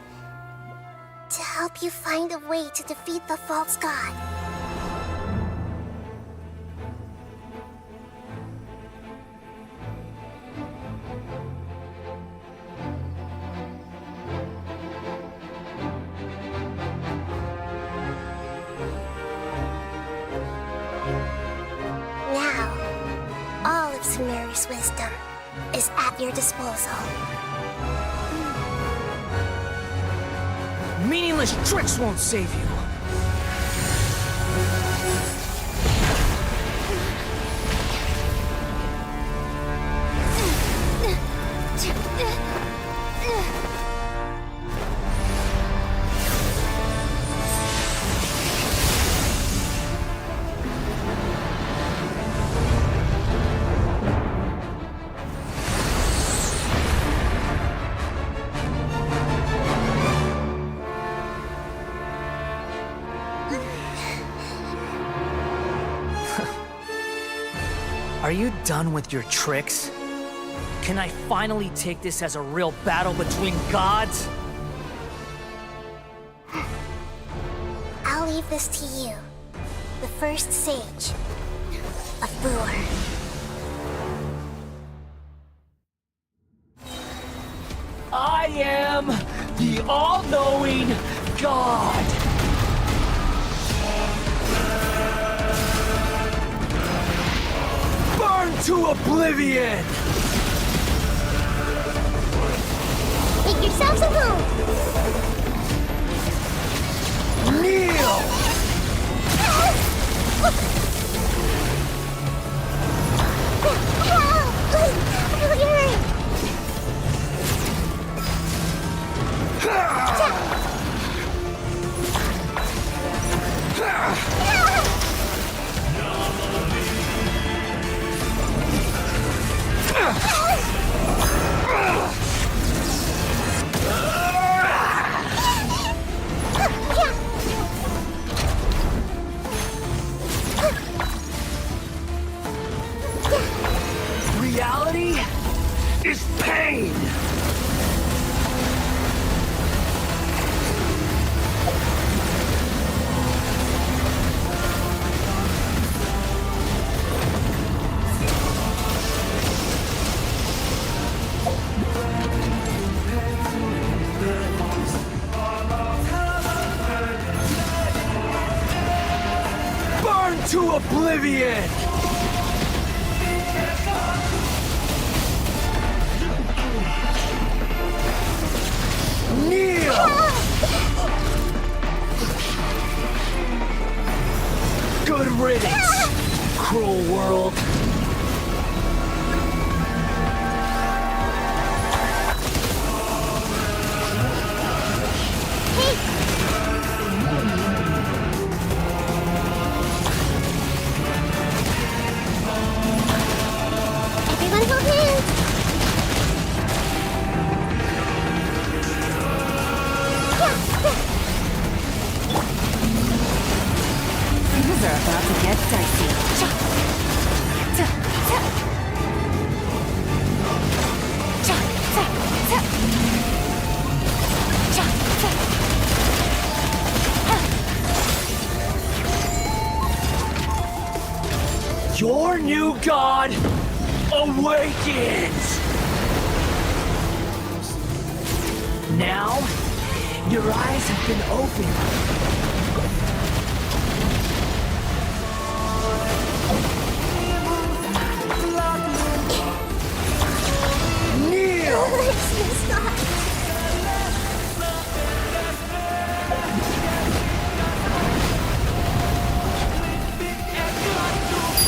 to help you find a way to defeat the false god. Sumeru's wisdom is at your disposal. Meaningless tricks won't save you. Are you done with your tricks? Can I finally take this as a real battle between gods? I'll leave this to you, the first sage of Boor. I am the all-knowing God! Burn to oblivion! Make yourselves at home! Kneel! Reality is pain! Burn to oblivion! Kneel! Good riddance, cruel world. God awakens! Now, your eyes have been opened.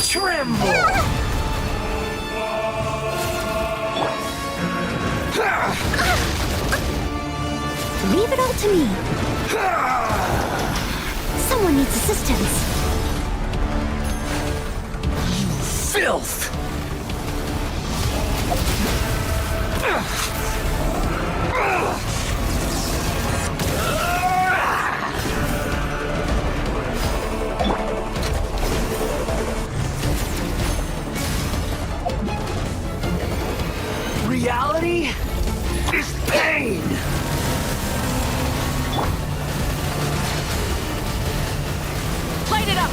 Tremble! Leave it all to me. Someone needs assistance. Filth! Reality is pain! Light it up!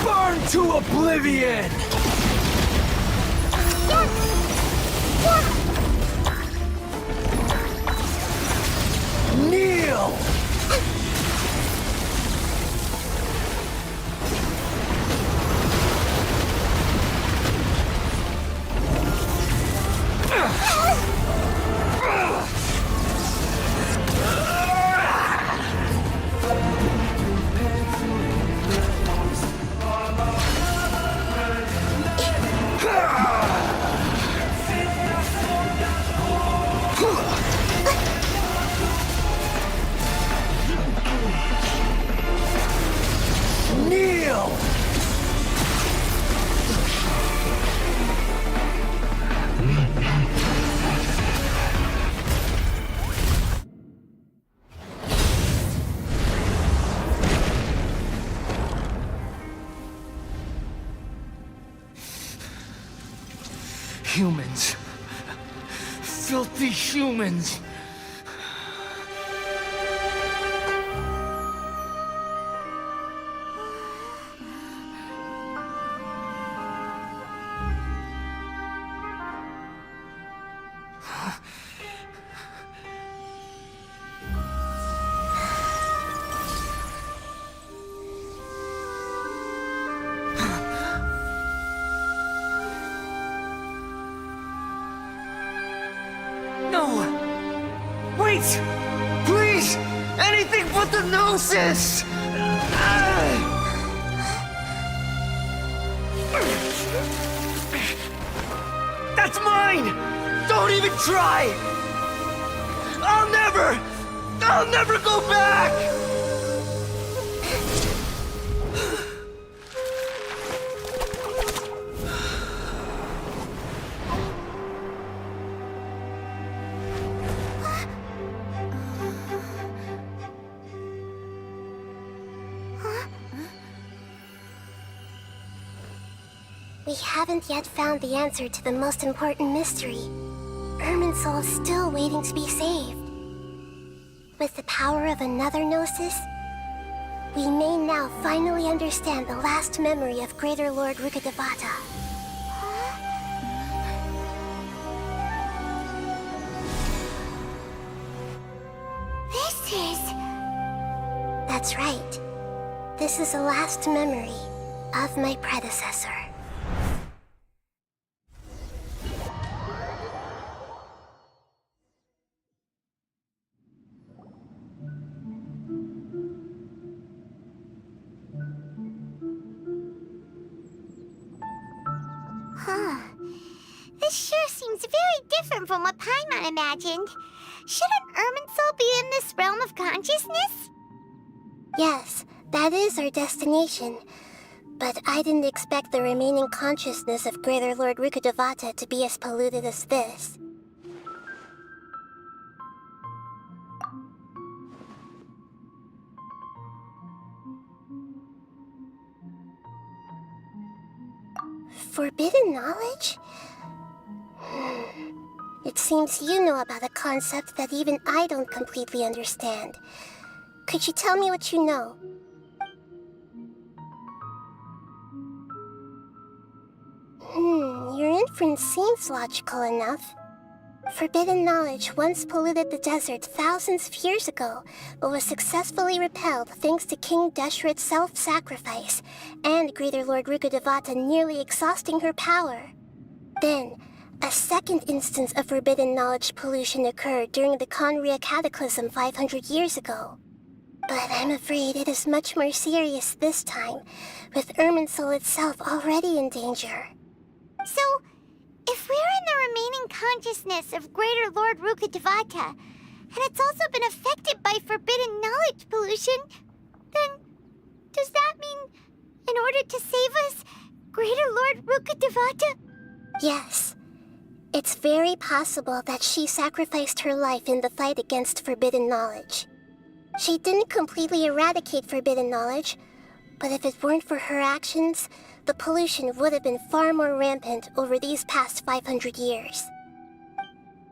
Burn to oblivion! Kneel! Kneel! Humans. Filthy humans. No! Wait! Please! Anything but the Gnosis! That's mine! Don't even try! I'll never go back! We haven't yet found the answer to the most important mystery. Irminsul is still waiting to be saved. With the power of another Gnosis, we may now finally understand the last memory of Greater Lord Rukkhadevata. This is... That's right. This is the last memory of my predecessor. Huh. This sure seems very different from what Paimon imagined. Shouldn't Irminsul be in this realm of consciousness? Yes, that is our destination. But I didn't expect the remaining consciousness of Greater Lord Rukkhadevata to be as polluted as this. Forbidden knowledge? It seems you know about a concept that even I don't completely understand. Could you tell me what you know? Your inference seems logical enough. Forbidden knowledge once polluted the desert thousands of years ago, but was successfully repelled thanks to King Deshret's self-sacrifice, and Greater Lord Rukkhadevata nearly exhausting her power. Then, a second instance of forbidden knowledge pollution occurred during the Conria Cataclysm 500 years ago. But I'm afraid it is much more serious this time, with Irminsul itself already in danger. So, if we're in the remaining consciousness of Greater Lord Rukkhadevata, and it's also been affected by forbidden knowledge pollution, then does that mean, in order to save us, Greater Lord Rukkhadevata? Yes. It's very possible that she sacrificed her life in the fight against forbidden knowledge. She didn't completely eradicate forbidden knowledge, but if it weren't for her actions, the pollution would have been far more rampant over these past 500 years.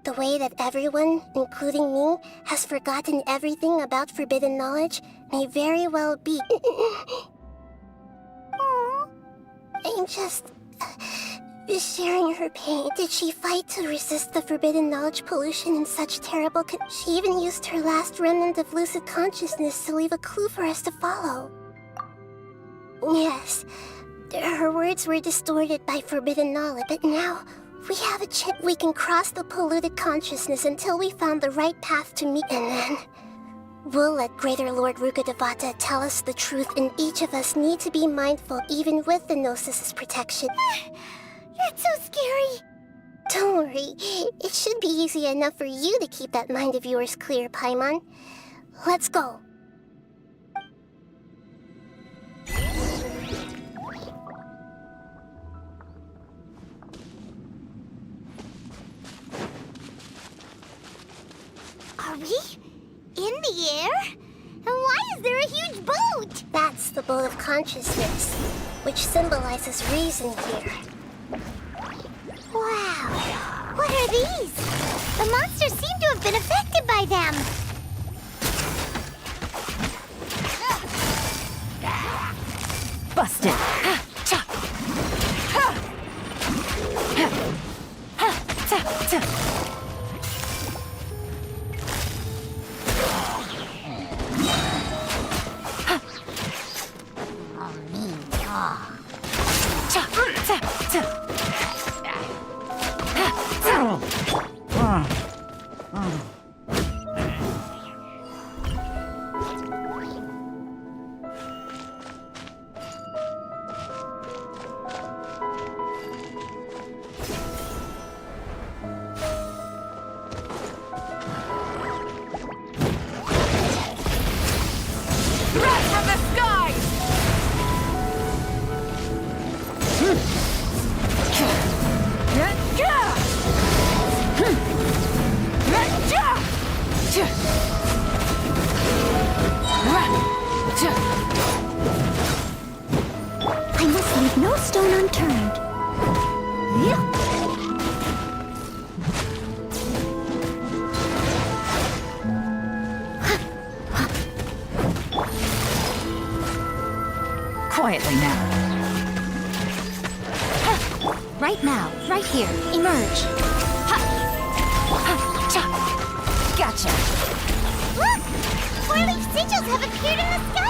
The way that everyone, including me, has forgotten everything about forbidden knowledge may very well be... I'm just... sharing her pain. Did she fight to resist the forbidden knowledge pollution in such terrible She even used her last remnant of lucid consciousness to leave a clue for us to follow. Yes, her words were distorted by forbidden knowledge, but now we have a chip. We can cross the polluted consciousness until we found the right path to meet, and then we'll let Greater Lord Rukkhadevata tell us the truth, and each of us need to be mindful even with the Gnosis' protection. That's so scary. Don't worry, it should be easy enough for you to keep that mind of yours clear, Paimon. Let's go. Are we in the air? And why is there a huge boat? That's the boat of consciousness, which symbolizes reason here. Wow, what are these? The monsters seem to have been affected by them. Busted! I must leave no stone unturned. Quietly now. Right now, right here. Emerge. Gotcha. Look! Four-leaf sigils have appeared in the sky!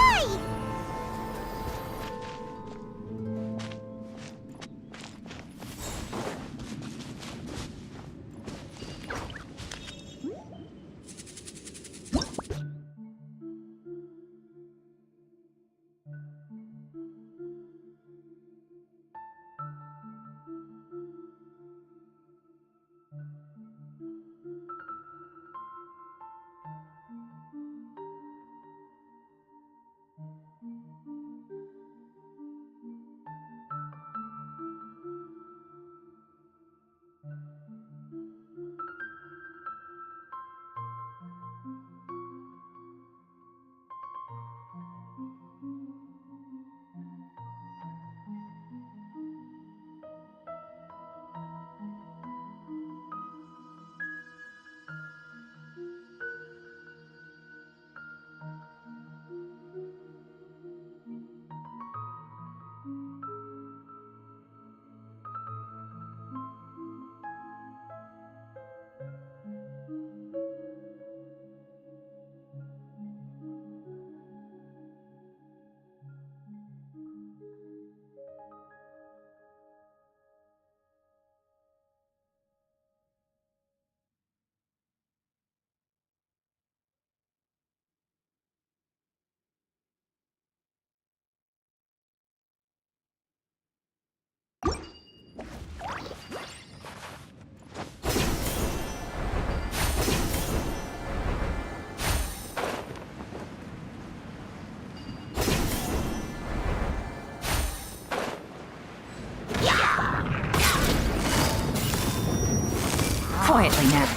Quietly now.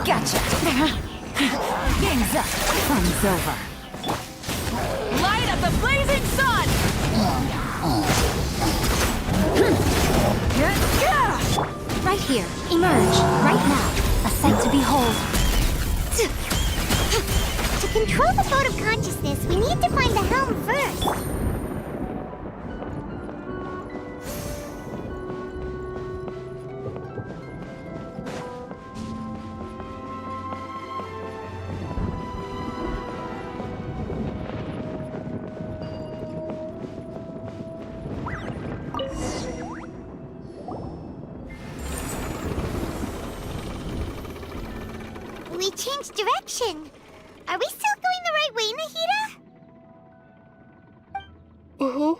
Gotcha. Game's up. Fun's over. Light up the blazing sun! Right here. Emerge. Right now. A sight to behold. To control the boat of consciousness, we need to find the helm first. We changed direction. Are we still going the right way, Nahida? Mm-hmm.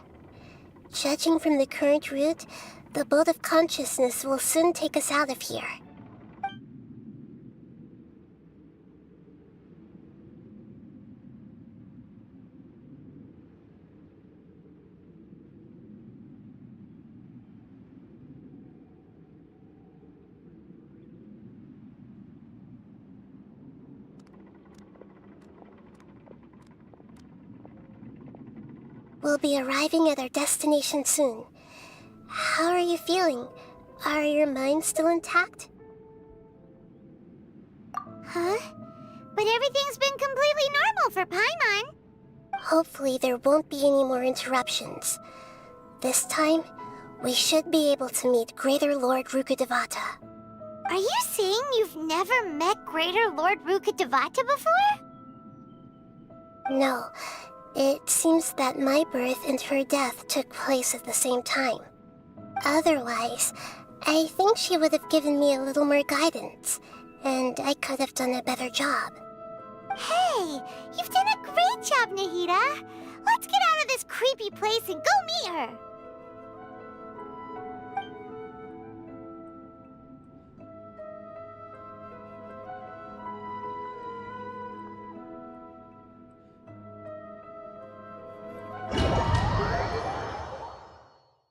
Judging from the current route, the boat of consciousness will soon take us out of here. We'll be arriving at our destination soon. How are you feeling? Are your minds still intact? Huh? But everything's been completely normal for Paimon. Hopefully there won't be any more interruptions. This time, we should be able to meet Greater Lord Rukkhadevata. Are you saying you've never met Greater Lord Rukkhadevata before? No. It seems that my birth and her death took place at the same time. Otherwise, I think she would have given me a little more guidance, and I could have done a better job. Hey, you've done a great job, Nahida. Let's get out of this creepy place and go meet her.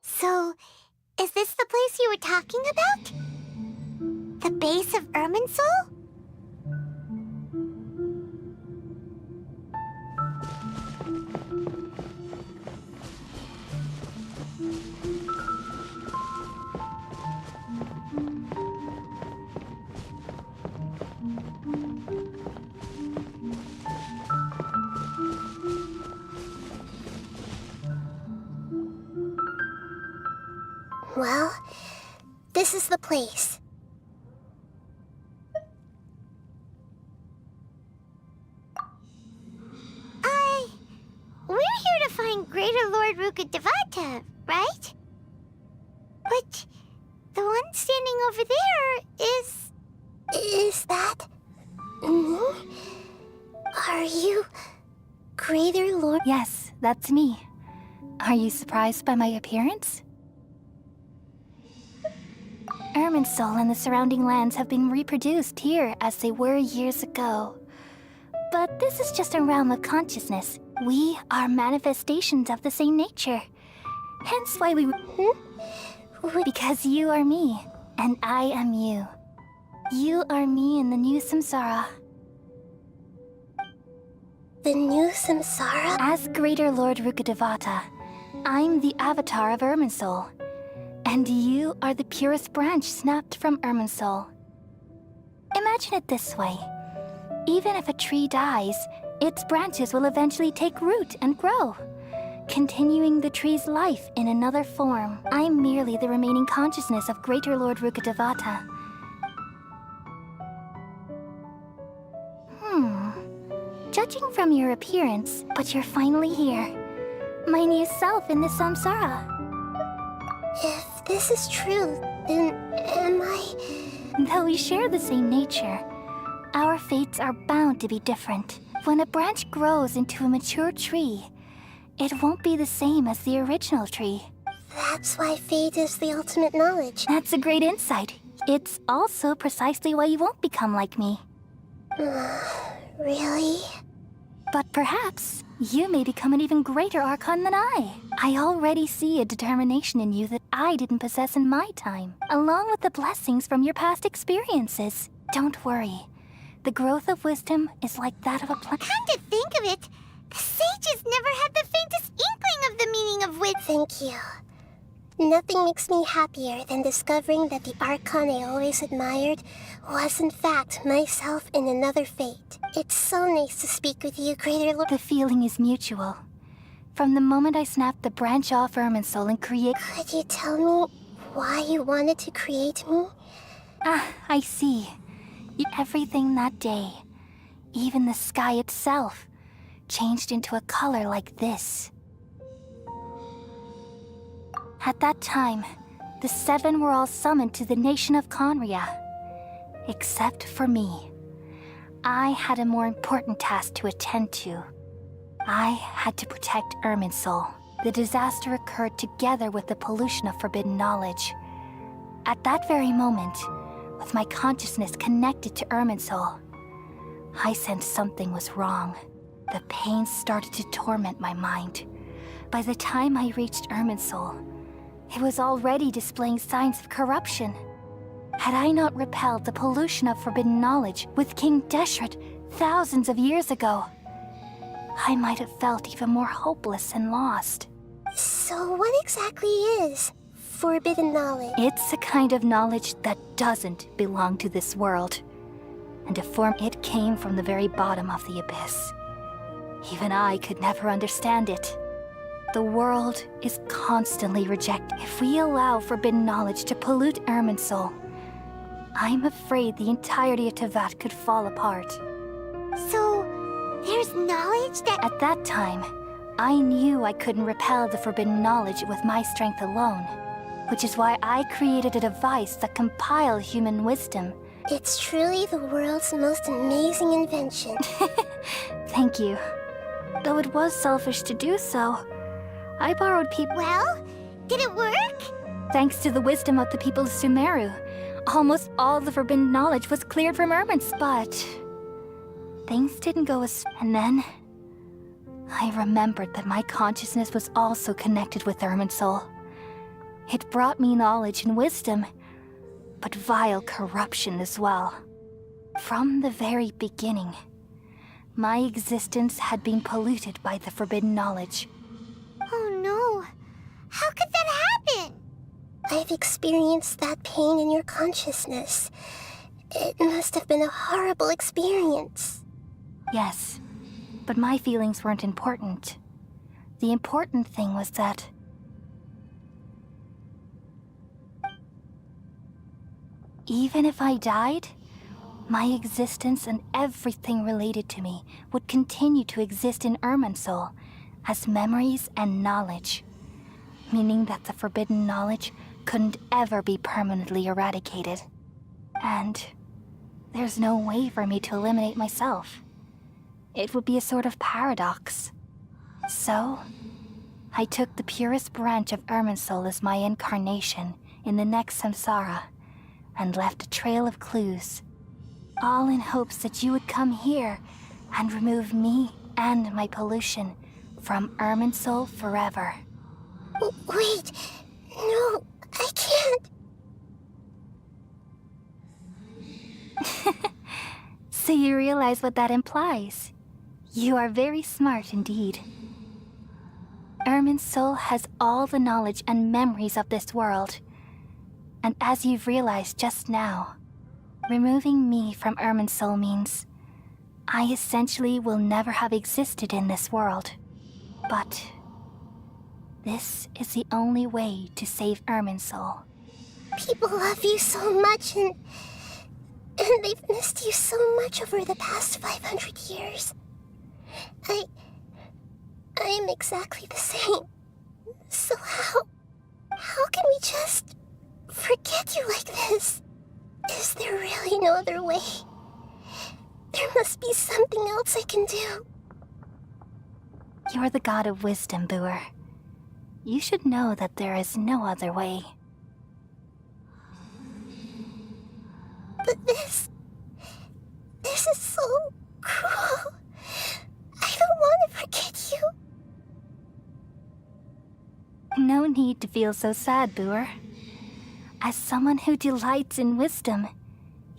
So, is this the place you were talking about? The base of Irminsul? Well, this is the place. We're here to find Greater Lord Rukkhadevata, right? But the one standing over there is... Is that... Are you... Greater Lord... Yes, that's me. Are you surprised by my appearance? Irminsul and the surrounding lands have been reproduced here as they were years ago. But this is just a realm of consciousness. We are manifestations of the same nature. Hence why we... Because you are me, and I am you. You are me in the new samsara. The new samsara? As Greater Lord Rukkhadevata, I'm the avatar of Irminsul. And you are the purest branch snapped from Irminsul. Imagine it this way. Even if a tree dies, its branches will eventually take root and grow, continuing the tree's life in another form. I'm merely the remaining consciousness of Greater Lord Rukkhadevata. Judging from your appearance, but you're finally here. My new self in the samsara. If this is true, then am I... Though we share the same nature, our fates are bound to be different. When a branch grows into a mature tree, it won't be the same as the original tree. That's why fate is the ultimate knowledge. That's a great insight. It's also precisely why you won't become like me. Really? But perhaps you may become an even greater Archon than I. I already see a determination in you that I didn't possess in my time, along with the blessings from your past experiences. Don't worry. The growth of wisdom is like that of a plant. Come to think of it, the sages never had the faintest inkling of the meaning of wit. Thank you. Nothing makes me happier than discovering that the Archon I always admired was in fact myself in another fate. It's so nice to speak with you, Greater Lord. The feeling is mutual. From the moment I snapped the branch off Irminsul and create... Could you tell me why you wanted to create me? Ah, I see. Everything that day, even the sky itself, changed into a color like this. At that time, the seven were all summoned to the nation of Conria. Except for me. I had a more important task to attend to. I had to protect Irminsul. The disaster occurred together with the pollution of forbidden knowledge. At that very moment, with my consciousness connected to Irminsul, I sensed something was wrong. The pain started to torment my mind. By the time I reached Irminsul, it was already displaying signs of corruption. Had I not repelled the pollution of forbidden knowledge with King Deshret thousands of years ago, I might have felt even more hopeless and lost. So what exactly is forbidden knowledge? It's a kind of knowledge that doesn't belong to this world. And to form it came from the very bottom of the abyss. Even I could never understand it. The world is constantly rejected. If we allow forbidden knowledge to pollute Irminsul, I'm afraid the entirety of Tevat could fall apart. So, there's knowledge that... At that time, I knew I couldn't repel the forbidden knowledge with my strength alone, which is why I created a device that compiled human wisdom. It's truly the world's most amazing invention. Thank you. Though it was selfish to do so, I borrowed people... Well, did it work? Thanks to the wisdom of the people of Sumeru, almost all the forbidden knowledge was cleared from Irminsul. But things didn't go as... And then I remembered that my consciousness was also connected with Irminsul. It brought me knowledge and wisdom, but vile corruption as well. From the very beginning, my existence had been polluted by the forbidden knowledge. Oh no. How could that happen? I've experienced that pain in your consciousness. It must have been a horrible experience. Yes, but my feelings weren't important. The important thing was that... even if I died, my existence and everything related to me would continue to exist in Irminsul as memories and knowledge, meaning that the forbidden knowledge couldn't ever be permanently eradicated. And there's no way for me to eliminate myself. It would be a sort of paradox. So, I took the purest branch of Irminsul as my incarnation in the next samsara, and left a trail of clues, all in hopes that you would come here and remove me and my pollution from Irminsul forever. Wait, no, I can't. So you realize what that implies. You are very smart indeed. Irminsul has all the knowledge and memories of this world. And as you've realized just now, removing me from Irminsul means I essentially will never have existed in this world. But this is the only way to save Irminsul. People love you so much, and they've missed you so much over the past 500 years. I am exactly the same. So how can we just forget you like this? Is there really no other way? There must be something else I can do. You're the god of wisdom, Booer. You should know that there is no other way. But this is so cruel. I don't want to forget you. No need to feel so sad, Boer. As someone who delights in wisdom,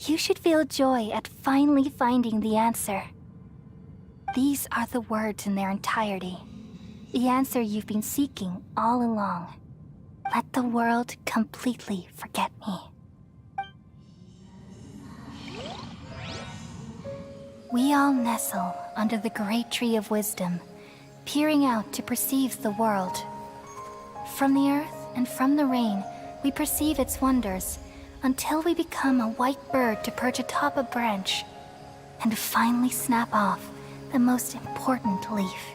you should feel joy at finally finding the answer. These are the words in their entirety. The answer you've been seeking all along. Let the world completely forget me. We all nestle under the great tree of wisdom, peering out to perceive the world. From the earth and from the rain, we perceive its wonders, until we become a white bird to perch atop a branch, and finally snap off the most important leaf.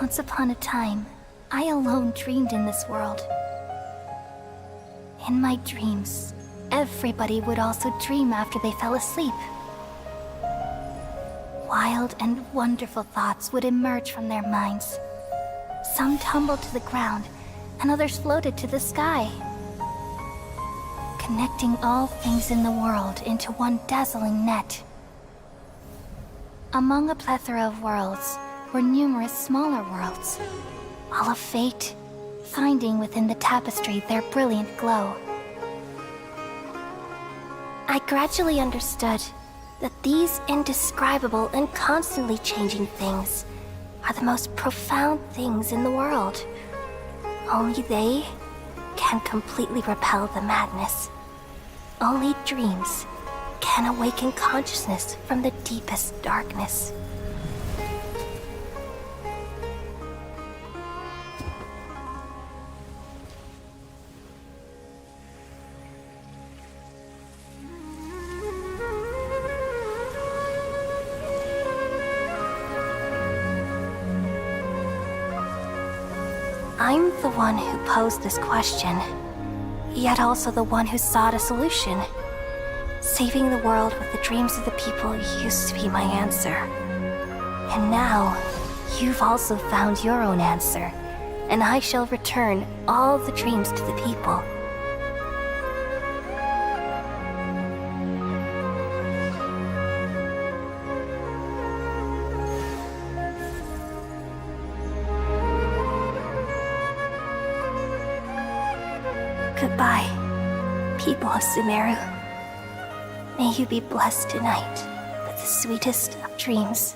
Once upon a time, I alone dreamed in this world. In my dreams, everybody would also dream after they fell asleep. Wild and wonderful thoughts would emerge from their minds. Some tumbled to the ground, and others floated to the sky, connecting all things in the world into one dazzling net. Among a plethora of worlds were numerous smaller worlds, all of fate, finding within the tapestry their brilliant glow. I gradually understood that these indescribable and constantly changing things are the most profound things in the world. Only they can completely repel the madness. Only dreams can awaken consciousness from the deepest darkness. I'm the one who posed this question, yet also the one who sought a solution. Saving the world with the dreams of the people used to be my answer. And now, you've also found your own answer, and I shall return all the dreams to the people. Goodbye, people of Sumeru. May you be blessed tonight with the sweetest of dreams.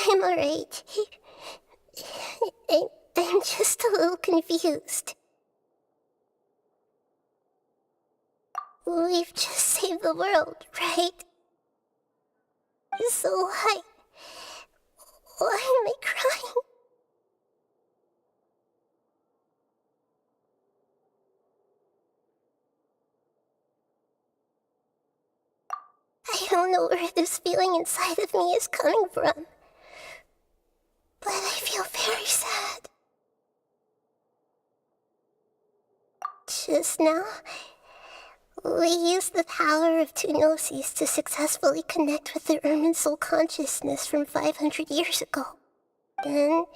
I'm alright. I'm just a little confused. We've just saved the world, right? So why am I crying? I don't know where this feeling inside of me is coming from, but I feel very sad. Just now, we used the power of two gnosis to successfully connect with the Ermin soul consciousness from 500 years ago. Then,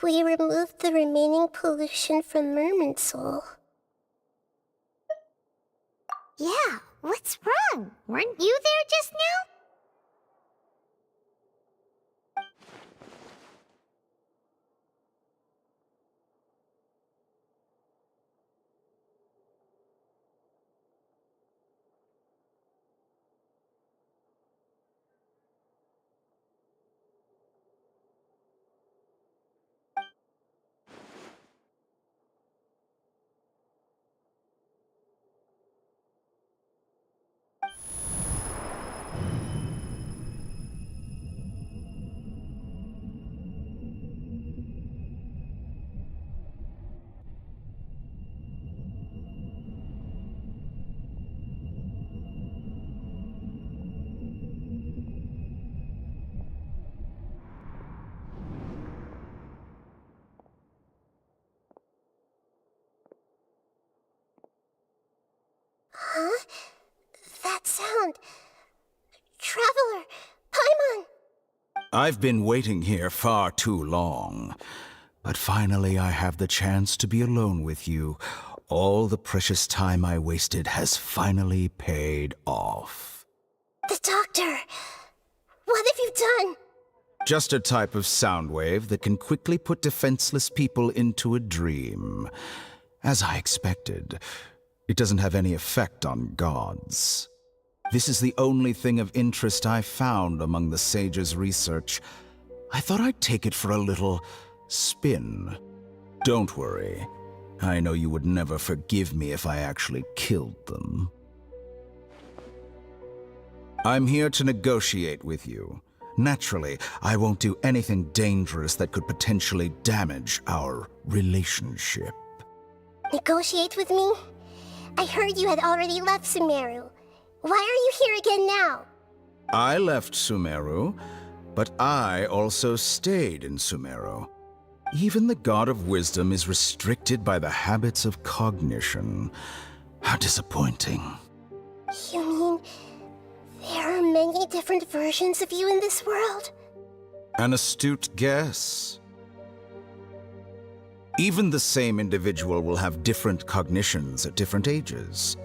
we removed the remaining pollution from Ermin soul. Yeah, what's wrong? Weren't you there just now? I've been waiting here far too long. But finally I have the chance to be alone with you. All the precious time I wasted has finally paid off. The doctor! What have you done? Just a type of sound wave that can quickly put defenseless people into a dream. As I expected, it doesn't have any effect on gods. This is the only thing of interest I found among the sage's research. I thought I'd take it for a little spin. Don't worry. I know you would never forgive me if I actually killed them. I'm here to negotiate with you. Naturally, I won't do anything dangerous that could potentially damage our relationship. Negotiate with me? I heard you had already left Sumeru. Why are you here again now? I left Sumeru, but I also stayed in Sumeru. Even the God of Wisdom is restricted by the habits of cognition. How disappointing. You mean there are many different versions of you in this world? An astute guess. Even the same individual will have different cognitions at different ages.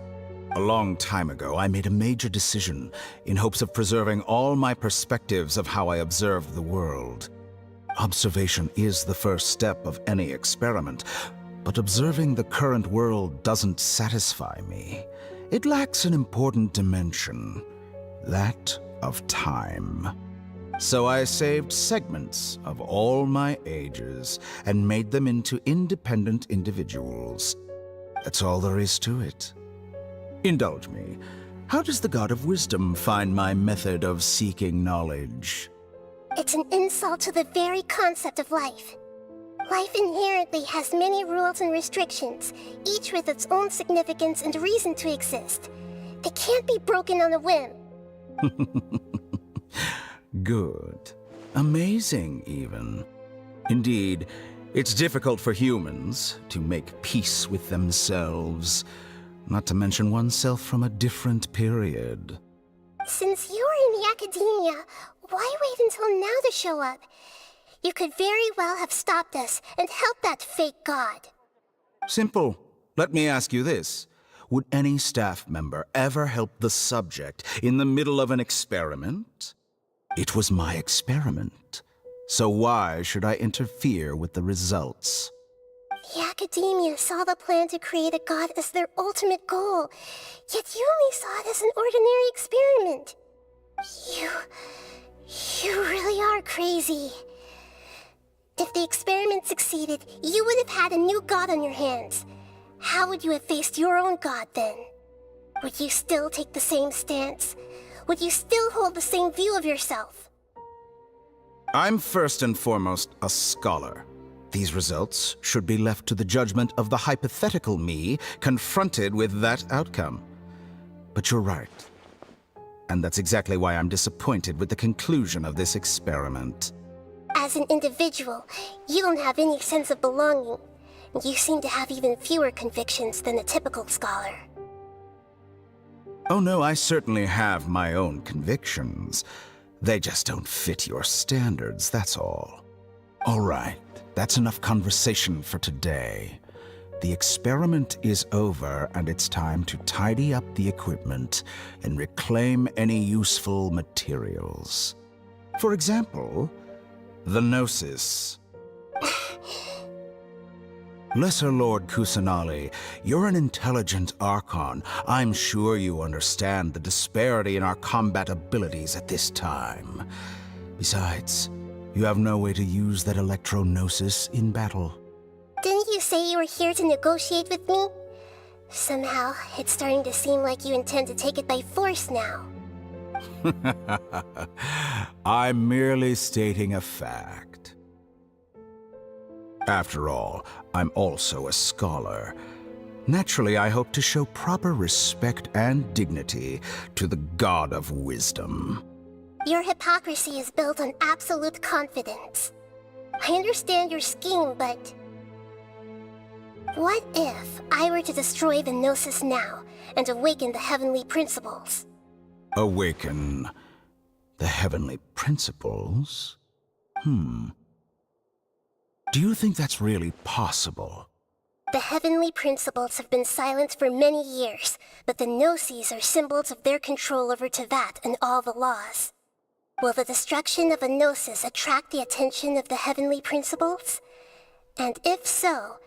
A long time ago, I made a major decision in hopes of preserving all my perspectives of how I observed the world. Observation is the first step of any experiment, but observing the current world doesn't satisfy me. It lacks an important dimension, that of time. So I saved segments of all my ages and made them into independent individuals. That's all there is to it. Indulge me. How does the God of Wisdom find my method of seeking knowledge? It's an insult to the very concept of life. Life inherently has many rules and restrictions, each with its own significance and reason to exist. They can't be broken on a whim. Good. Amazing, even. Indeed, it's difficult for humans to make peace with themselves, not to mention oneself from a different period. Since you were in the academia, why wait until now to show up? You could very well have stopped us and helped that fake god. Simple. Let me ask you this. Would any staff member ever help the subject in the middle of an experiment? It was my experiment. So why should I interfere with the results? The academia saw the plan to create a god as their ultimate goal, yet you only saw it as an ordinary experiment. You really are crazy. If the experiment succeeded, you would have had a new god on your hands. How would you have faced your own god then? Would you still take the same stance? Would you still hold the same view of yourself? I'm first and foremost a scholar. These results should be left to the judgment of the hypothetical me confronted with that outcome. But you're right. And that's exactly why I'm disappointed with the conclusion of this experiment. As an individual, you don't have any sense of belonging. You seem to have even fewer convictions than a typical scholar. Oh no, I certainly have my own convictions. They just don't fit your standards, that's all. All right, that's enough conversation for today. The experiment is over, and it's time to tidy up the equipment and reclaim any useful materials. For example, the Gnosis. Lesser Lord Kusanali, you're an intelligent Archon. I'm sure you understand the disparity in our combat abilities at this time. Besides, you have no way to use that Electro-Gnosis in battle. Didn't you say you were here to negotiate with me? Somehow, it's starting to seem like you intend to take it by force now. I'm merely stating a fact. After all, I'm also a scholar. Naturally, I hope to show proper respect and dignity to the God of Wisdom. Your hypocrisy is built on absolute confidence. I understand your scheme, but... what if I were to destroy the Gnosis now and awaken the heavenly principles? Awaken. The heavenly principles? Do you think that's really possible? The heavenly principles have been silent for many years, but the Gnosis are symbols of their control over Tevat and all the laws. Will the destruction of a Gnosis attract the attention of the heavenly principles? And if so,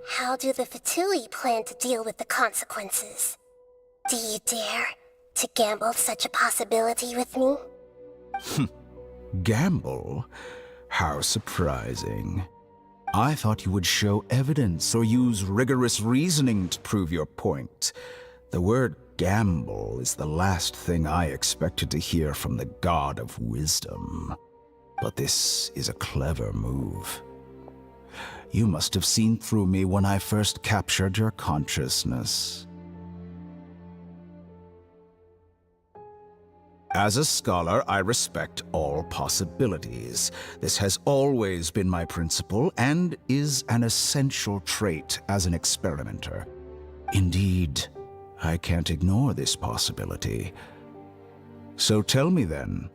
how do the Fatui plan to deal with the consequences? Do you dare to gamble such a possibility with me? Gamble? How surprising. I thought you would show evidence or use rigorous reasoning to prove your point. The word gamble is the last thing I expected to hear from the God of Wisdom. But this is a clever move. You must have seen through me when I first captured your consciousness. As a scholar, I respect all possibilities. This has always been my principle and is an essential trait as an experimenter. Indeed, I can't ignore this possibility. So tell me then,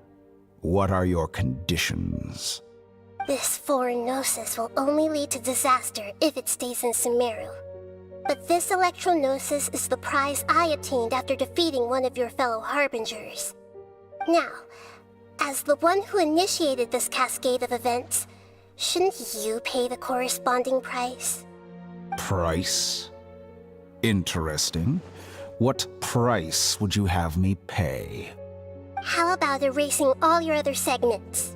what are your conditions? This foreign Gnosis will only lead to disaster if it stays in Sumeru. But this Electro-Gnosis is the prize I attained after defeating one of your fellow Harbingers. Now, as the one who initiated this cascade of events, shouldn't you pay the corresponding price? Price? Interesting. What price would you have me pay? How about erasing all your other segments?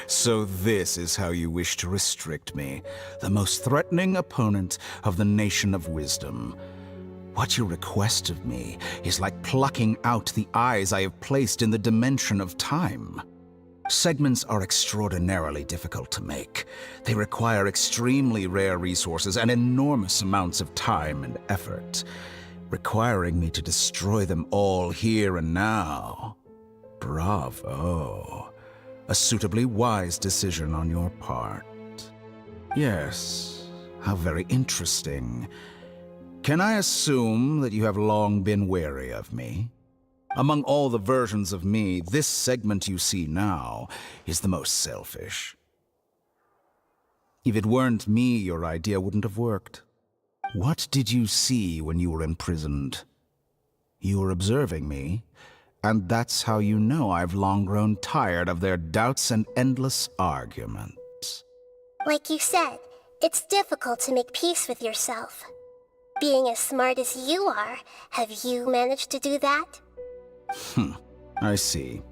So this is how you wish to restrict me, the most threatening opponent of the Nation of Wisdom. What you request of me is like plucking out the eyes I have placed in the dimension of time. Segments are extraordinarily difficult to make. They require extremely rare resources and enormous amounts of time and effort, requiring me to destroy them all here and now. Bravo. A suitably wise decision on your part. Yes, how very interesting. Can I assume that you have long been wary of me? Among all the versions of me, this segment you see now is the most selfish. If it weren't me, your idea wouldn't have worked. What did you see when you were imprisoned? You were observing me, and that's how you know I've long grown tired of their doubts and endless arguments. Like you said, it's difficult to make peace with yourself. Being as smart as you are, have you managed to do that? I see.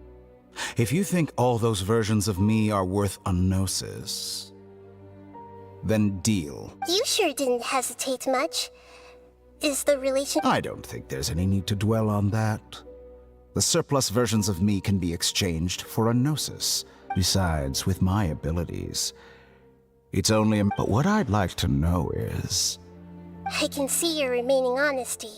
If you think all those versions of me are worth a gnosis, then deal. You sure didn't hesitate much. Is the relation— I don't think there's any need to dwell on that. The surplus versions of me can be exchanged for a gnosis. Besides, with my abilities, it's only But what I'd like to know is— I can see your remaining honesty.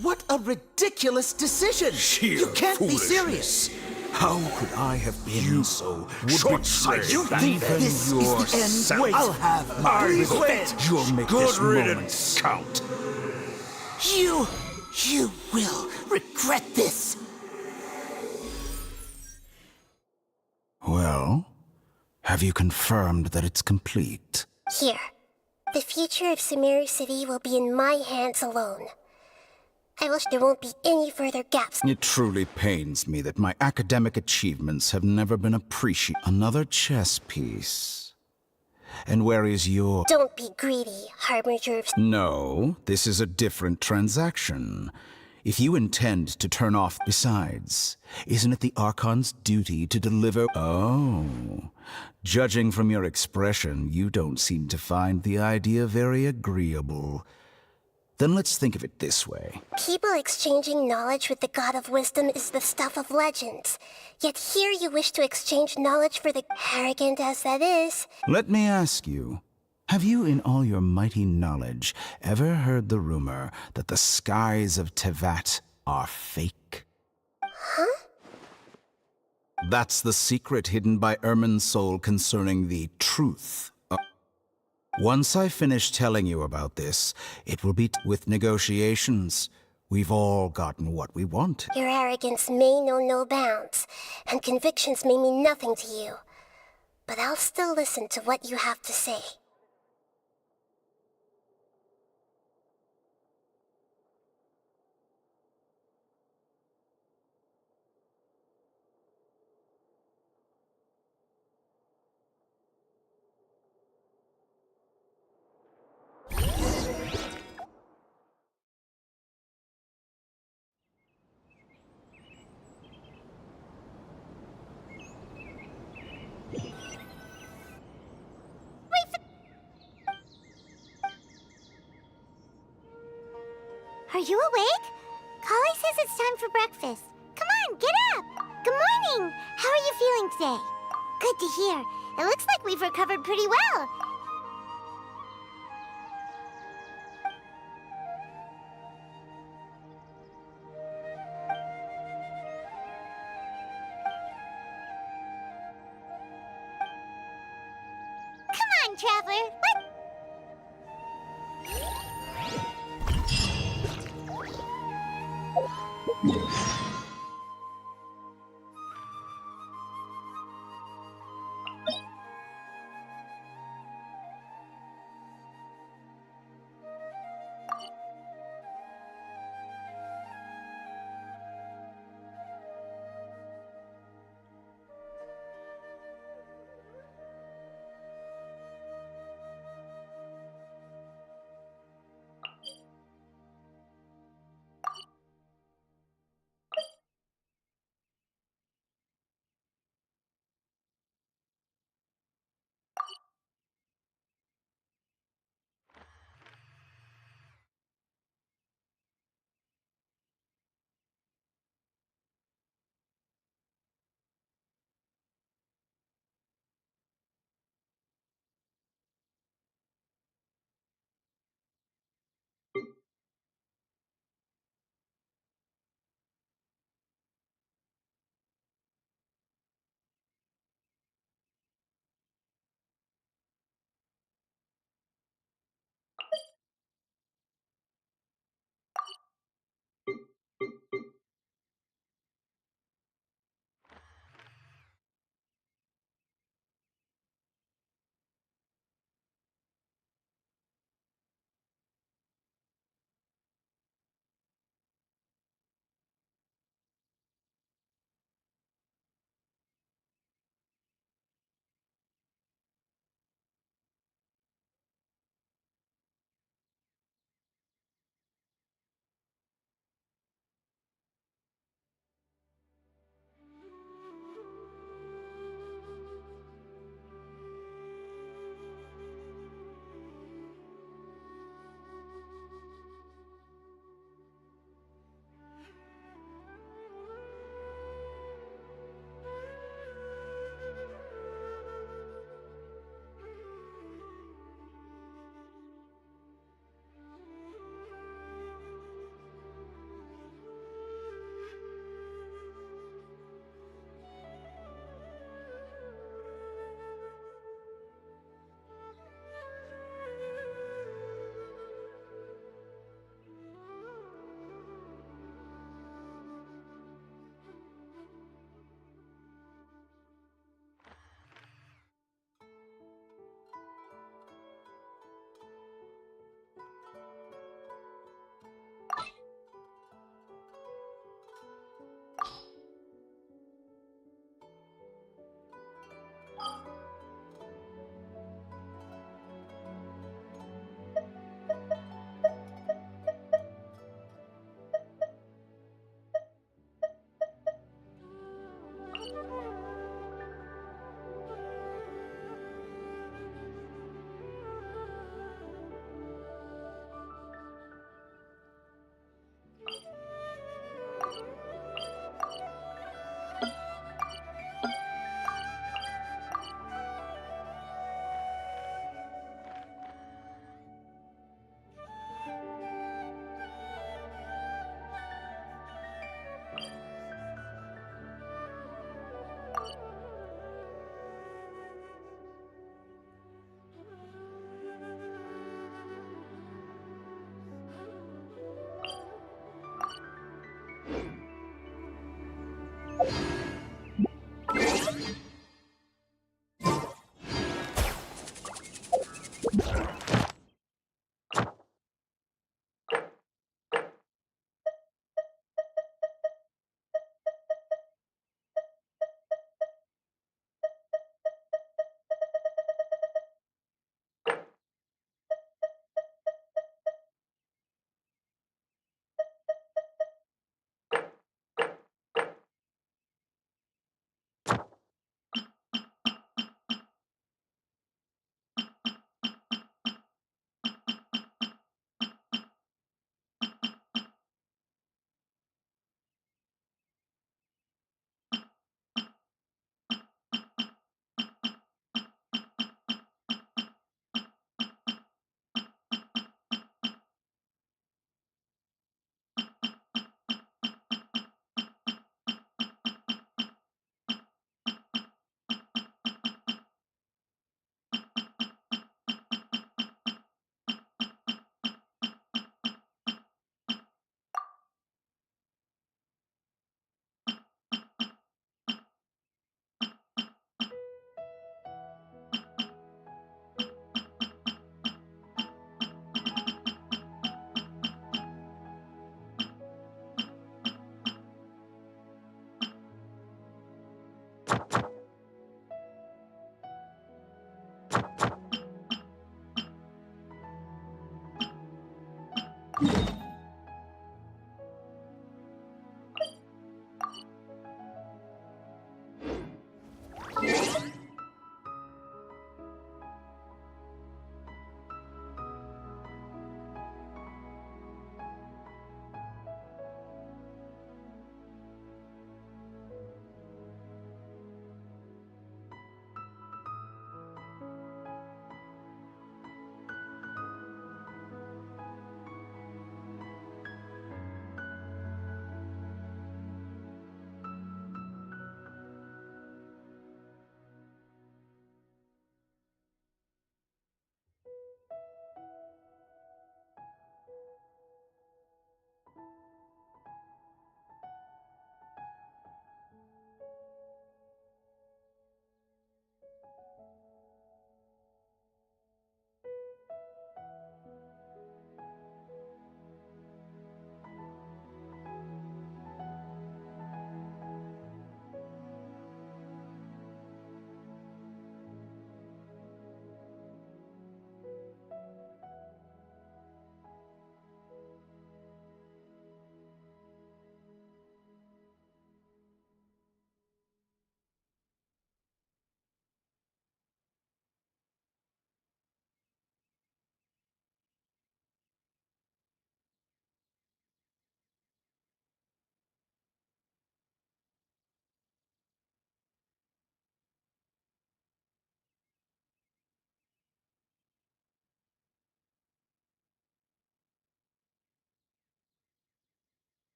What a ridiculous decision! You can't be serious! How could I have been so short-sighted? You think this is the end? Wait, I'll have my revenge! You'll make Good this riddance. moment count. You will regret this! Well, have you confirmed that it's complete? Here. The future of Sumeru City will be in my hands alone. I wish there won't be any further gaps. It truly pains me that my academic achievements have never been appreciated. Another chess piece. And where is your— Don't be greedy, Harbinger of— No, this is a different transaction. If you intend to turn off— Besides, isn't it the Archon's duty to deliver— Oh, judging from your expression, you don't seem to find the idea very agreeable. Then let's think of it this way. People exchanging knowledge with the God of Wisdom is the stuff of legends. Yet here you wish to exchange knowledge for the— Arrogant as that is. Let me ask you, have you in all your mighty knowledge ever heard the rumor that the skies of Tevat are fake? Huh? That's the secret hidden by Irmin's soul concerning the truth. Once I finish telling you about this, it will be with negotiations. We've all gotten what we want. Your arrogance may know no bounds, and convictions may mean nothing to you. But I'll still listen to what you have to say. Are you awake? Kali says it's time for breakfast. Come on, get up! Good morning! How are you feeling today? Good to hear. It looks like we've recovered pretty well. Come on, Traveler.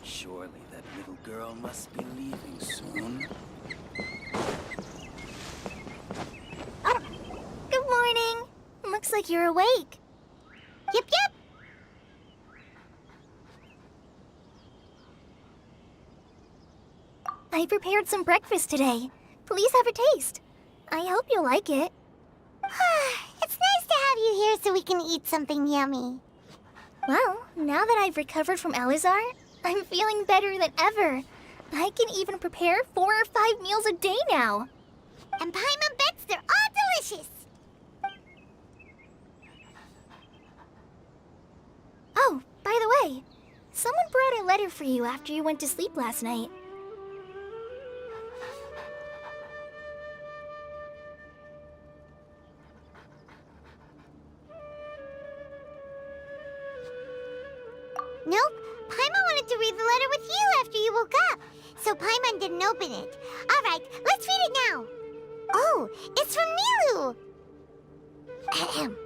Surely that little girl must be leaving soon. Good morning. Looks like you're awake. Yep, yep. I prepared some breakfast today. Please have a taste. I hope you'll like it. It's nice to have you here so we can eat something yummy. Well, now that I've recovered from Alizar, I'm feeling better than ever. I can even prepare 4 or 5 meals a day now. And Paimon bets they're all delicious. Oh, by the way, someone brought a letter for you after you went to sleep last night. Nope. Paimon wanted to read the letter with you after you woke up, so Paimon didn't open it. All right, let's read it now. Oh, it's from Nilu. Ahem.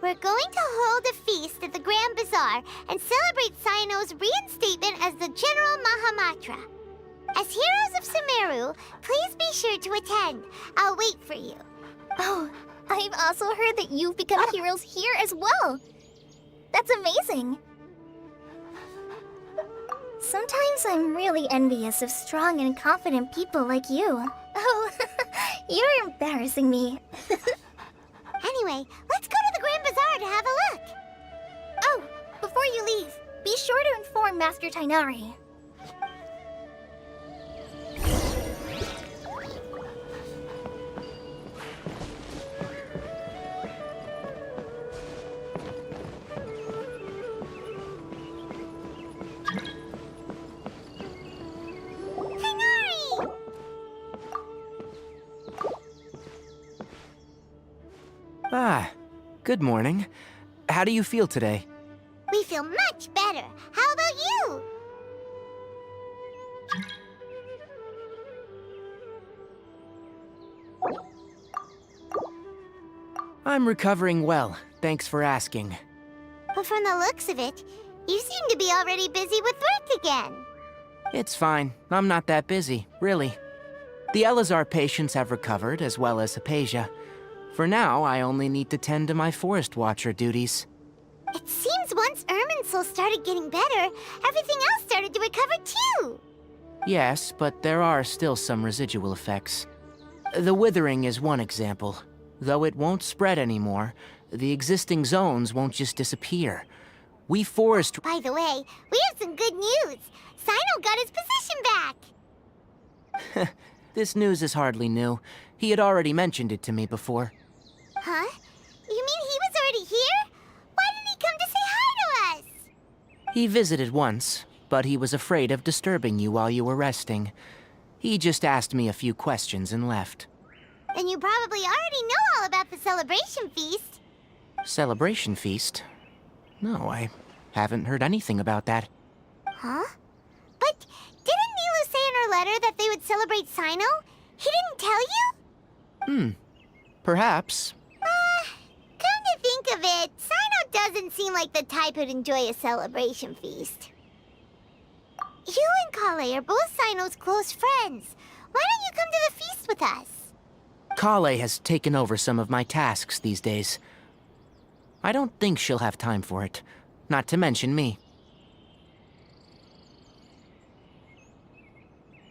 We're going to hold a feast at the Grand Bazaar and celebrate Cyano's reinstatement as the General Mahamatra. As heroes of Sumeru, please be sure to attend. I'll wait for you. Oh, I've also heard that you've become heroes here as well. That's amazing. Sometimes I'm really envious of strong and confident people like you. Oh, you're embarrassing me. Anyway, let's go to the Grand Bazaar to have a look. Oh, before you leave, be sure to inform Master Tainari. Ah, good morning. How do you feel today? We feel much better. How about you? I'm recovering well, thanks for asking. But from the looks of it, you seem to be already busy with work again. It's fine. I'm not that busy, really. The Elazar patients have recovered, as well as Hypatia. For now, I only need to tend to my Forest Watcher duties. It seems once Irminsul started getting better, everything else started to recover too. Yes, but there are still some residual effects. The withering is one example. Though it won't spread anymore, the existing zones won't just disappear. We forest... By the way, we have some good news. Sino got his position back. This news is hardly new. He had already mentioned it to me before. Huh? You mean he was already here? Why didn't he come to say hi to us? He visited once, but he was afraid of disturbing you while you were resting. He just asked me a few questions and left. Then you probably already know all about the celebration feast. Celebration feast? No, I haven't heard anything about that. Huh? But didn't Nilu say in her letter that they would celebrate Sino? He didn't tell you? Perhaps. Come to think of it, Sino doesn't seem like the type who'd enjoy a celebration feast. You and Kale are both Sino's close friends. Why don't you come to the feast with us? Kale has taken over some of my tasks these days. I don't think she'll have time for it, not to mention me.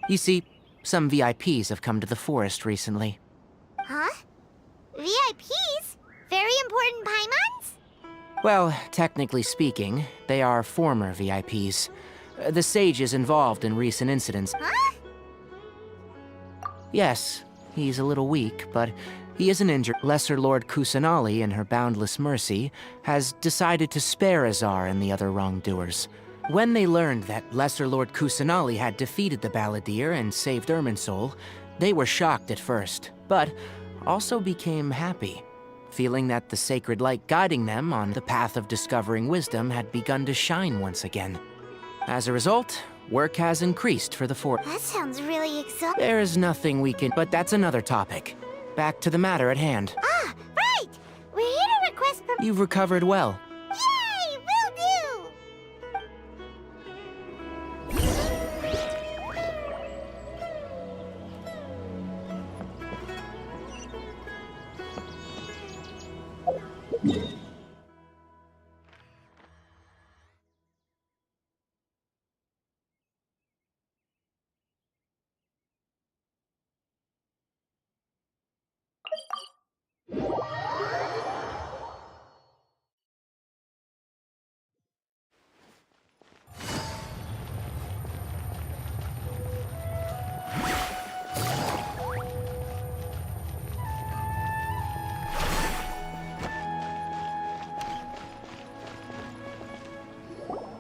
You see, some VIPs have come to the forest recently. Huh? VIPs? Very important Paimons? Well, technically speaking, they are former VIPs. The sage is involved in recent incidents. Huh? Yes, he's a little weak, but he isn't injured. Lesser Lord Kusanali, in her boundless mercy, has decided to spare Azar and the other wrongdoers. When they learned that Lesser Lord Kusanali had defeated the Balladeer and saved Irminsul, they were shocked at first, but also became happy, feeling that the sacred light guiding them on the path of discovering wisdom had begun to shine once again. As a result, work has increased for the fort. That sounds really exciting. There is nothing we can... But that's another topic. Back to the matter at hand. Ah, right! We're here to request permission. You've recovered well. Yay! Will do!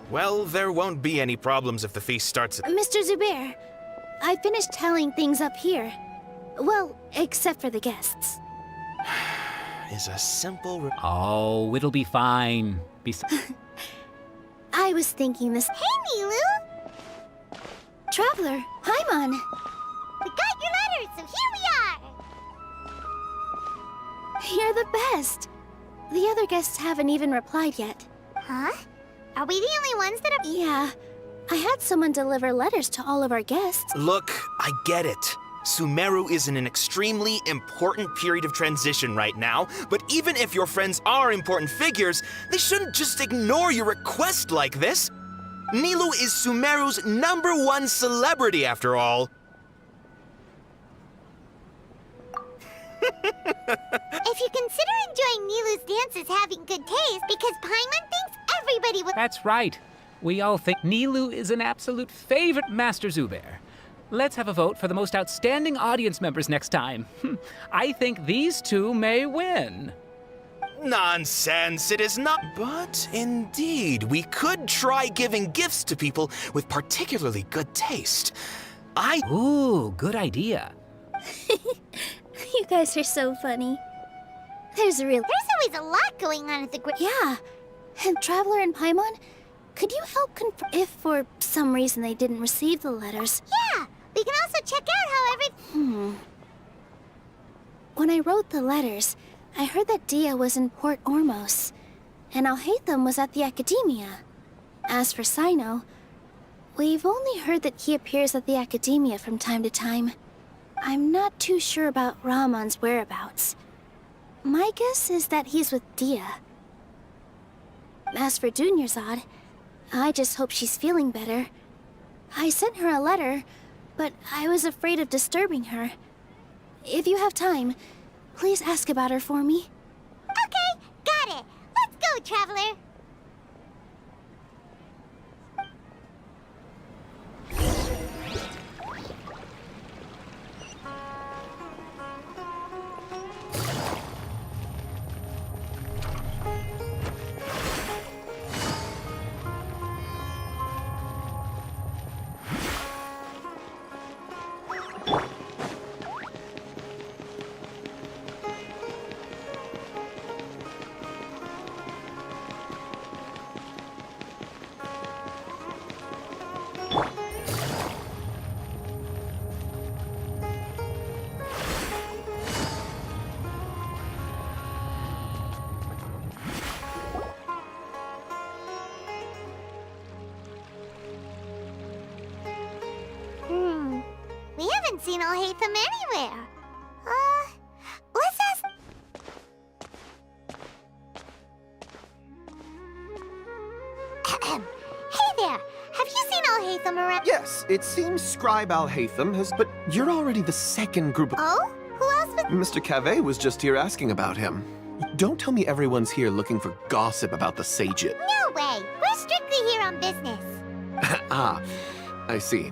Well, there won't be any problems if the feast starts at... Mr. Zubair, I finished tallying things up here. Well, except for the guests. Is a simple... Oh, it'll be fine. I was thinking this... Hey, Nilu! Traveler, Paimon! We got your letters, so here we are! You're the best! The other guests haven't even replied yet. Huh? Are we the only ones that have... Yeah. I had someone deliver letters to all of our guests. Look, I get it. Sumeru is in an extremely important period of transition right now, but even if your friends are important figures, they shouldn't just ignore your request like this. Nilou is Sumeru's #1 celebrity, after all. If you consider enjoying Nilou's dances having good taste because Paimon thinks everybody would— That's right. We all think Nilou is an absolute favorite Master Zubair. Let's have a vote for the most outstanding audience members next time. I think these two may win. Nonsense, it is not. But indeed, we could try giving gifts to people with particularly good taste. Ooh, good idea. You guys are so funny. There's always a lot going on at the Yeah. And Traveler and Paimon, could you help confirm if for some reason they didn't receive the letters? Yeah, we can also check out how When I wrote the letters, I heard that Dia was in Port Ormos, and Alhaitham was at the Academia. As for Sino, we've only heard that he appears at the Academia from time to time. I'm not too sure about Rahman's whereabouts. My guess is that he's with Dia. As for Dunyarzad, I just hope she's feeling better. I sent her a letter, but I was afraid of disturbing her. If you have time, please ask about her for me. Okay, got it. Let's go, Traveler. We haven't seen Alhaitham anywhere. Let's ask... Hey there, have you seen Alhaitham around? Yes, it seems Scribe Alhaitham has... But you're already the second group of... Oh? Who else was... Mr. Caveh was just here asking about him. Don't tell me everyone's here looking for gossip about the Saget. No way! We're strictly here on business. Ah, I see.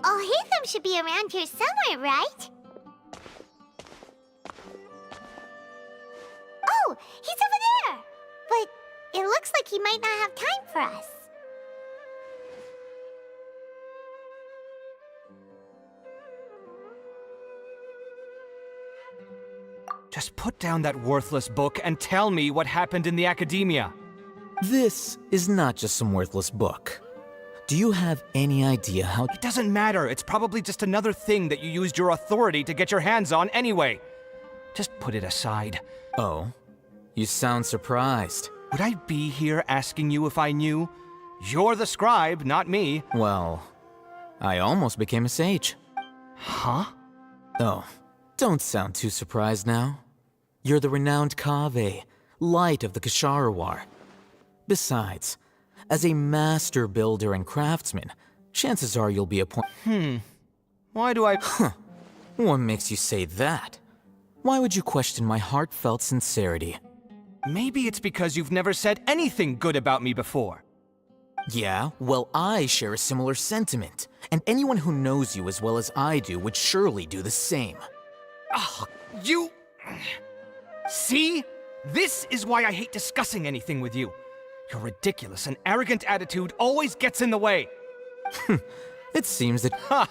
Alhaitham should be around here somewhere, right? Oh, he's over there! But it looks like he might not have time for us. Just put down that worthless book and tell me what happened in the Academia. This is not just some worthless book. Do you have any idea how— It doesn't matter. It's probably just another thing that you used your authority to get your hands on anyway. Just put it aside. Oh? You sound surprised. Would I be here asking you if I knew? You're the scribe, not me. Well, I almost became a sage. Huh? Oh, don't sound too surprised now. You're the renowned Kaveh, light of the Ksharawar. Besides, as a master builder and craftsman, chances are you'll be appointed— Why do I— Huh. What makes you say that? Why would you question my heartfelt sincerity? Maybe it's because you've never said anything good about me before. Yeah, well, I share a similar sentiment, and anyone who knows you as well as I do would surely do the same. Ugh, you... See? This is why I hate discussing anything with you. Your ridiculous and arrogant attitude always gets in the way. It seems that— Ha!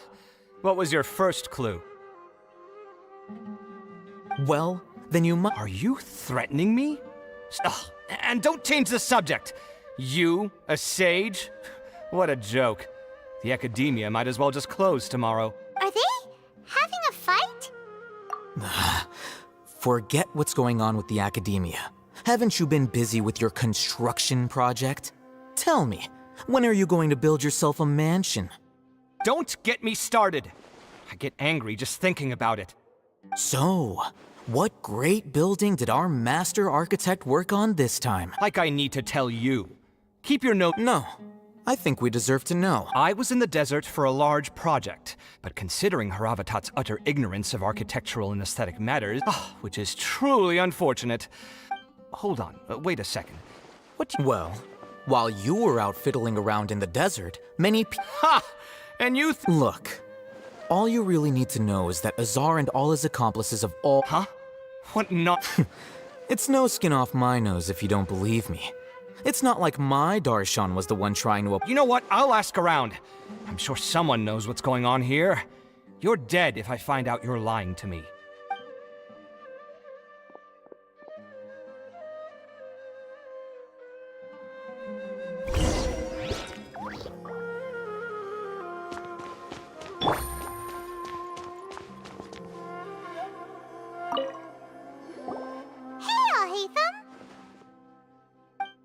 What was your first clue? Well, then you must. Are you threatening me? Ugh, and don't change the subject! You, a sage? What a joke. The academia might as well just close tomorrow. Are they having a fight? Forget what's going on with the academia. Haven't you been busy with your construction project? Tell me, when are you going to build yourself a mansion? Don't get me started. I get angry just thinking about it. So, what great building did our master architect work on this time? Like I need to tell you. Keep your note. No, I think we deserve to know. I was in the desert for a large project, but considering Haravatat's utter ignorance of architectural and aesthetic matters, which is truly unfortunate. Hold on, wait a second. Well, while you were out fiddling around in the desert, many Ha! And you Look, all you really need to know is that Azar and all his accomplices of all— Huh? What not? It's no skin off my nose if you don't believe me. It's not like my Darshan was the one trying to— You know what? I'll ask around. I'm sure someone knows what's going on here. You're dead if I find out you're lying to me.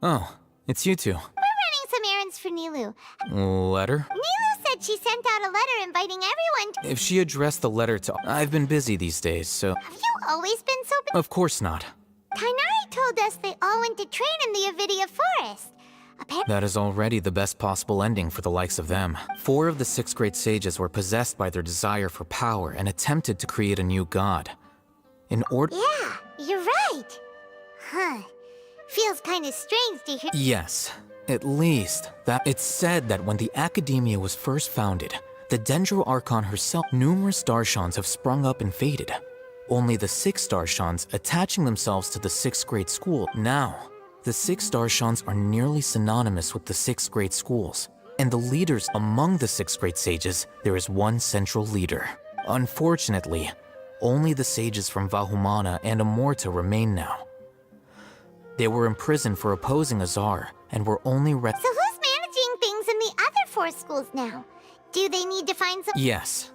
Oh, it's you two. We're running some errands for Nilu. Letter? Nilu said she sent out a letter inviting everyone to— If she addressed the letter to— I've been busy these days, so— Have you always been so busy? Of course not. Tainari told us they all went to train in the Avidia Forest. That is already the best possible ending for the likes of them. 4 of the 6 great sages were possessed by their desire for power and attempted to create a new god. In order— Yeah, you're right. Huh. Feels kind of strange to hear— Yes, at least that— It's said that when the academia was first founded, the Dendro Archon herself— Numerous Darshans have sprung up and faded. Only the 6 Darshans attaching themselves to the 6 great school. Now, the 6 Darshans are nearly synonymous with the 6 great schools. And the leaders among the 6 great sages, there is one central leader. Unfortunately, only the sages from Vahumana and Amorta remain now. They were imprisoned for opposing Azar, and were only So who's managing things in the other 4 schools now? Do they need to find some— Yes.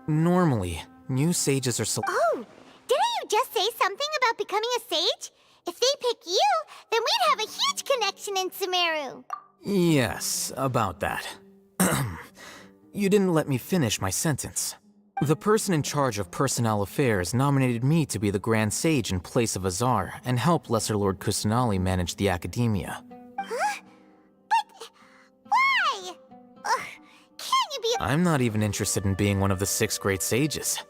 Normally, new sages are Oh, didn't you just say something about becoming a sage? If they pick you, then we'd have a huge connection in Sumeru. Yes, about that. You didn't let me finish my sentence. The person in charge of personnel affairs nominated me to be the Grand Sage in place of Azar and help Lesser Lord Kusanali manage the academia. Huh? But why? Can't you be— I'm not even interested in being one of the 6 great sages.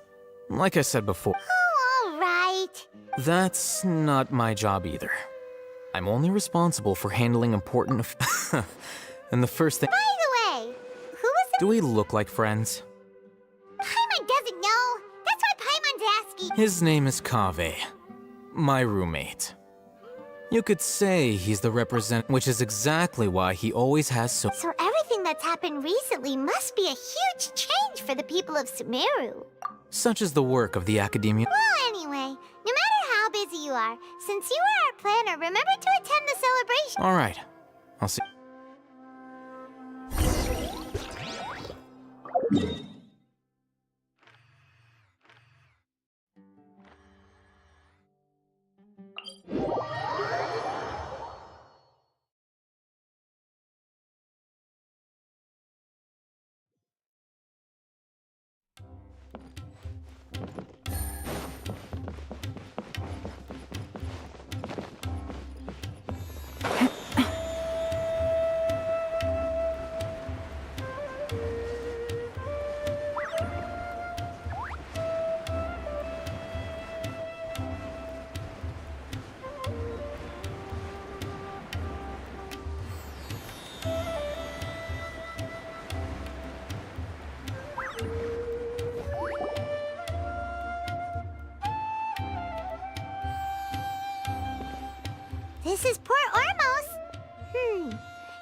Like I said before, Oh, all right. that's not my job either. I'm only responsible for handling important and the first thing— By the way, who was it? Do we look like friends? Paimon doesn't know. That's why Paimon's asking. His name is Kaveh, my roommate. You could say he's the which is exactly why he always has so— So everything that's happened recently must be a huge change for the people of Sumeru. Such is the work of the academia. Well, anyway, no matter how busy you are, since you are our planner, remember to attend the celebration. All right, I'll see. This is Port Ormos.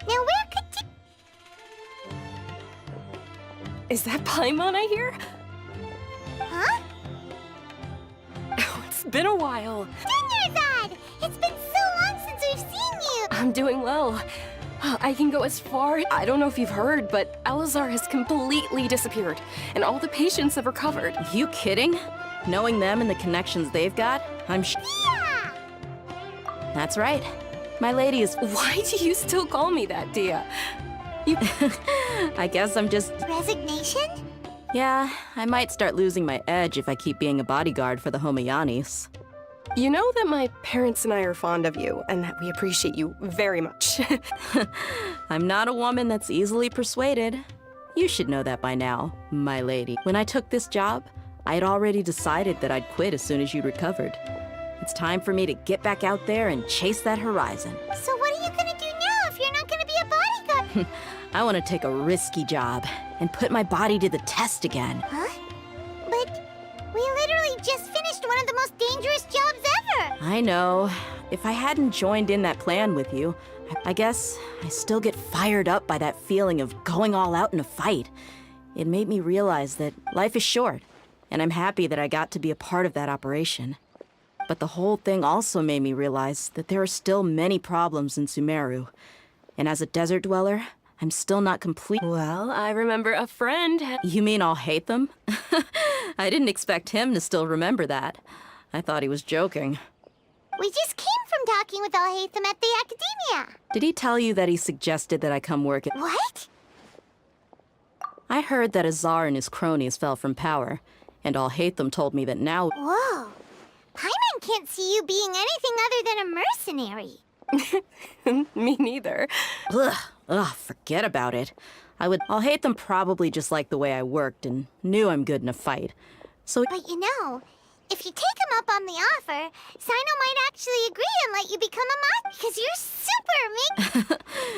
Now where could Is that Paimon I hear? Huh? Oh, it's been a while. Dinnerzad! It's been so long since we've seen you! I'm doing well. I can go as far. I don't know if you've heard, but Elazar has completely disappeared, and all the patients have recovered. You kidding? Knowing them and the connections they've got, I'm Yeah! That's right. My lady is. Why do you still call me that, Dia? You. I guess I'm just. Resignation? Yeah, I might start losing my edge if I keep being a bodyguard for the Homayanis. You know that my parents and I are fond of you, and that we appreciate you very much. I'm not a woman that's easily persuaded. You should know that by now, my lady. When I took this job, I had already decided that I'd quit as soon as you'd recovered. It's time for me to get back out there and chase that horizon. So what are you gonna do now if you're not gonna be a bodyguard? I want to take a risky job and put my body to the test again. Huh? But we literally just finished one of the most dangerous jobs ever! I know. If I hadn't joined in that plan with you, I guess I still get fired up by that feeling of going all out in a fight. It made me realize that life is short, and I'm happy that I got to be a part of that operation. But the whole thing also made me realize that there are still many problems in Sumeru. And as a desert dweller, I'm still not complete. Well, I remember a friend. You mean I'll hate them? I didn't expect him to still remember that. I thought he was joking. We just came from talking with Alhaitham at the Academia. Did he tell you that he suggested that I come work at— What? I heard that Azar and his cronies fell from power, and Alhaitham told me that now— Whoa. Paimon can't see you being anything other than a mercenary. Me neither. Ugh, forget about it. Alhaitham probably just liked the way I worked and knew I'm good in a fight. So— But you know, if you take him up on the offer, Sino might actually agree and let you become a Matra, because you're super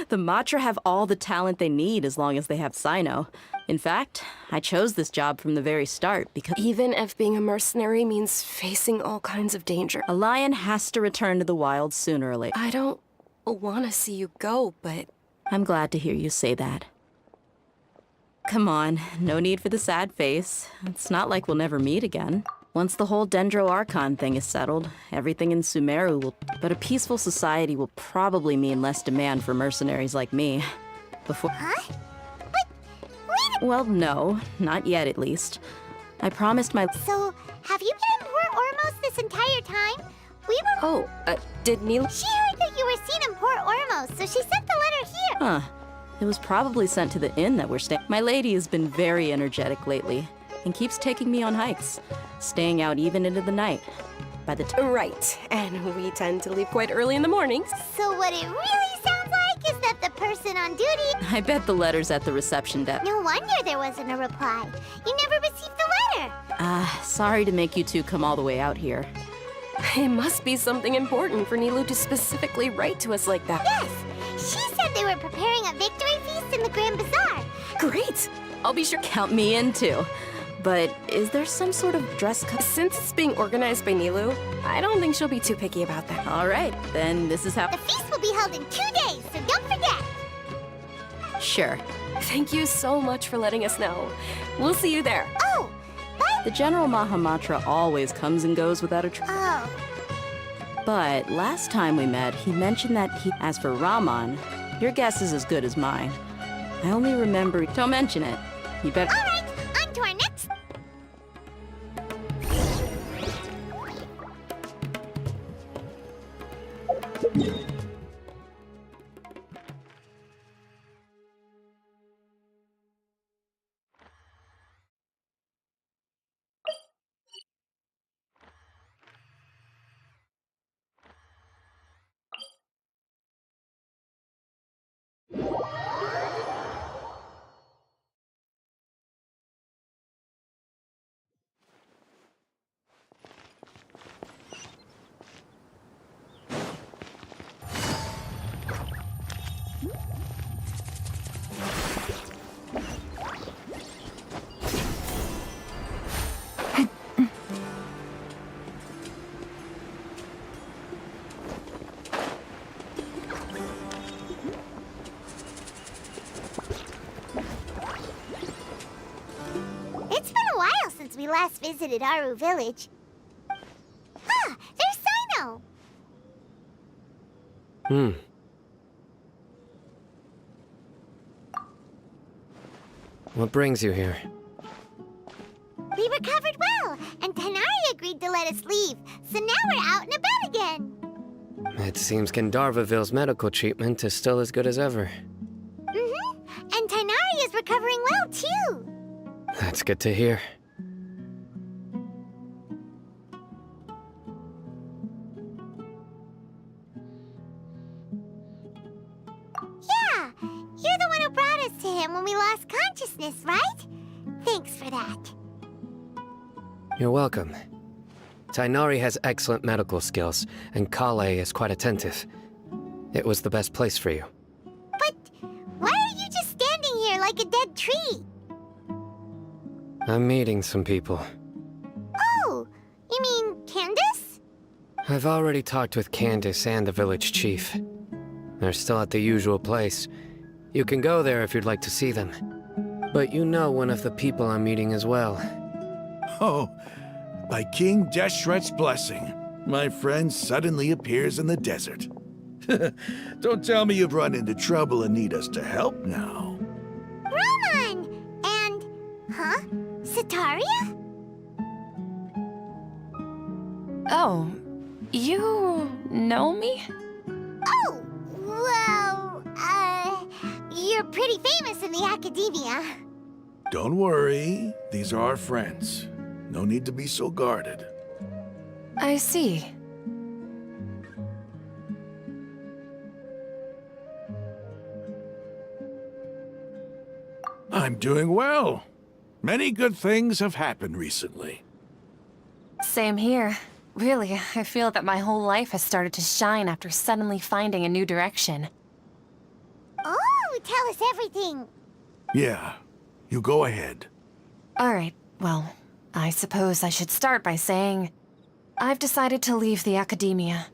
The Matra have all the talent they need as long as they have Sino. In fact, I chose this job from the very start because— Even if being a mercenary means facing all kinds of danger. A lion has to return to the wild sooner or later. I don't want to see you go, but— I'm glad to hear you say that. Come on, no need for the sad face. It's not like we'll never meet again. Once the whole Dendro Archon thing is settled, everything in Sumeru will— But a peaceful society will probably mean less demand for mercenaries like me. Before— Huh? Well, no. Not yet, at least. I promised my— So, have you been in Port Ormos this entire time? We were— Oh, did Neela— She heard that you were seen in Port Ormos, so she sent the letter here. Huh. It was probably sent to the inn that we're staying. My lady has been very energetic lately, and keeps taking me on hikes, staying out even into the night. By the time— Right, and we tend to leave quite early in the mornings. So what it really sounds like is that the person on duty— I bet the letter's at the reception desk. No wonder there wasn't a reply. You never received the letter. Sorry to make you two come all the way out here. It must be something important for Nilou to specifically write to us like that. Yes, she said they were preparing a victory feast in the Grand Bazaar. Great! I'll be sure— Count me in, too. But is there some sort of dress code? Since it's being organized by Nilou, I don't think she'll be too picky about that. All right, then this is how— The feast will be held in 2 days, so don't forget. Sure. Thank you so much for letting us know. We'll see you there. Oh, but— The General Mahamatra always comes and goes without a Oh. But last time we met, he mentioned that he— As for Raman, your guess is as good as mine. I only remember— Don't mention it. You better— All right, on to our next— we last visited Aru Village. Ah, there's Sino! What brings you here? We recovered well, and Tanari agreed to let us leave, so now we're out and about again. It seems Gandharvaville's medical treatment is still as good as ever. Mm-hmm, and Tanari is recovering well, too. That's good to hear. Yeah, you're the one who brought us to him when we lost consciousness, right? Thanks for that. You're welcome. Tainari has excellent medical skills, and Kale is quite attentive. It was the best place for you. But why are you just standing here like a dead tree? I'm meeting some people. Oh, you mean Candace? I've already talked with Candace and the village chief. They're still at the usual place. You can go there if you'd like to see them. But you know one of the people I'm meeting as well. Oh, by King Deshret's blessing, my friend suddenly appears in the desert. Don't tell me you've run into trouble and need us to help now. Roman! And... huh? Sataria? Oh, you know me? Oh, well, you're pretty famous in the academia. Don't worry, these are our friends. No need to be so guarded. I see. I'm doing well. Many good things have happened recently. Same here. Really, I feel that my whole life has started to shine after suddenly finding a new direction. Oh, tell us everything. Yeah, you go ahead. Alright, well, I suppose I should start by saying I've decided to leave the academia.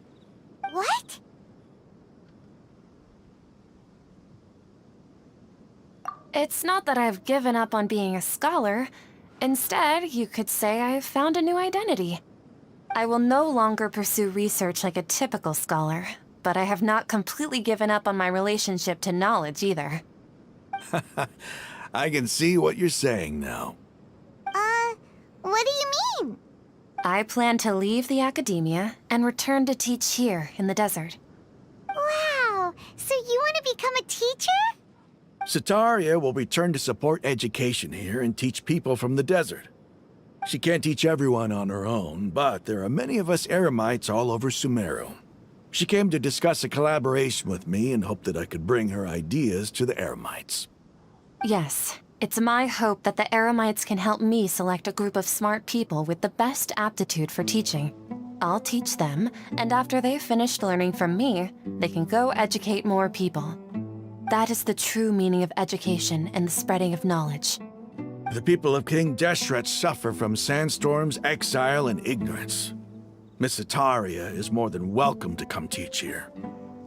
What? It's not that I've given up on being a scholar. Instead, you could say I've found a new identity. I will no longer pursue research like a typical scholar, but I have not completely given up on my relationship to knowledge either. I can see what you're saying now. What do you mean? I plan to leave the academia and return to teach here in the desert. Wow, so you want to become a teacher? Sataria will return to support education here and teach people from the desert. She can't teach everyone on her own, but there are many of us Eremites all over Sumeru. She came to discuss a collaboration with me and hoped that I could bring her ideas to the Eremites. Yes, it's my hope that the Eremites can help me select a group of smart people with the best aptitude for teaching. I'll teach them, and after they've finished learning from me, they can go educate more people. That is the true meaning of education and the spreading of knowledge. The people of King Deshret suffer from sandstorms, exile, and ignorance. Miss Sataria is more than welcome to come teach here.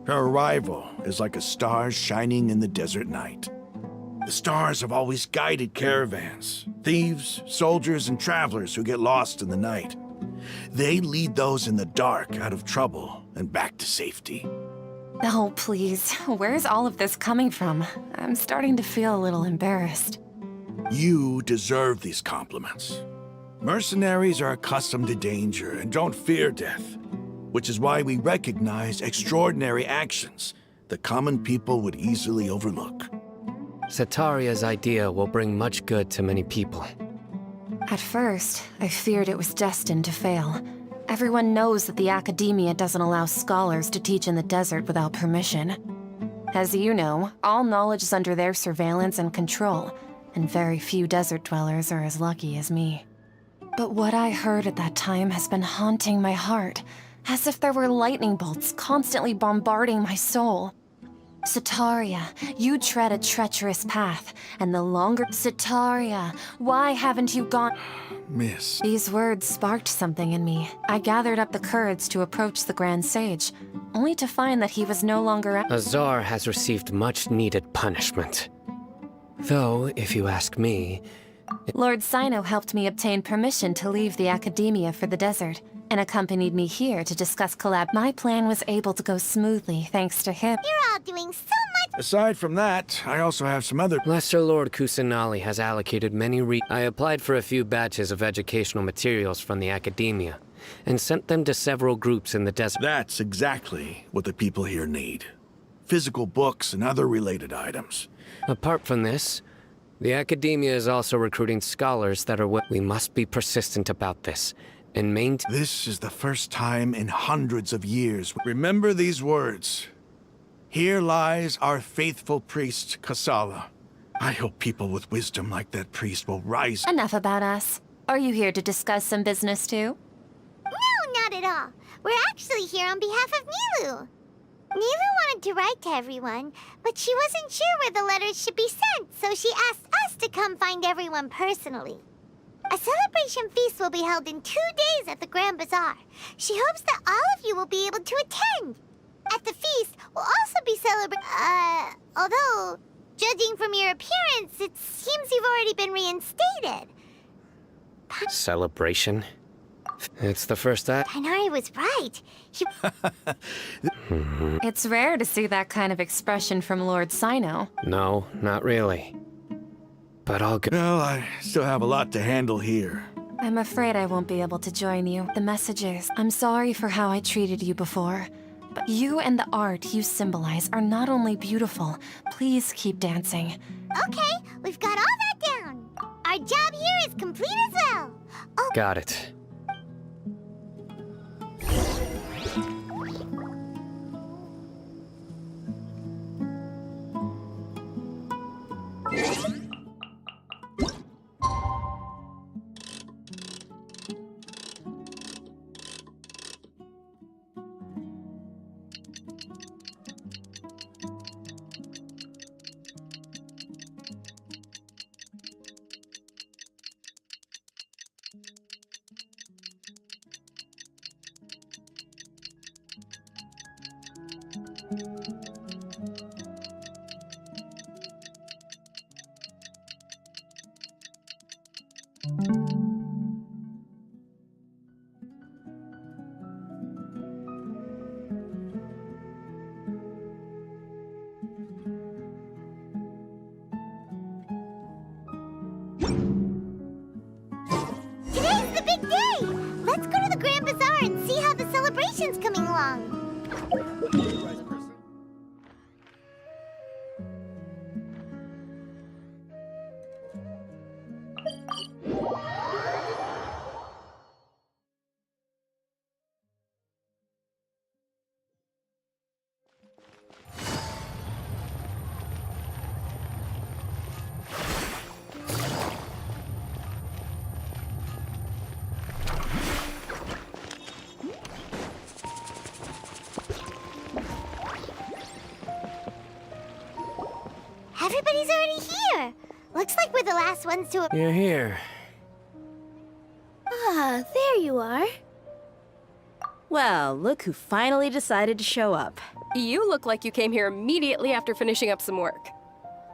Her arrival is like a star shining in the desert night. The stars have always guided caravans, thieves, soldiers, and travelers who get lost in the night. They lead those in the dark out of trouble and back to safety. Oh, please. Where's all of this coming from? I'm starting to feel a little embarrassed. You deserve these compliments. Mercenaries are accustomed to danger and don't fear death, which is why we recognize extraordinary actions that common people would easily overlook. Sataria's idea will bring much good to many people. At first, I feared it was destined to fail. Everyone knows that the academia doesn't allow scholars to teach in the desert without permission. As you know, all knowledge is under their surveillance and control, and very few desert dwellers are as lucky as me. But what I heard at that time has been haunting my heart, as if there were lightning bolts constantly bombarding my soul. Sataria, you tread a treacherous path, and the longer— Sataria, why haven't you gone— Miss. These words sparked something in me. I gathered up the courage to approach the Grand Sage, only to find that he was no longer— Azar has received much-needed punishment. Though, if you ask me, Lord Sino helped me obtain permission to leave the academia for the desert, and accompanied me here to discuss collab. My plan was able to go smoothly thanks to him. You're all doing so much. Aside from that, I also have some other... Lesser Lord Kusanali has allocated many I applied for a few batches of educational materials from the academia, and sent them to several groups in the desert. That's exactly what the people here need. Physical books and other related items. Apart from this, the academia is also recruiting scholars that are we must be persistent about this, and maintain... This is the first time in hundreds of years. Remember these words. Here lies our faithful priest, Kasala. I hope people with wisdom like that priest will rise... Enough about us. Are you here to discuss some business too? No, not at all. We're actually here on behalf of Nilu. Nilu wanted to write to everyone, but she wasn't sure where the letters should be sent, so she asked us to come find everyone personally. A celebration feast will be held in 2 days at the Grand Bazaar. She hopes that all of you will be able to attend. At the feast, we'll also be although, judging from your appearance, it seems you've already been reinstated. Celebration? It's the first act. Tighnari was right. It's rare to see that kind of expression from Lord Sino. No, not really. But I'll go. Well, I still have a lot to handle here. I'm afraid I won't be able to join you. The messages. I'm sorry for how I treated you before. But you and the art you symbolize are not only beautiful, please keep dancing. Okay, we've got all that down. Our job here is complete as well. Oh. Got it. Today's the big day! Let's go to the Grand Bazaar and see how the celebration's coming along. Everybody's already here. Looks like we're the last ones to... You're here. Ah, there you are. Well, look who finally decided to show up. You look like you came here immediately after finishing up some work.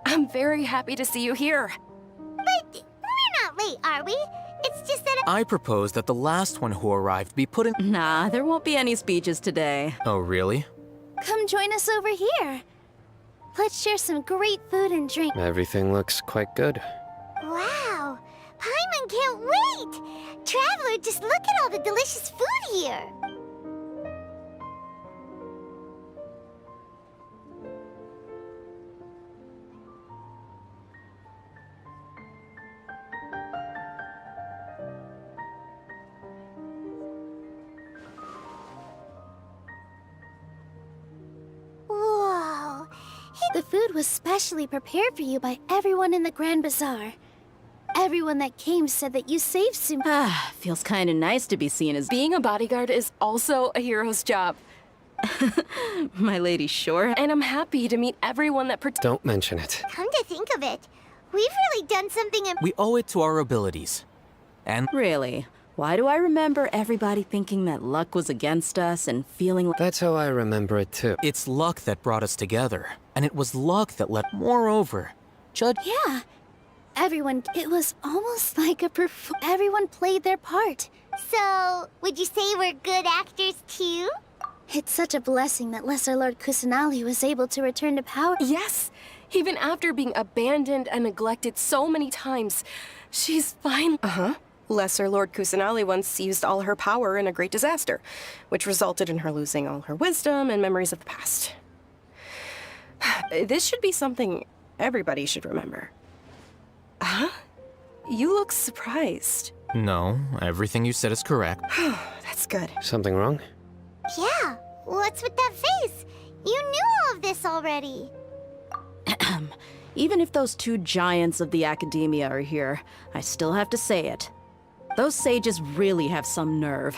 I'm very happy to see you here. But we're not late, are we? It's just that I propose that the last one who arrived be put in... Nah, there won't be any speeches today. Oh, really? Come join us over here. Let's share some great food and drink. Everything looks quite good. Wow! Paimon can't wait! Traveler, just look at all the delicious food here! Whoa! The food was specially prepared for you by everyone in the Grand Bazaar. Everyone that came said that you saved Sumeru. Ah, feels kinda nice to be seen as... Being a bodyguard is also a hero's job. My lady, sure. And I'm happy to meet everyone that Don't mention it. Come to think of it, we've really done something We owe it to our abilities. And... Really? Why do I remember everybody thinking that luck was against us and feeling like... That's how I remember it too. It's luck that brought us together. And it was luck that led... Moreover, Judge... Yeah. It was almost like everyone played their part. So, would you say we're good actors too? It's such a blessing that Lesser Lord Kusanali was able to return to power. Yes, even after being abandoned and neglected so many times, she's fine. Lesser Lord Kusanali once used all her power in a great disaster, which resulted in her losing all her wisdom and memories of the past. This should be something everybody should remember. Huh? You look surprised. No, everything you said is correct. That's good. Something wrong? Yeah, what's with that face? You knew all of this already. Even if those two giants of the academia are here, I still have to say it. Those sages really have some nerve.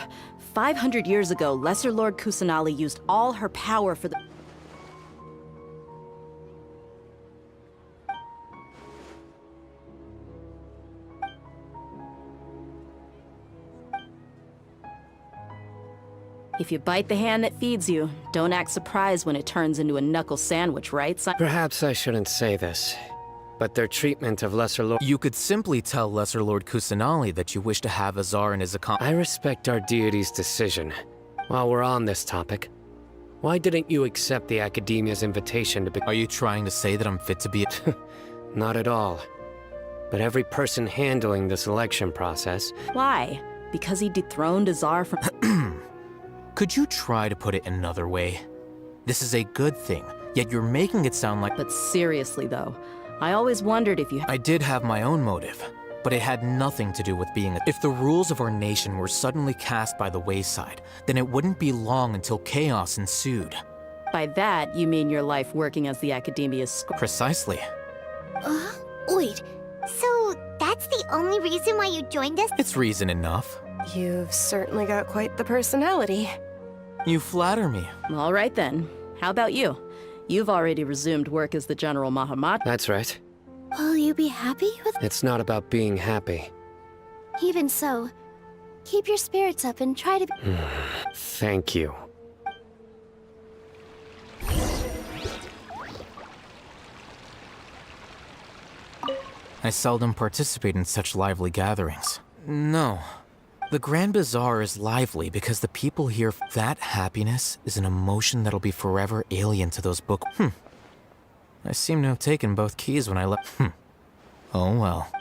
500 years ago, Lesser Lord Kusanali used all her power for the... If you bite the hand that feeds you, don't act surprised when it turns into a knuckle sandwich, right? Perhaps I shouldn't say this, but their treatment of Lesser Lord... You could simply tell Lesser Lord Kusanali that you wish to have Azar in his account. I respect our deity's decision. While we're on this topic, why didn't you accept the Academia's invitation to be... Are you trying to say that I'm fit to be... Not at all. But every person handling the selection process... Why? Because he dethroned Azar from... Could you try to put it another way? This is a good thing, yet you're making it sound like... But seriously, though, I always wondered if you... I did have my own motive, but it had nothing to do with being a... If the rules of our nation were suddenly cast by the wayside, then it wouldn't be long until chaos ensued. By that, you mean your life working as the Academia's... Precisely. Wait, so that's the only reason why you joined us? It's reason enough. You've certainly got quite the personality. You flatter me. All right then. How about you? You've already resumed work as the General Mahamat. That's right. Will you be happy with... It's not about being happy. Even so, keep your spirits up and try to... Thank you. I seldom participate in such lively gatherings. No. The Grand Bazaar is lively because the people here... That happiness is an emotion that'll be forever alien to those book... I seem to have taken both keys when I left... Oh well.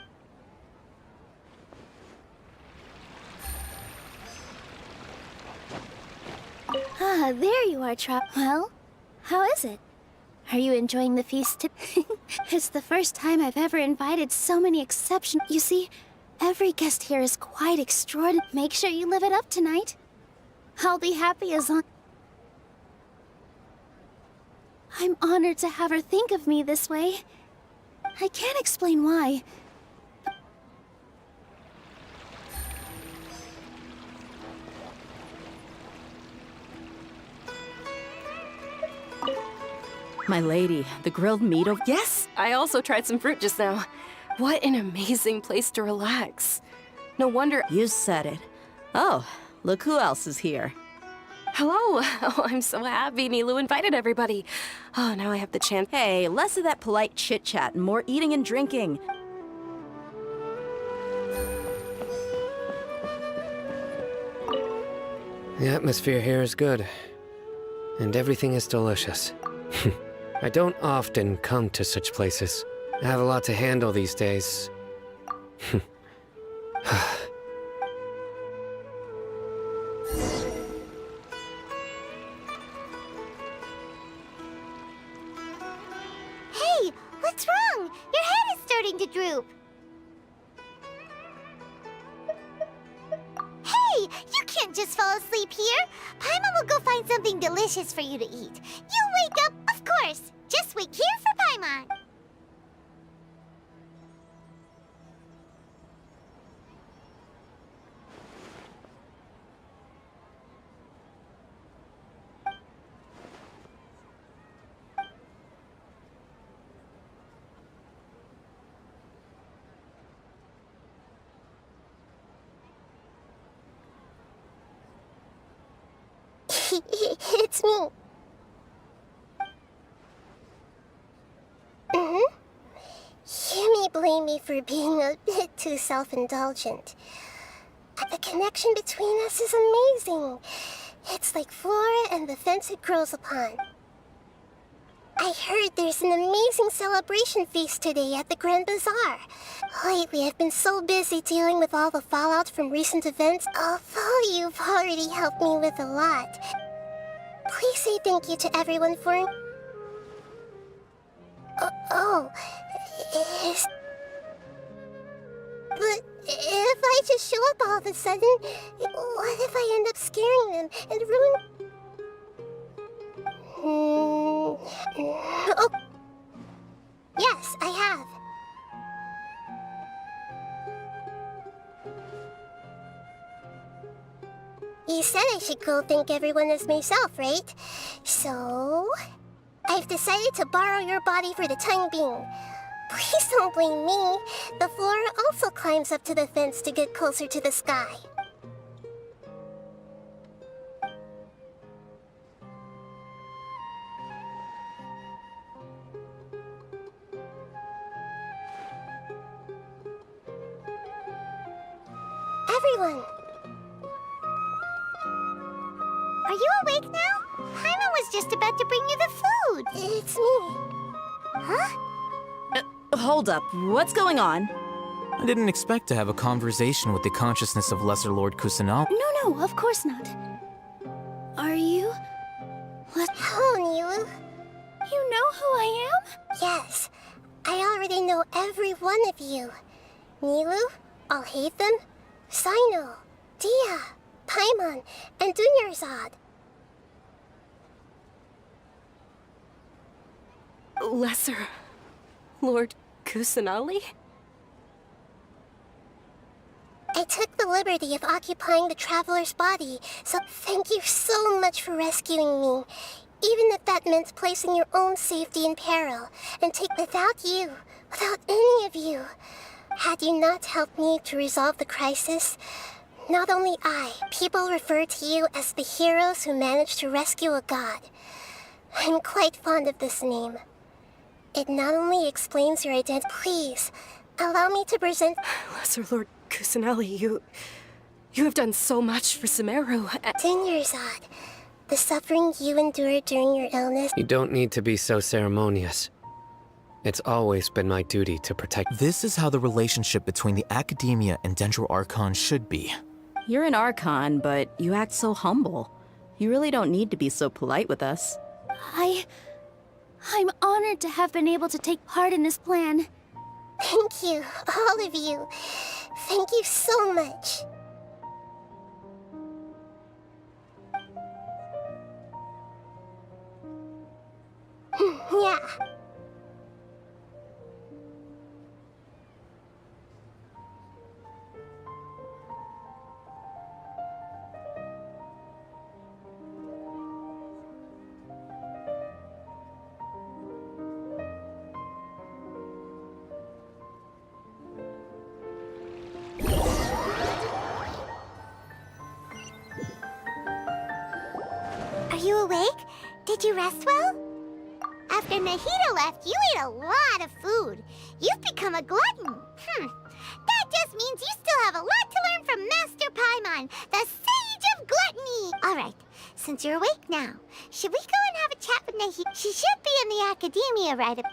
Ah, there you are, Well, how is it? Are you enjoying the feast? It's the first time I've ever invited so many exceptions. You see, every guest here is quite extraordinary. Make sure you live it up tonight. I'll be happy as long... I'm honored to have her think of me this way. I can't explain why. My lady, the grilled meat of... Yes, I also tried some fruit just now. What an amazing place to relax. No wonder... You said it. Oh, look who else is here. Hello. Oh, I'm so happy Nilu invited everybody. Oh, now I have the chance. Hey, less of that polite chit-chat and more eating and drinking. The atmosphere here is good. And everything is delicious. I don't often come to such places. I have a lot to handle these days. Hey, what's wrong? Your head is starting to droop. Hey, you can't just fall asleep here. Paimon will go find something delicious for you to eat. You wake up, of course. Just wait here for Paimon. It's me. Hear me blame me for being a bit too self-indulgent. The connection between us is amazing. It's like flora and the fence it grows upon. I heard there's an amazing celebration feast today at the Grand Bazaar. Lately, I've been so busy dealing with all the fallout from recent events, although you've already helped me with a lot. Please say thank you to everyone for... Is... But if I just show up all of a sudden, what if I end up scaring them and ruin... Oh. Yes, I have. You said I should go thank everyone as myself, right? So... I've decided to borrow your body for the time being. Please don't blame me. The flora also climbs up to the fence to get closer to the sky. Everyone! Are you awake now? Paimon was just about to bring you the food. It's me. Huh? Hold up. What's going on? I didn't expect to have a conversation with the consciousness of Lesser Lord Kusanal. No, of course not. Are you... Hello, Nilu. You know who I am? Yes. I already know every one of you. Nilu, Alhaitham, Sino, Dia, Paimon, and Dunyarzad. Lesser Lord Kusanali? I took the liberty of occupying the Traveler's body, so thank you so much for rescuing me. Even if that meant placing your own safety in peril, and without any of you. Had you not helped me to resolve the crisis, not only people refer to you as the heroes who managed to rescue a god. I'm quite fond of this name. It not only explains your identity. Please, allow me to present... Lesser Lord Kusanali, you have done so much for Sumeru. Dunyarzad, the suffering you endured during your illness... You don't need to be so ceremonious. It's always been my duty to protect... This is how the relationship between the Academia and Dendro Archon should be. You're an Archon, but you act so humble. You really don't need to be so polite with us. I'm honored to have been able to take part in this plan. Thank you, all of you. Thank you so much. Yeah. Are you awake? Did you rest well? After Nahida left, you ate a lot of food. You've become a glutton. That just means you still have a lot to learn from Master Paimon, the Sage of Gluttony. All right, since you're awake now, should we go and have a chat with Nahida? She should be in the Academia right about...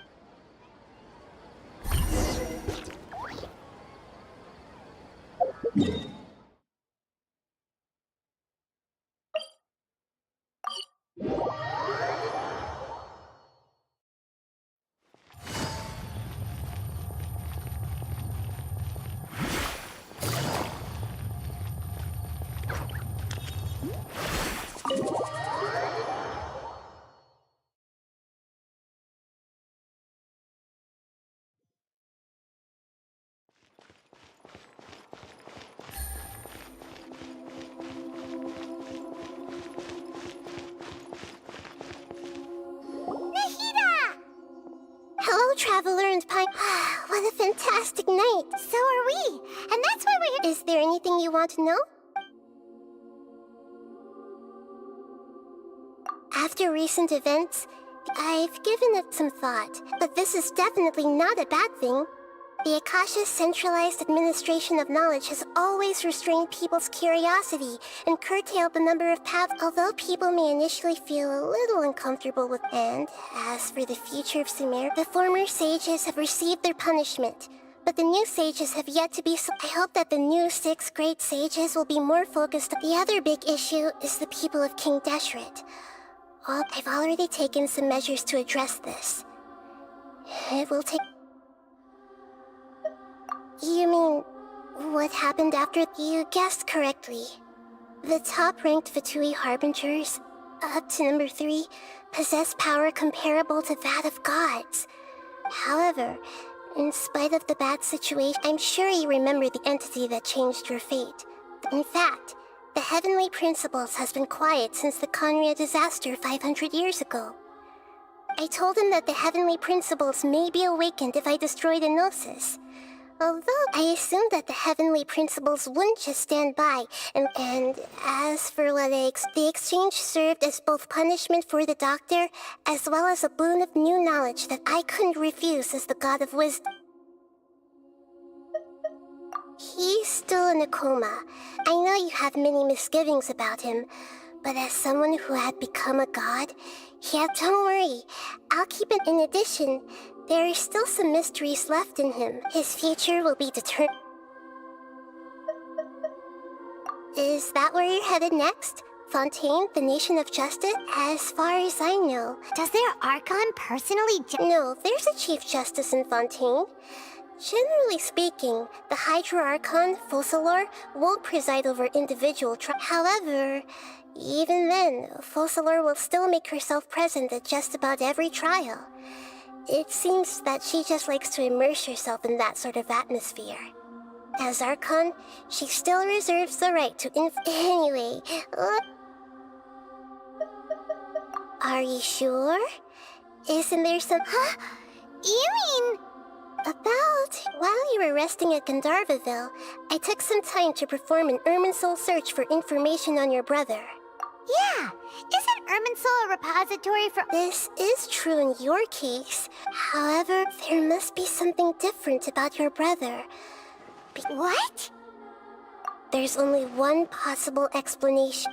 Hello, Traveler and Pine. What a fantastic night. So are we. And that's why we're here. Is there anything you want to know? After recent events, I've given it some thought. But this is definitely not a bad thing. The Akasha's centralized administration of knowledge has always restrained people's curiosity and curtailed the number of paths, although people may initially feel a little uncomfortable with. And as for the future of Sumeru, the former sages have received their punishment, but the new sages have yet to be. I hope that the new 6 great sages will be more focused. The other big issue is the people of King Deshret. I've already taken some measures to address this. It will take... You mean, what happened after? You guessed correctly. The top-ranked Fatui Harbingers, up to number 3, possess power comparable to that of gods. However, in spite of the bad situation, I'm sure you remember the entity that changed your fate. In fact, the Heavenly Principles has been quiet since the Conria disaster 500 years ago. I told him that the Heavenly Principles may be awakened if I destroy the Gnosis. Although I assumed that the Heavenly Principles wouldn't just stand by, and as for what the exchange served as both punishment for the Doctor, as well as a boon of new knowledge that I couldn't refuse as the God of Wisdom. He's still in a coma. I know you have many misgivings about him, but as someone who had become a god, don't worry, I'll keep it. In addition, there are still some mysteries left in him. His future will be determined. Is that where you're headed next? Fontaine, the Nation of Justice? As far as I know. Does their Archon personally No, there's a Chief Justice in Fontaine. Generally speaking, the Hydra Archon, Focalor, won't preside over individual However, even then, Focalor will still make herself present at just about every trial. It seems that she just likes to immerse herself in that sort of atmosphere. As Archon, she still reserves the right to Anyway, are you sure? Isn't there some... Huh? You mean... While you were resting at Gandharvaville, I took some time to perform an Irminsul search for information on your brother. Yeah, isn't Irminsul a repository for... This is true in your case. However, there must be something different about your brother. What? There's only one possible explanation.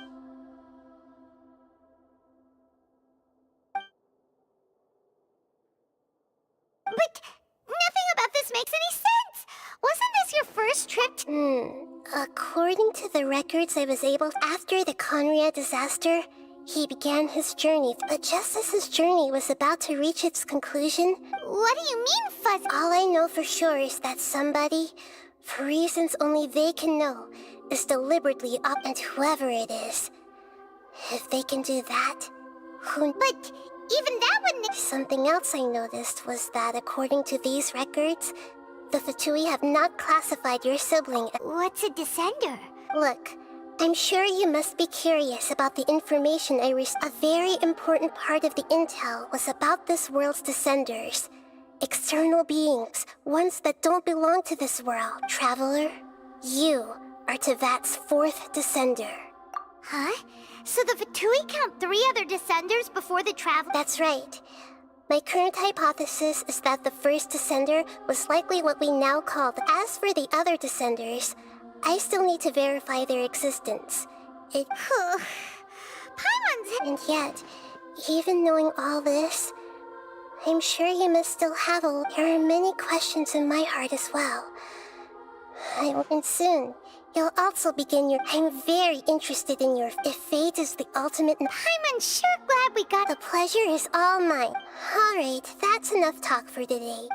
But nothing about this makes any sense! Wasn't this your first trip According to the records I was able... After the Conria disaster, he began his journey. But just as his journey was about to reach its conclusion... What do you mean, Fuzz? All I know for sure is that somebody, for reasons only they can know, is deliberately up, and whoever it is. If they can do that, But even that wouldn't... Something else I noticed was that according to these records, the Fatui have not classified your sibling. What's a descender? Look, I'm sure you must be curious about the information I received. A very important part of the intel was about this world's descenders. External beings, ones that don't belong to this world. Traveler, you are Tevat's 4th descender. Huh? So the Fatui count 3 other descenders before the travel? That's right. My current hypothesis is that the first descender was likely what we now call the... As for the other descenders, I still need to verify their existence. Paimon's... And yet, even knowing all this, I'm sure you must still have There are many questions in my heart as well. And soon, you'll also begin your... I'm very interested in your... If fate is the ultimate... I'm sure glad we got... The pleasure is all mine. Alright, that's enough talk for today.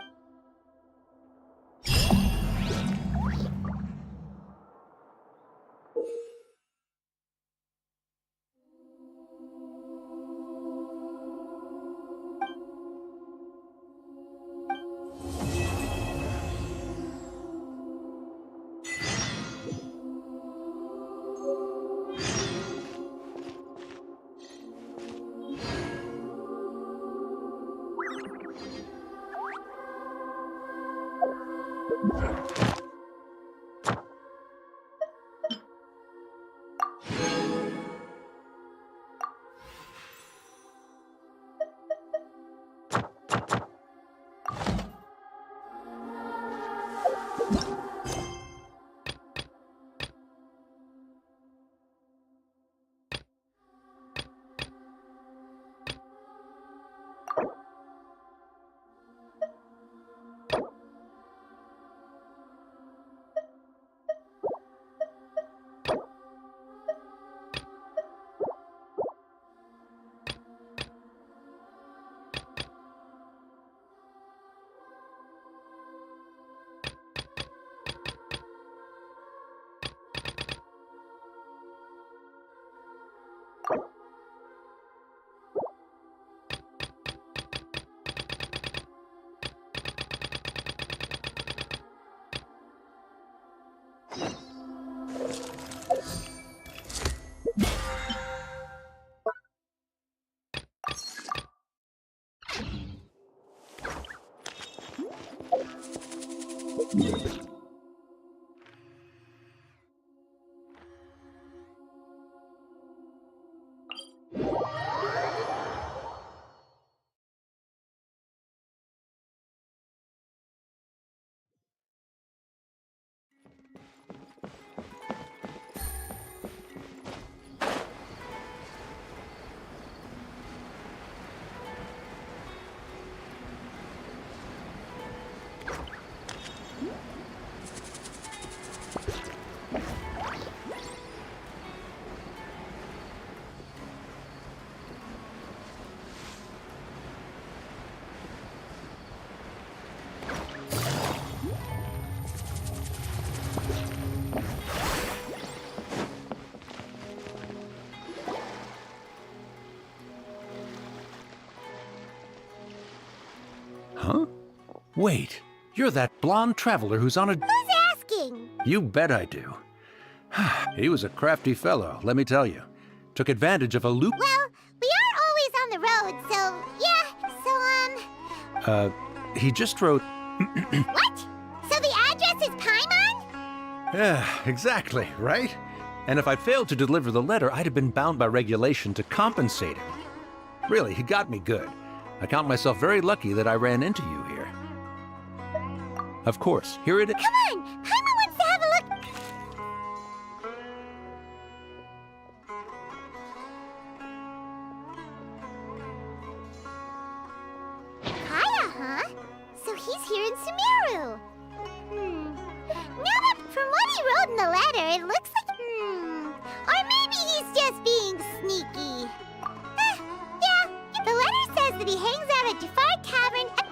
Huh? Wait, you're that blonde traveler who's on a... Who's asking? You bet I do. He was a crafty fellow, let me tell you. Took advantage of a loop... Well, we aren't always on the road, so yeah, He just wrote... What? So the address is Paimon? Yeah, exactly, right? And if I failed to deliver the letter, I'd have been bound by regulation to compensate him. Really, he got me good. I count myself very lucky that I ran into you here. Of course, here it is. Come on! Paimon wants to have a look! Kaya, huh? So he's here in Sumeru. Now that from what he wrote in the letter, it looks like... Or maybe he's just being sneaky. Yeah, the letter says that he hangs out at Jafar Tavern at...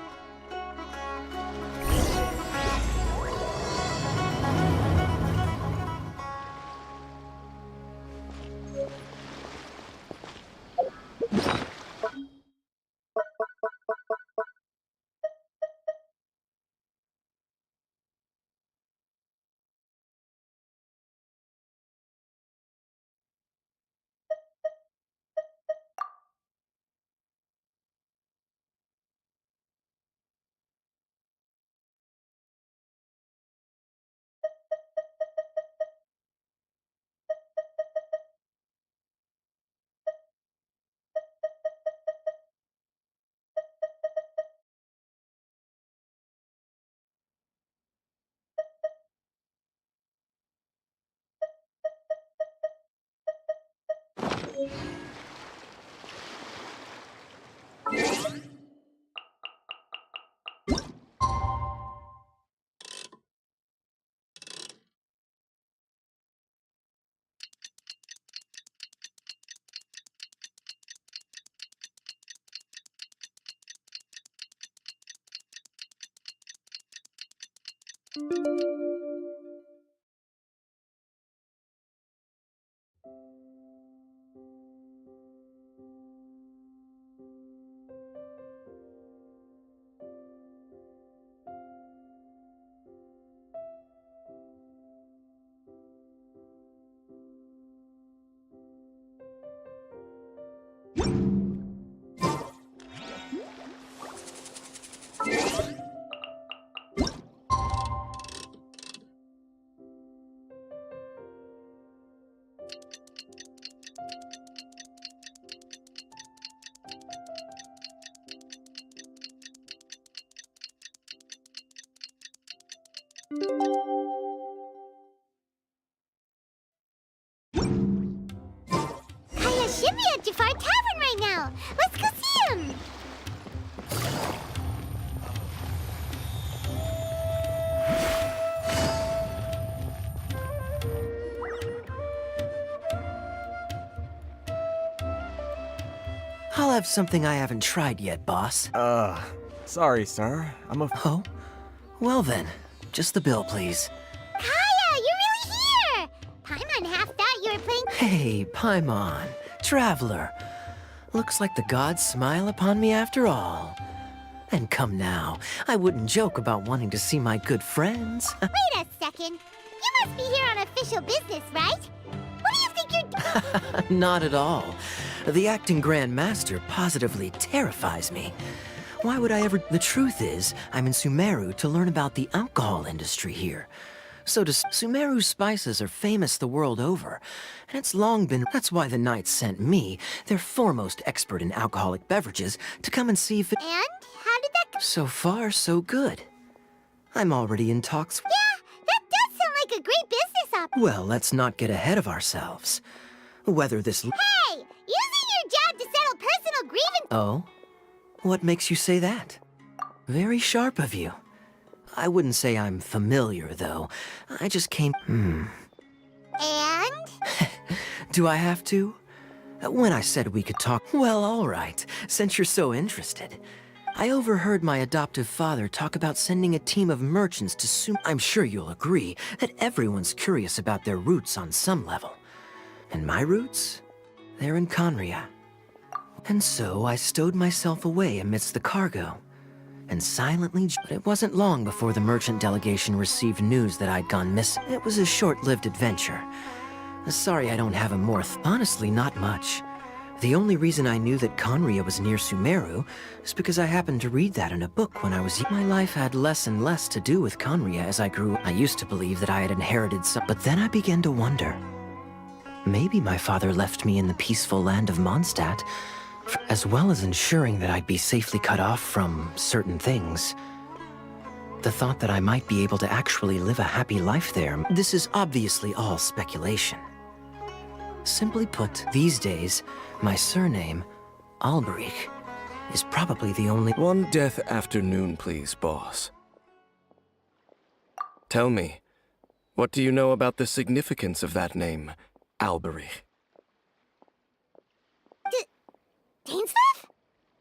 Kaya should be at Jafar Tavern right now. Let's go see him. I'll have something I haven't tried yet, boss. Sorry, sir. Oh? Well then, just the bill, please. Kaya, you're really here! Paimon half thought you were playing... Hey, Paimon, traveler. Looks like the gods smile upon me after all. And come now, I wouldn't joke about wanting to see my good friends. Wait a second. You must be here on official business, right? What do you think you're doing? Not at all. The acting Grand Master positively terrifies me. Why would I ever? The truth is, I'm in Sumeru to learn about the alcohol industry here. So does Sumeru's spices are famous the world over, and it's long been. That's why the Knights sent me, their foremost expert in alcoholic beverages, to come and see if it. And how did that go? So far, so good. I'm already in talks. Yeah, that does sound like a great business Well, let's not get ahead of ourselves. Whether this. Hey, using your job to settle personal grievances. Oh? What makes you say that? Very sharp of you. I wouldn't say I'm familiar, though. I just came. And? Do I have to? When I said we could talk. Well, all right, since you're so interested. I overheard my adoptive father talk about sending a team of merchants to I'm sure you'll agree that everyone's curious about their roots on some level. And my roots? They're in Conria. And so I stowed myself away amidst the cargo. And silently, but it wasn't long before the merchant delegation received news that I'd gone missing. It was a short-lived adventure. Sorry I don't have a more honestly, not much. The only reason I knew that Conria was near Sumeru is because I happened to read that in a book when I was young. My life had less and less to do with Conria as I grew. I used to believe that I had inherited some, but then I began to wonder. Maybe my father left me in the peaceful land of Mondstadt, as well as ensuring that I'd be safely cut off from certain things. The thought that I might be able to actually live a happy life there. This is obviously all speculation. Simply put, these days, my surname, Alberich, is probably the only— One death afternoon, please, boss. Tell me, what do you know about the significance of that name, Alberich? Dainsleif?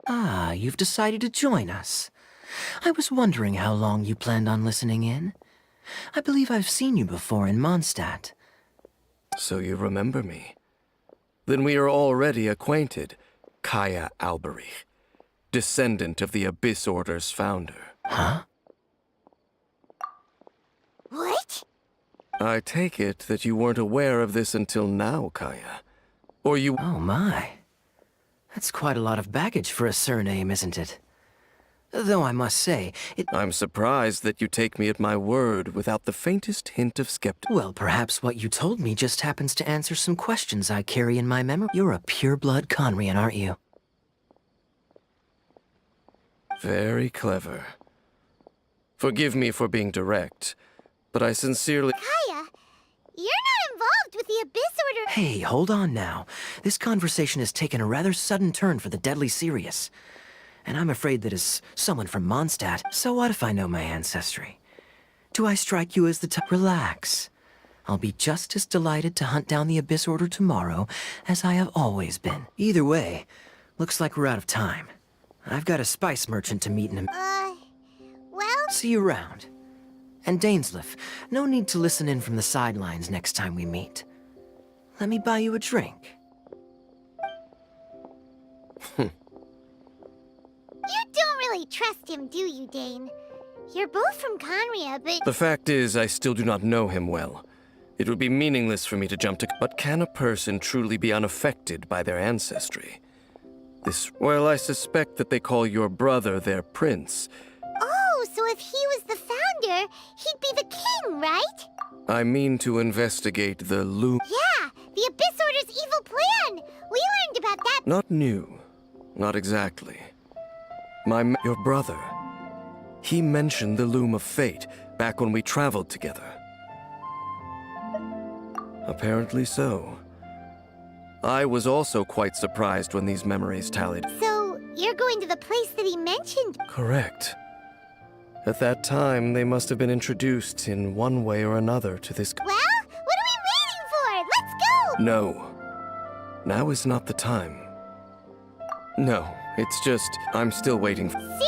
Ah, you've decided to join us. I was wondering how long you planned on listening in. I believe I've seen you before in Mondstadt. So you remember me. Then we are already acquainted, Kaya Alberich, descendant of the Abyss Order's founder. Huh? What? I take it that you weren't aware of this until now, Kaya. Or you— Oh my. That's quite a lot of baggage for a surname, isn't it? Though I must say, I'm surprised that you take me at my word without the faintest hint of skepticism. Well, perhaps what you told me just happens to answer some questions I carry in my memory. You're a pure-blood Conrian, aren't you? Very clever. Forgive me for being direct, but I sincerely— Kaya, you're not involved with the Abyss Order. Hey, hold on now. This conversation has taken a rather sudden turn for the deadly serious. And I'm afraid that as someone from Mondstadt, so what if I know my ancestry? Do I strike you as the type? Relax. I'll be just as delighted to hunt down the Abyss Order tomorrow as I have always been. Either way, looks like we're out of time. I've got a spice merchant to meet in a— well— See you around. And Dainsleif, no need to listen in from the sidelines next time we meet. Let me buy you a drink. You don't really trust him, do you, Dane? You're both from Conria, but— The fact is, I still do not know him well. It would be meaningless for me to jump to— But can a person truly be unaffected by their ancestry? Well, I suspect that they call your brother their prince. Oh, so if he was the founder, he'd be the king, right? I mean to investigate the loom— Yeah, the Abyss Order's evil plan! We learned about that— Not new. Not exactly. Your brother. He mentioned the Loom of Fate back when we traveled together. Apparently so. I was also quite surprised when these memories tallied. So, you're going to the place that he mentioned? Correct. At that time, they must have been introduced in one way or another to this— Well, what are we waiting for? Let's go! No. Now is not the time. No, it's just, I'm still waiting for— Seriously?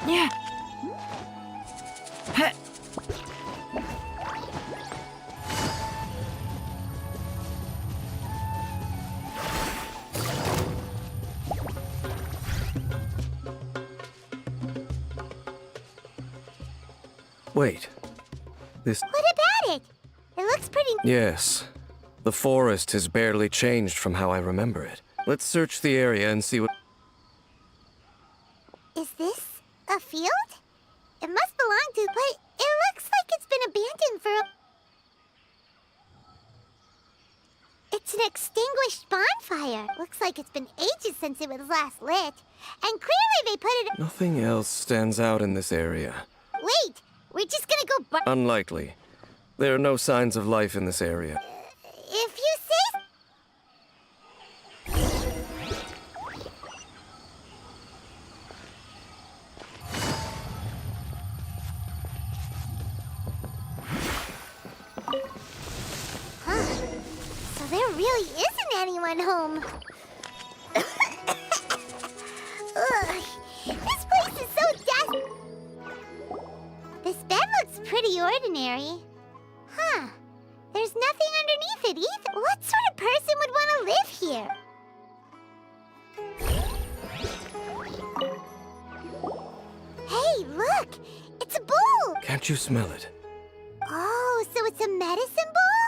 Yeah. Wait. This... What about it? It looks pretty... Yes. The forest has barely changed from how I remember it. Let's search the area and see what... Is this a field? It must belong to... But it looks like it's been abandoned for a... It's an extinguished bonfire. Looks like it's been ages since it was last lit. And clearly they put it... Nothing else stands out in this area. Wait! We're just gonna go... Unlikely. There are no signs of life in this area. If you say... Huh. So there really isn't anyone home. Ugh. This place is so dusty. This bed looks pretty ordinary. Huh. There's nothing underneath it either. What sort of person would want to live here? Hey, look! It's a bowl! Can't you smell it? Oh, so it's a medicine bowl?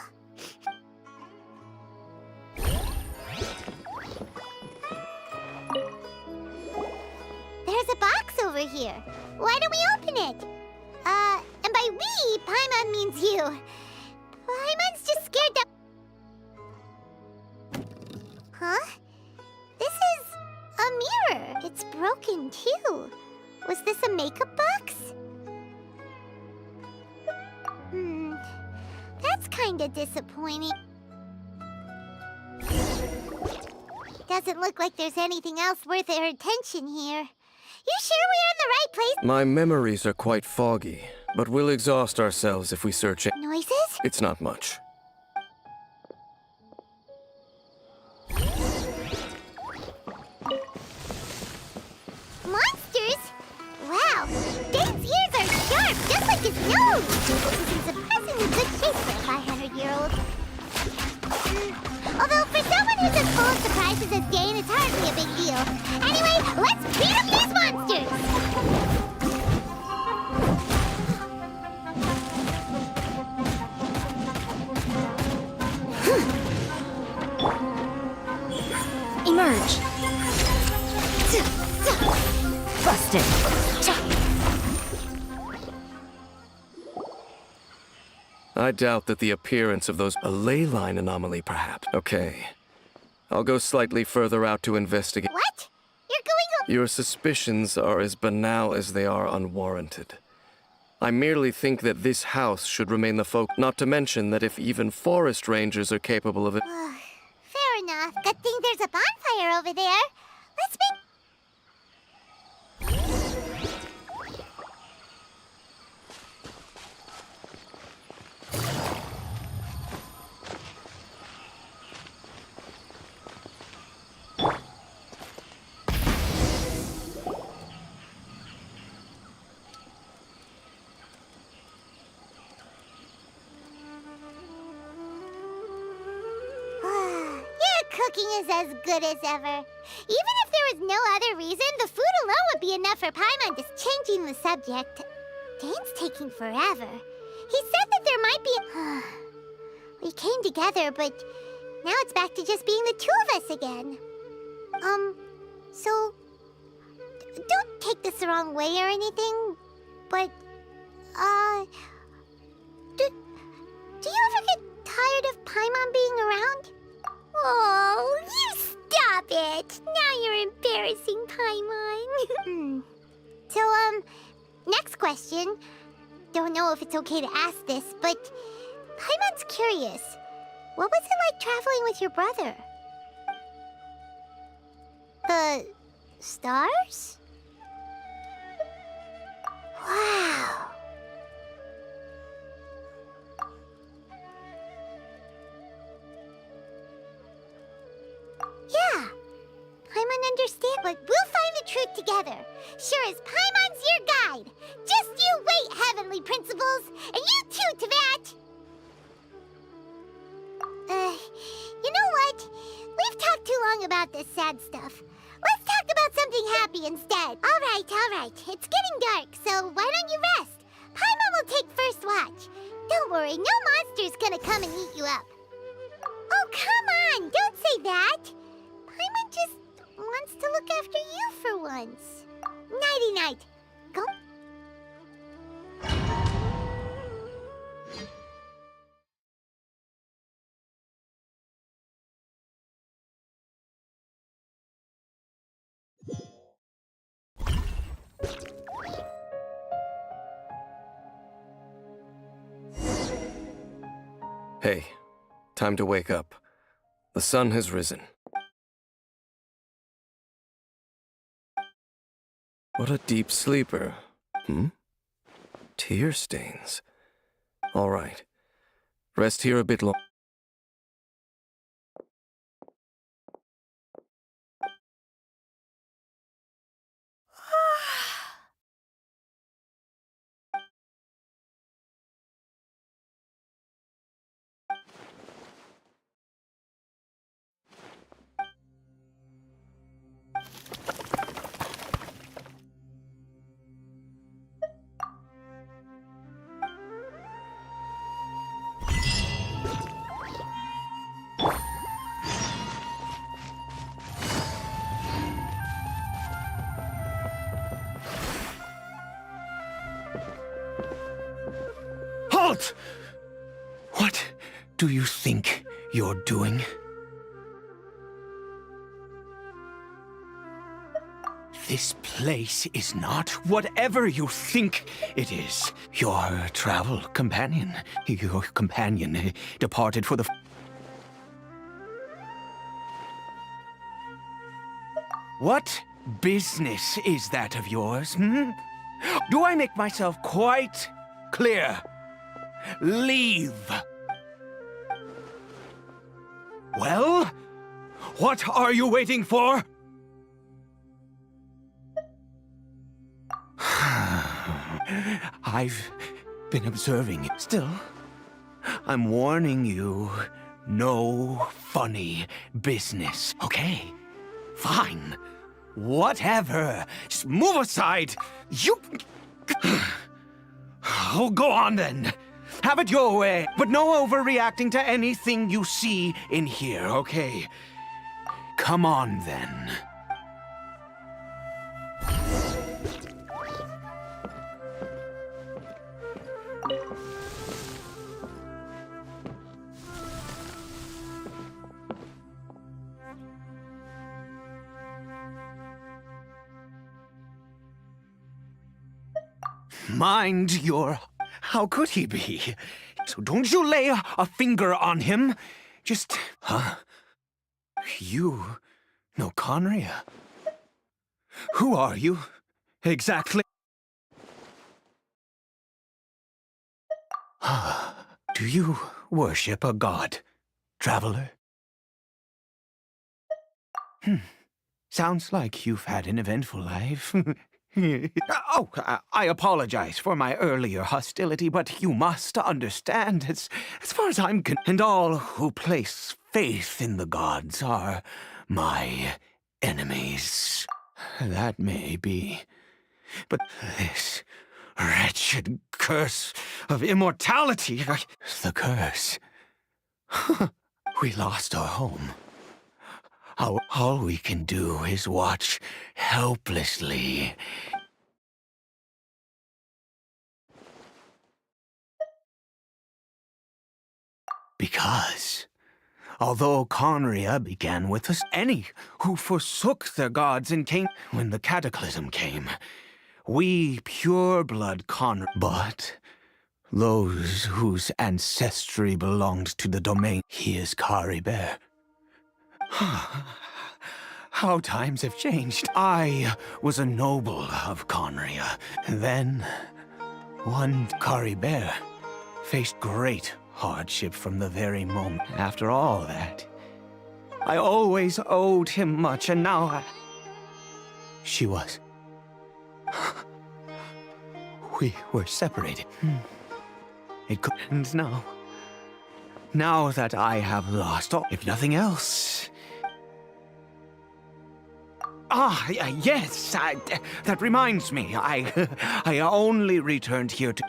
There's a box over here. Why don't we open it? And by we, Paimon means you. Paimon's just scared to... Huh? This is a mirror. It's broken, too. Was this a makeup box? That's kinda disappointing. Doesn't look like there's anything else worth our attention here. You sure we're in the right place? My memories are quite foggy, but we'll exhaust ourselves if we search it. Noises? It's not much. Monsters? Wow, Dane's ears are sharp, just like his nose! He's in surprisingly good shape for a 500-year-old. Although, for someone who's as full of surprises as Dane, it's hardly a big deal. Anyway, let's beat up these monsters! Emerge. Busted. I doubt that the appearance of those... A ley line anomaly, perhaps. Okay. I'll go slightly further out to investigate. What? You're going... Your suspicions are as banal as they are unwarranted. I merely think that this house should remain the focus. Not to mention that if even forest rangers are capable of it... Fair enough. Good thing there's a bonfire over there. Let's make... Cooking is as good as ever. Even if there was no other reason, the food alone would be enough for Paimon. Just changing the subject. Dane's taking forever. He said that there might be... We came together, but now it's back to just being the two of us again. So... Don't take this the wrong way or anything, but... Do you ever get tired of Paimon being around? Oh, you stop it! Now you're embarrassing, Paimon. So, next question. Don't know if it's okay to ask this, but Paimon's curious. What was it like traveling with your brother? The stars? Wow. Yeah, Paimon understands, but we'll find the truth together. Sure as Paimon's your guide. Just you wait, Heavenly Principles, and you too, Teyvat. You know what? We've talked too long about this sad stuff. Let's talk about something happy instead. All right. It's getting dark, so why don't you rest? Paimon will take first watch. Don't worry, no monster's gonna come and eat you up. Oh, come on! Don't say that! Paimon just wants to look after you for once. Nighty-night. Go. Hey, time to wake up. The sun has risen. What a deep sleeper. Tear stains. All right. Rest here a bit longer. Halt! What do you think you're doing? This place is not whatever you think it is. Your travel companion. Your companion departed for the... What business is that of yours, Do I make myself quite clear? Leave. Well, what are you waiting for? I've been observing it. Still, I'm warning you, no funny business, okay? Fine. Whatever. Just move aside. You... Oh, go on then. Have it your way, but no overreacting to anything you see in here, okay? Come on then. Mind your... How could he be? So don't you lay a finger on him. Just... You know Conria? Who are you? Exactly. Do you worship a god, traveler? Sounds like you've had an eventful life. Oh, I apologize for my earlier hostility, but you must understand, as far as I'm concerned, and all who place faith in the gods are my enemies. That may be, but this wretched curse of immortality, the curse. We lost our home. All we can do is watch helplessly. Because, although Conria began with us, any who forsook their gods and came when the cataclysm came, we pure-blood but those whose ancestry belonged to the domain, he is Caribert. How times have changed. I was a noble of Conria. Then, one Caribert faced great hardship from the very moment. After all that, I always owed him much, and now she was We were separated. It could end now. Now that I have lost all, if nothing else. Yes, that reminds me. I only returned here to...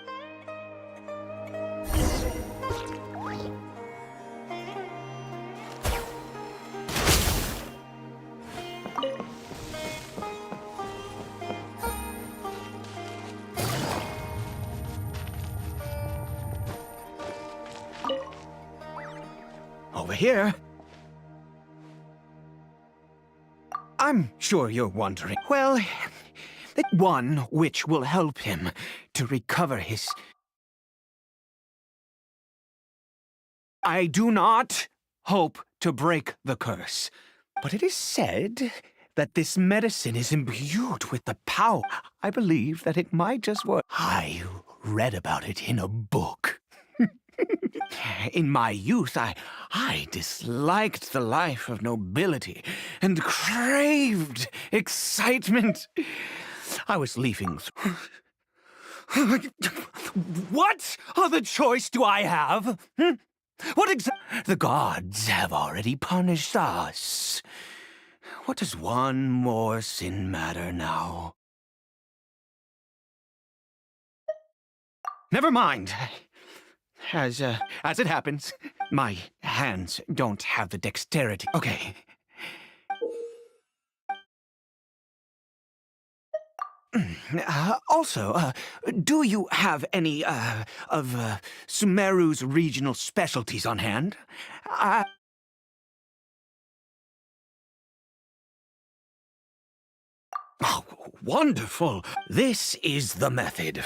Over here. I'm sure you're wondering. Well, that one which will help him to recover his... I do not hope to break the curse, but it is said that this medicine is imbued with the power. I believe that it might just work. I read about it in a book. In my youth, I disliked the life of nobility and craved excitement. I was leaving. What other choice do I have? The gods have already punished us. What does one more sin matter now? Never mind. As it happens, my hands don't have the dexterity. Okay. Also, do you have any, of Sumeru's regional specialties on hand? Oh, wonderful! This is the method.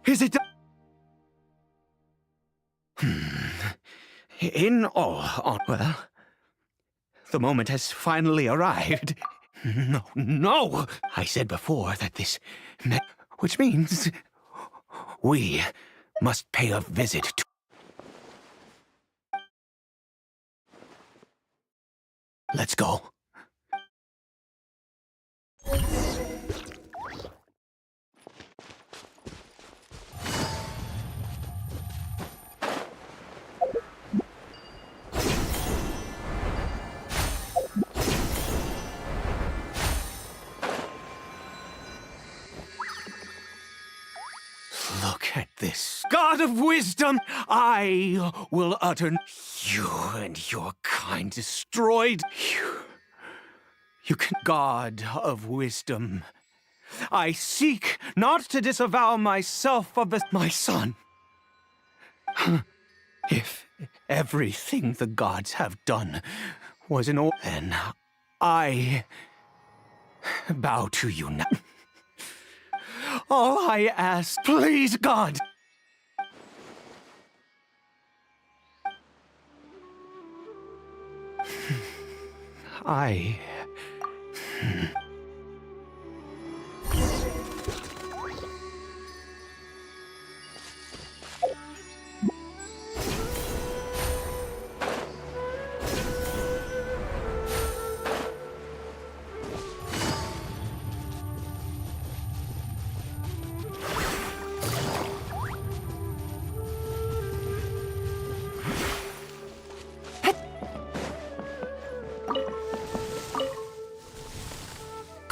Is it... In all, well, the moment has finally arrived. No! I said before that this... Which means... we must pay a visit to... Let's go. Look at this. God of wisdom, I will utter you and your kind destroyed. You can... God of wisdom, I seek not to disavow myself of my son. If everything the gods have done was in order, then I bow to you now. All I ask, please, God. I...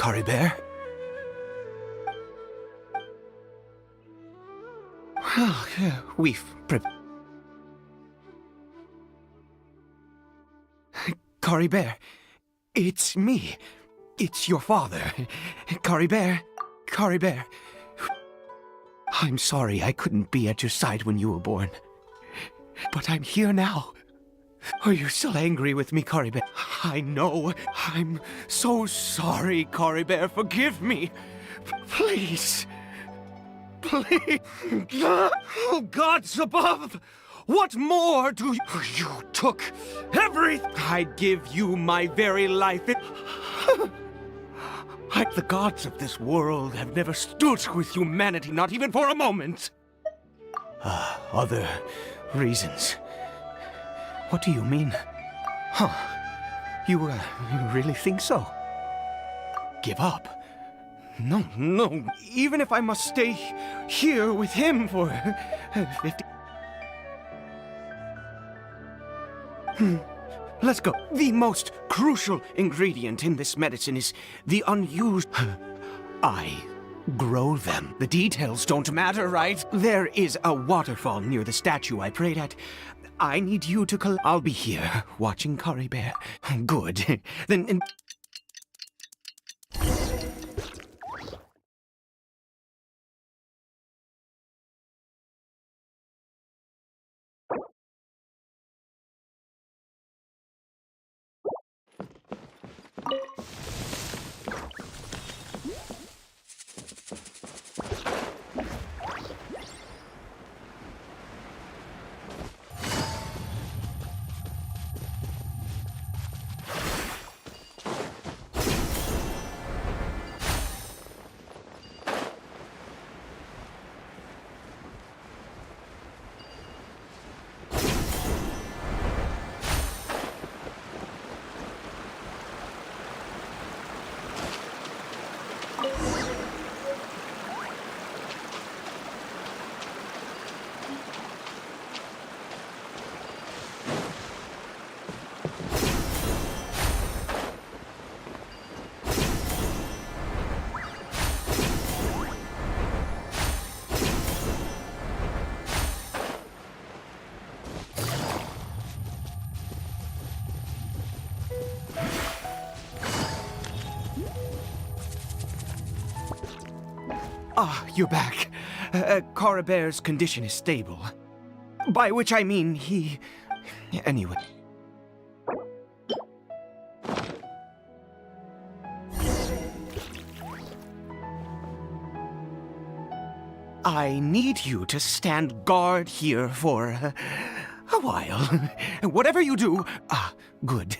Caribert. Well, we've Caribert, it's me. It's your father. Caribert. Caribert. I'm sorry I couldn't be at your side when you were born. But I'm here now. Are you still angry with me, Caribert? I know. I'm so sorry, Caribert. Forgive me. Please. Please. Oh, gods above! What more do you... You took everything. I'd give you my very life. The gods of this world have never stood with humanity, not even for a moment. Other reasons. What do you mean? Huh. You really think so? Give up? No, no. Even if I must stay here with him for 50... Let's go. The most crucial ingredient in this medicine is the unused... I grow them. The details don't matter, right? There is a waterfall near the statue I prayed at. I need you to I'll be here, watching Caribert. Good. Then... You're back. Caribert's condition is stable. By which I mean he... Anyway. I need you to stand guard here for a while. Whatever you do... good.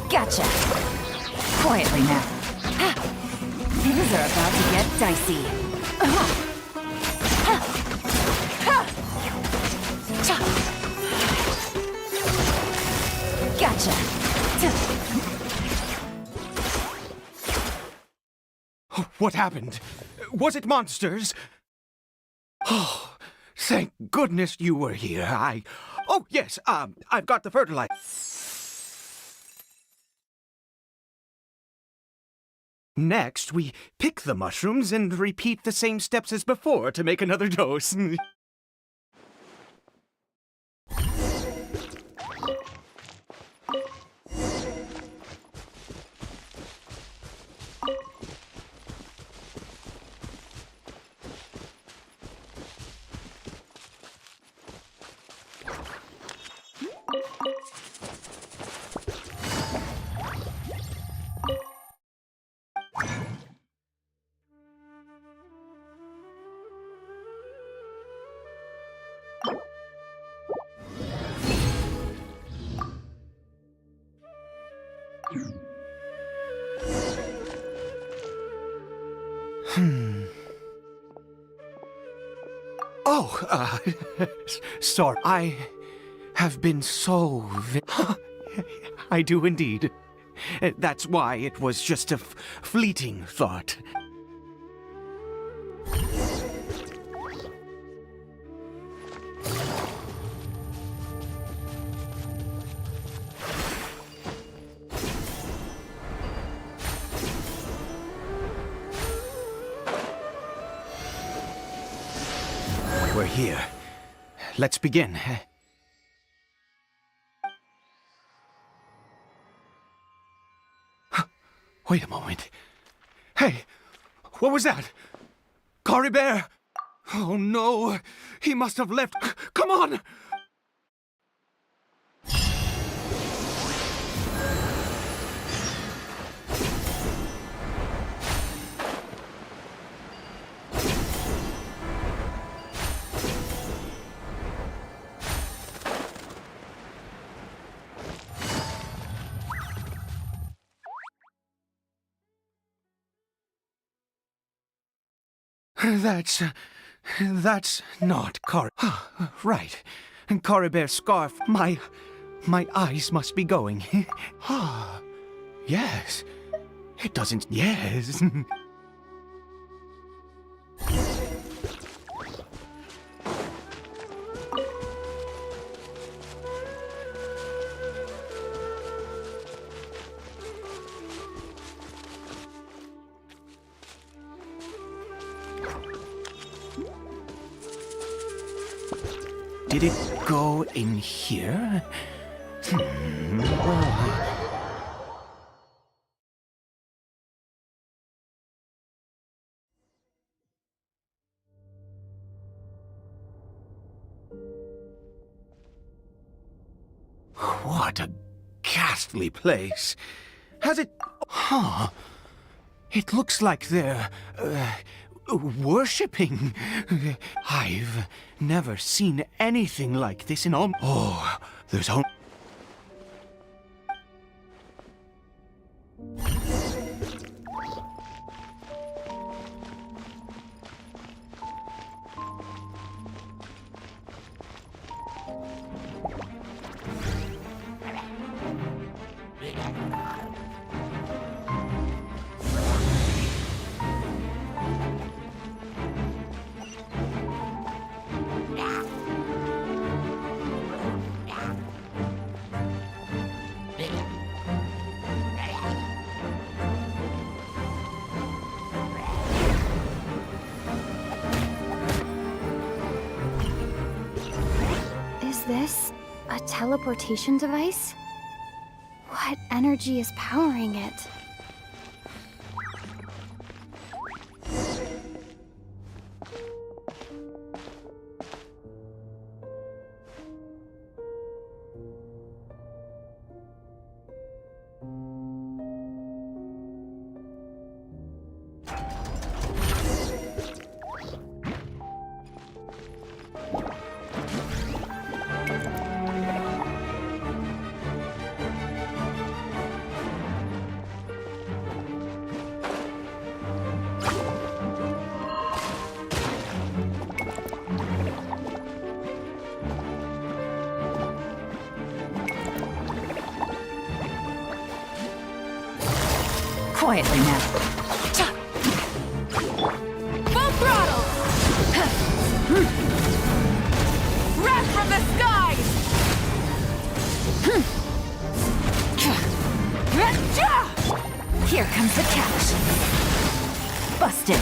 Gotcha. Quietly now. Things are about to get dicey. Gotcha. What happened? Was it monsters? Oh, thank goodness you were here. Oh, yes, I've got the fertilizer. Next, we pick the mushrooms and repeat the same steps as before to make another dose. Oh, sorry. I have been so... I do indeed. That's why it was just a fleeting thought. We're here. Let's begin. Wait a moment. Hey, what was that? Cory Bear! Oh no, he must have left. Come on! That's not Cory. Right. Cory Bear's scarf. My eyes must be going. Yes. It doesn't. Yes. Did it go in here? What a ghastly place. Has it... Huh. It looks like they're... worshipping. I've never seen anything like this in all... Oh, there's only... Is this a teleportation device? What energy is powering it? Quietly now. Full throttle! Wrath from the skies! Here comes the catch. Busted.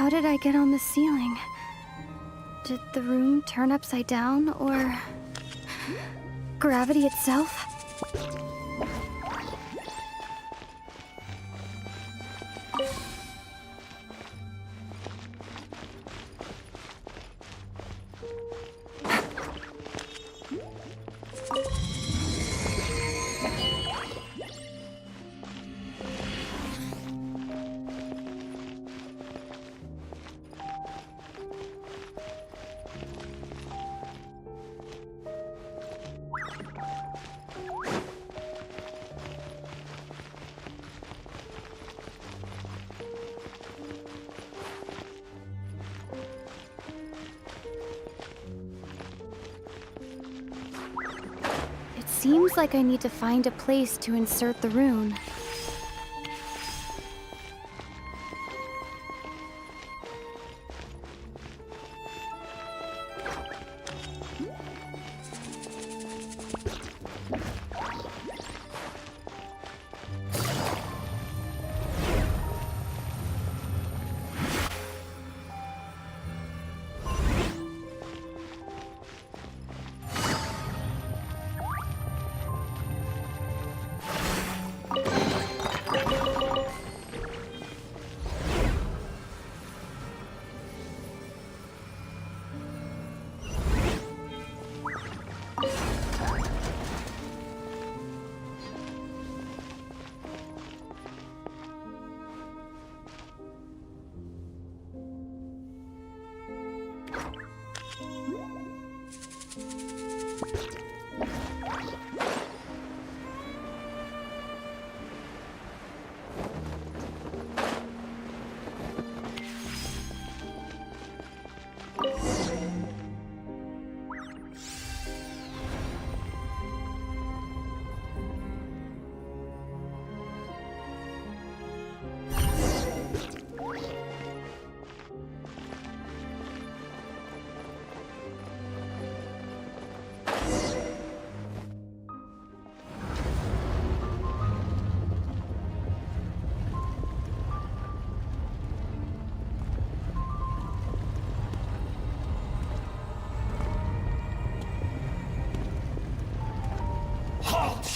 How did I get on the ceiling? Did the room turn upside down, or gravity itself? Seems like I need to find a place to insert the rune.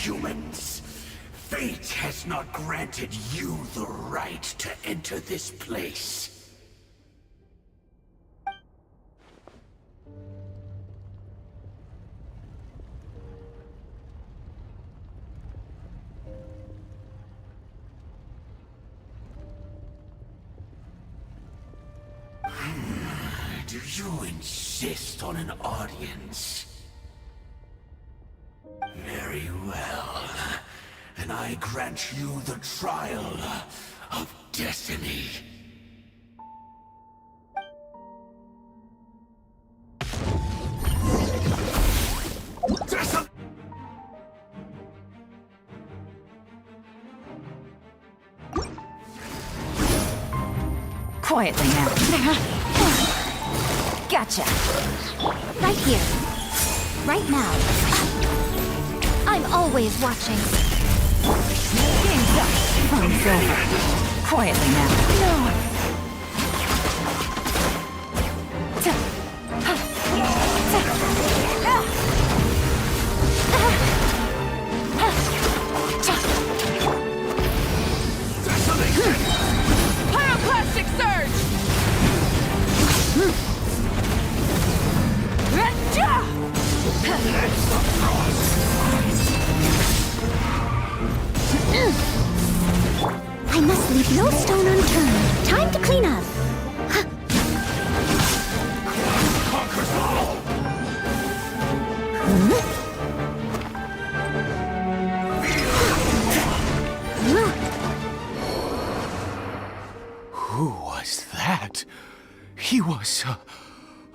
Humans, fate has not granted you the right to enter this place. Do you insist on an audience? Very well. And I grant you the trial of destiny. Quietly now. Gotcha. Right here. Right now. I'm always watching. Game's up. Fun's over. Quietly now. No. Pyroclastic surge!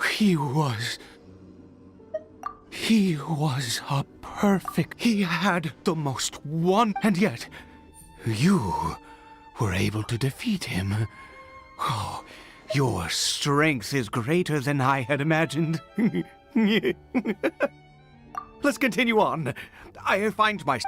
He was a perfect... He had the most one... And yet, you were able to defeat him. Oh, your strength is greater than I had imagined. Let's continue on. I find my...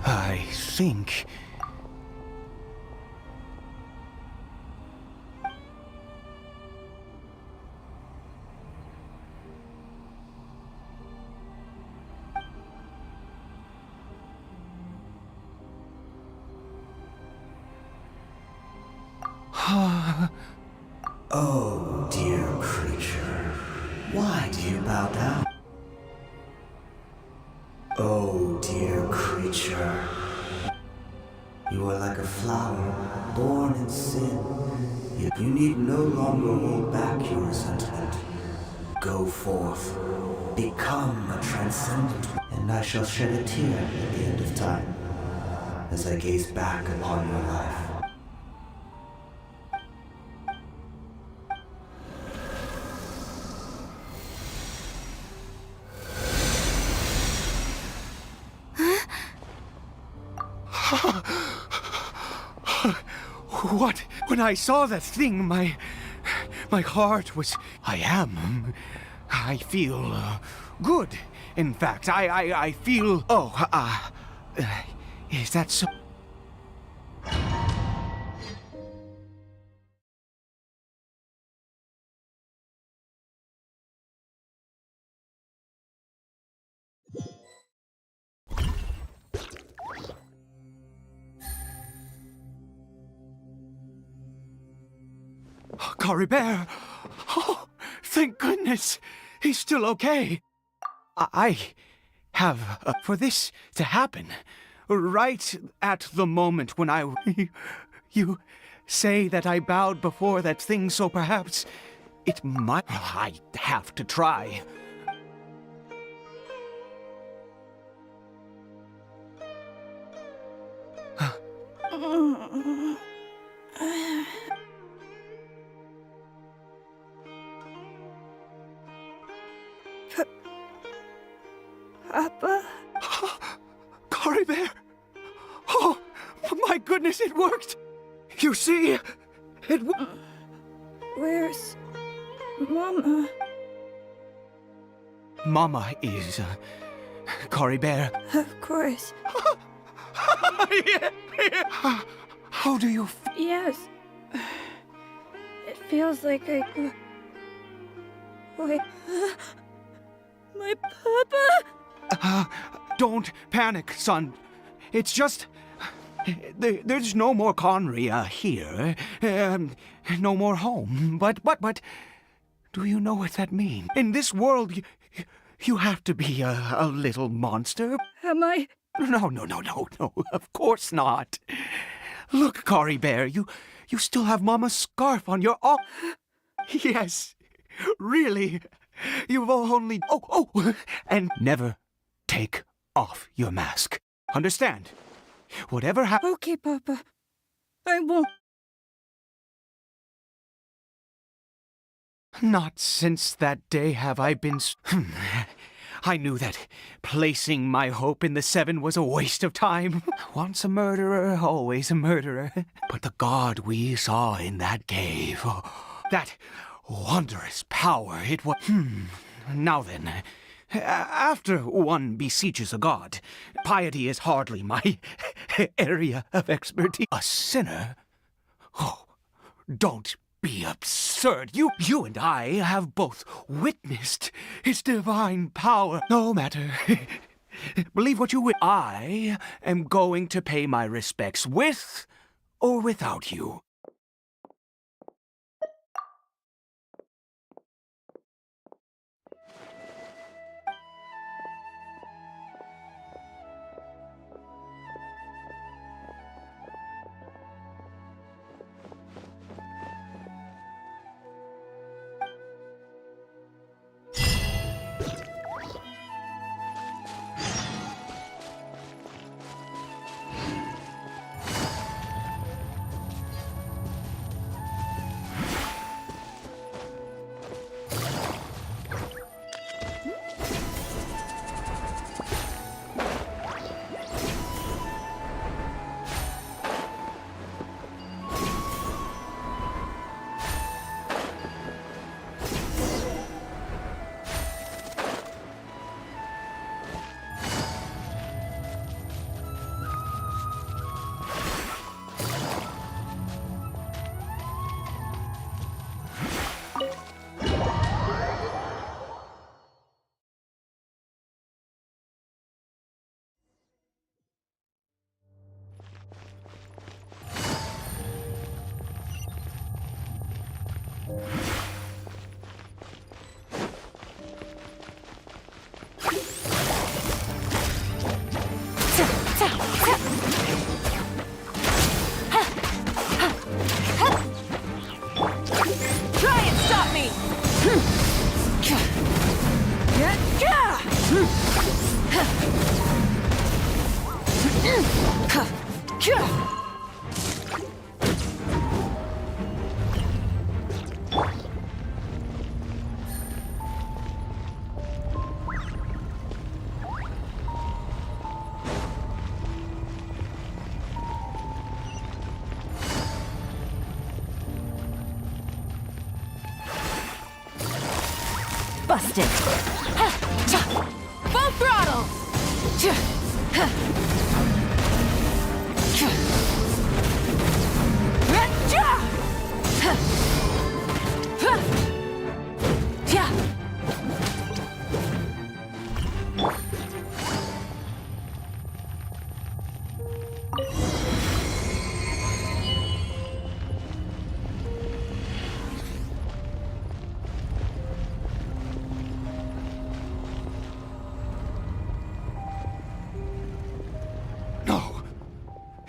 I think... Oh, dear creature, why do you bow down? Oh, dear creature, you are like a flower born in sin, yet you need no longer hold back your resentment. Go forth, become a transcendent, and I shall shed a tear at the end of time, as I gaze back upon your life. What? When I saw that thing, my heart was... I feel good. In fact, I feel... Oh, is that so? Caribert! Oh, thank goodness! He's still okay. I have... for this to happen, right at the moment when I... You say that I bowed before that thing, so perhaps it might... I have to try. Papa? Caribert! Oh, my goodness, it worked! You see, it... Where's Mama? Mama is, Caribert. Of course. How do you... Yes. It feels like I... Wait... My papa? Don't panic, son. It's just... There's no more Conry here. No more home. But... Do you know what that means? In this world, you have to be a little monster. Am I? No. Of course not. Look, Caribert, you still have Mama's scarf on your arm. Yes, really. You've only... Oh, and never take off your mask. Understand? Whatever happens... Okay, Papa. I won't. Not since that day have I been... I knew that placing my hope in the Seven was a waste of time. Once a murderer, always a murderer. But the god we saw in that cave... that wondrous power, it was... Now then, after one beseeches a god, piety is hardly my area of expertise. A sinner? Oh, don't be absurd. You and I have both witnessed his divine power. No matter. Believe what you will. I am going to pay my respects with or without you. Try and stop me! Busted! Full throttle!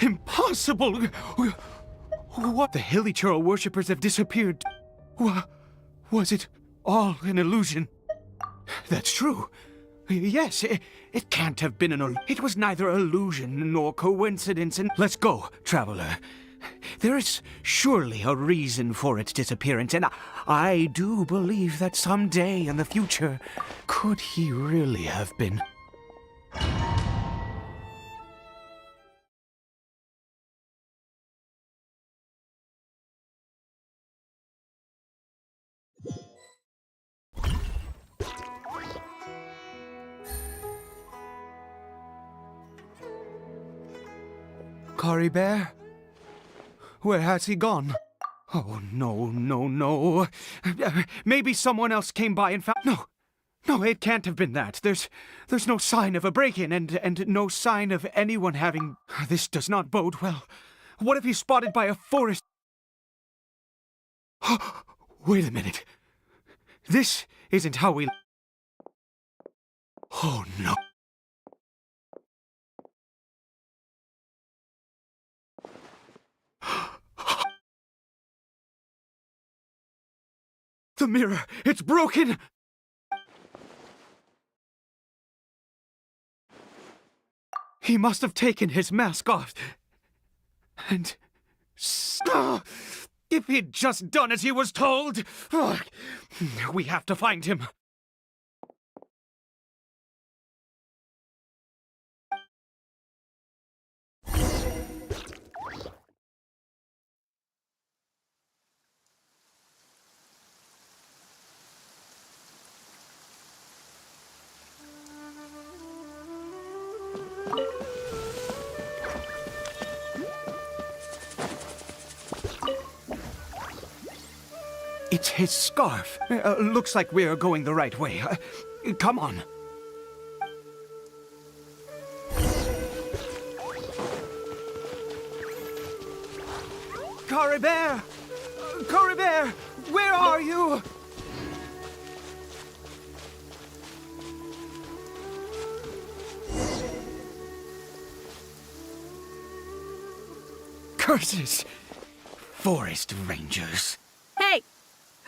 Impossible! What? The Hilichurl worshippers have disappeared. Was it all an illusion? That's true. Yes, it can't have been it was neither illusion nor coincidence. And let's go, traveler. There is surely a reason for its disappearance, and I do believe that someday in the future, could he really have been? Cory Bear? Where has he gone? Oh, no. Maybe someone else came by and found... No, it can't have been that. There's no sign of a break-in and no sign of anyone having... This does not bode well. What if he's spotted by a forest... Wait a minute. This isn't how we... Oh, no. The mirror! It's broken! He must have taken his mask off. And... if he'd just done as he was told! We have to find him. It's his scarf. Looks like we're going the right way. Come on. Coribert! Coribert! Where are you? Curses! Forest Rangers. Hey!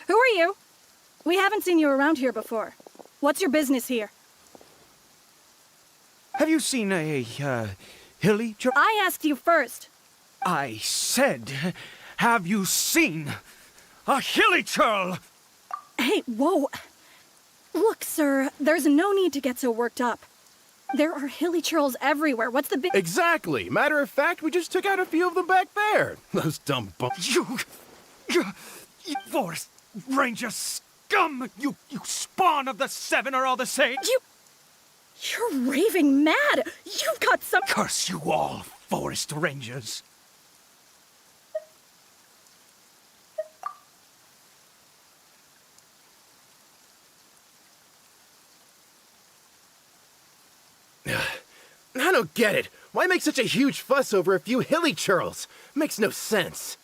Who are you? We haven't seen you around here before. What's your business here? Have you seen a, hilly churl? I asked you first. I said, have you seen a hilly churl? Hey, whoa. Look, sir, there's no need to get so worked up. There are hilly churls everywhere. What's the big... Exactly. Matter of fact, we just took out a few of them back there. Those dumb bums. You Forest Ranger scum! You spawn of the Seven are all the same! You're raving mad! You've got some... Curse you all, Forest Rangers! I don't get it. Why make such a huge fuss over a few hilly churls? Makes no sense.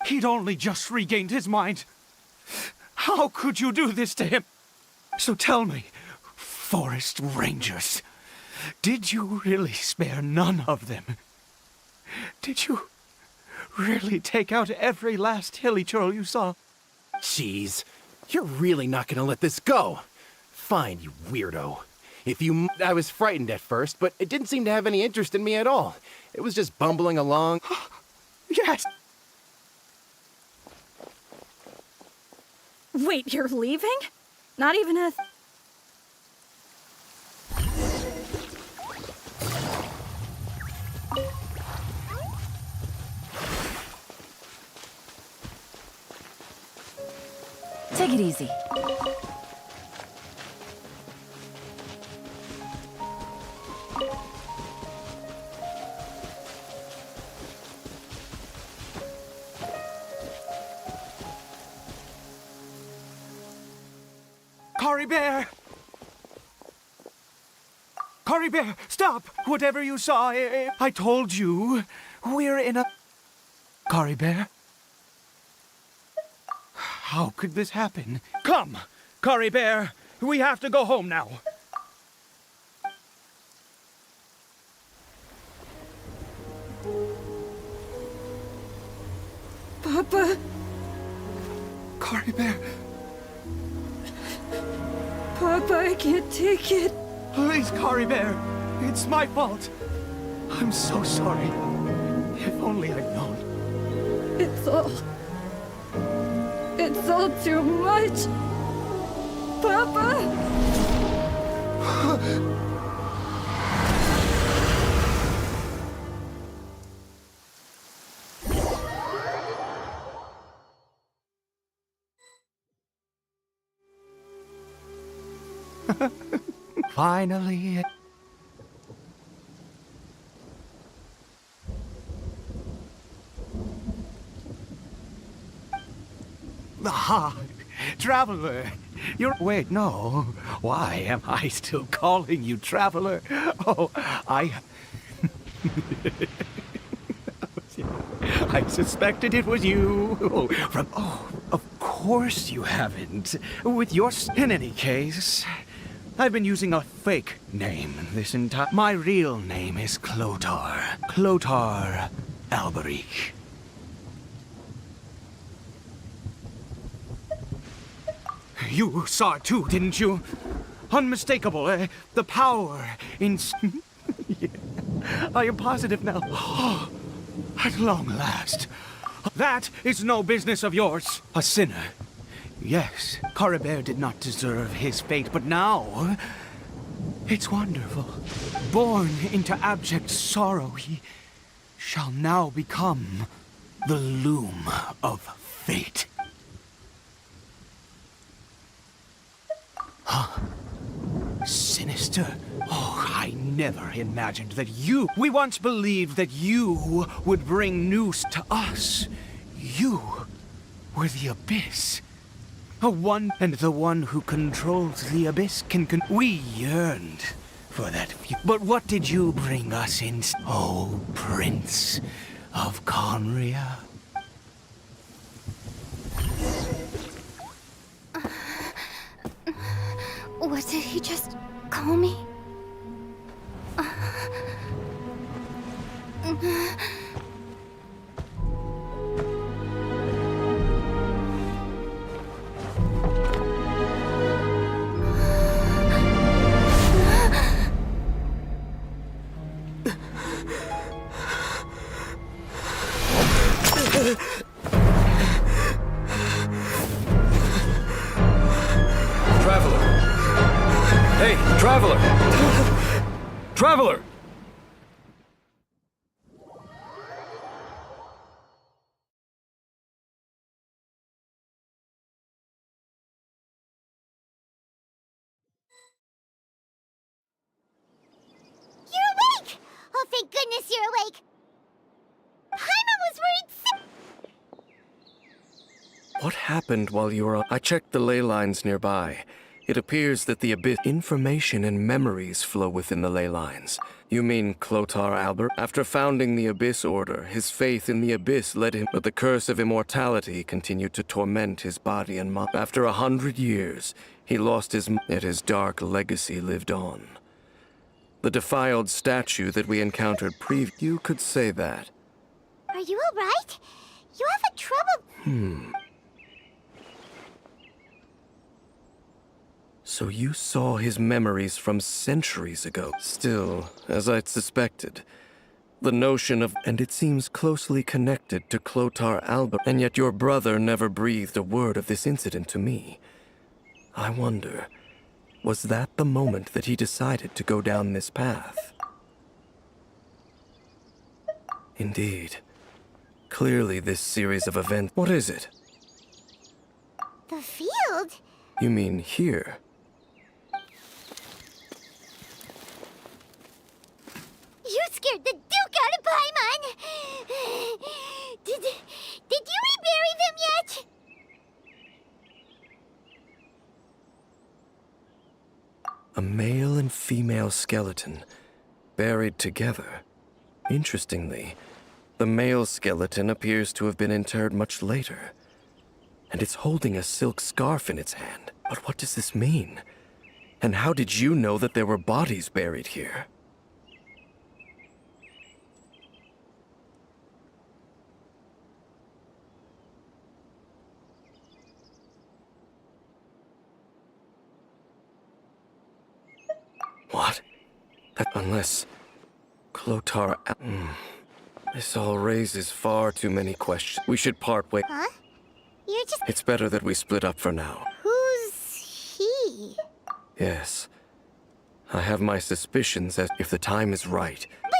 He'd only just regained his mind. How could you do this to him? So tell me, Forest Rangers, did you really spare none of them? Did you really take out every last hilly churl you saw? Jeez, you're really not gonna let this go. Fine, you weirdo. I was frightened at first, but it didn't seem to have any interest in me at all. It was just bumbling along. Yes! Wait, you're leaving? Not even a... Take it easy. Coribert! Coribert, stop! Whatever you saw, I told you, we're in a... Coribert? How could this happen? Come, Coribert, we have to go home now. Papa... Coribert... Papa, I can't take it. Please, Coribert, it's my fault. I'm so sorry. If only I'd known. It's all too much. Papa! Finally. Ah, Traveler. Wait, no. Why am I still calling you Traveler? Oh, I suspected it was you. Of course you haven't. With your... In any case, I've been using a fake name this entire... My real name is Clotar. Clotar Alberic. You saw it too, didn't you? Unmistakable, the power in... Yeah, I am positive now. Oh, at long last. That is no business of yours. A sinner. Yes, Coribert did not deserve his fate, but now... It's wonderful. Born into abject sorrow, he shall now become the loom of fate. Huh? Sinister? Oh, I never imagined that you... We once believed that you would bring news to us. You were the Abyss. And the one who controls the Abyss can... We yearned for that. But what did you bring us in, oh Prince of Conria? What did he just call me? Traveler! Hey, Traveler! Traveler! You're awake! Oh, thank goodness you're awake! Paimon was worried What happened while you were on? I checked the ley lines nearby. It appears that the abyss information and memories flow within the ley lines. You mean Clotar Albert? After founding the Abyss Order, his faith in the Abyss led him, but the curse of immortality continued to torment his body and mind. After 100 years, he lost yet his dark legacy lived on. The defiled statue that we encountered you could say that. Are you alright? You have a trouble... So you saw his memories from centuries ago. Still, as I'd suspected, the notion of... And it seems closely connected to Clotar Albert, and yet your brother never breathed a word of this incident to me. I wonder, was that the moment that he decided to go down this path? Indeed. Clearly this series of events... What is it? The field? You mean here? You scared the Duke out of Paimon! Did you rebury them yet? A male and female skeleton, buried together. Interestingly, the male skeleton appears to have been interred much later, and it's holding a silk scarf in its hand. But what does this mean? And how did you know that there were bodies buried here? What? Unless... Clotar... This all raises far too many questions. We should part ways. Huh? You're just... It's better that we split up for now. Who's he? Yes. I have my suspicions as if the time is right. But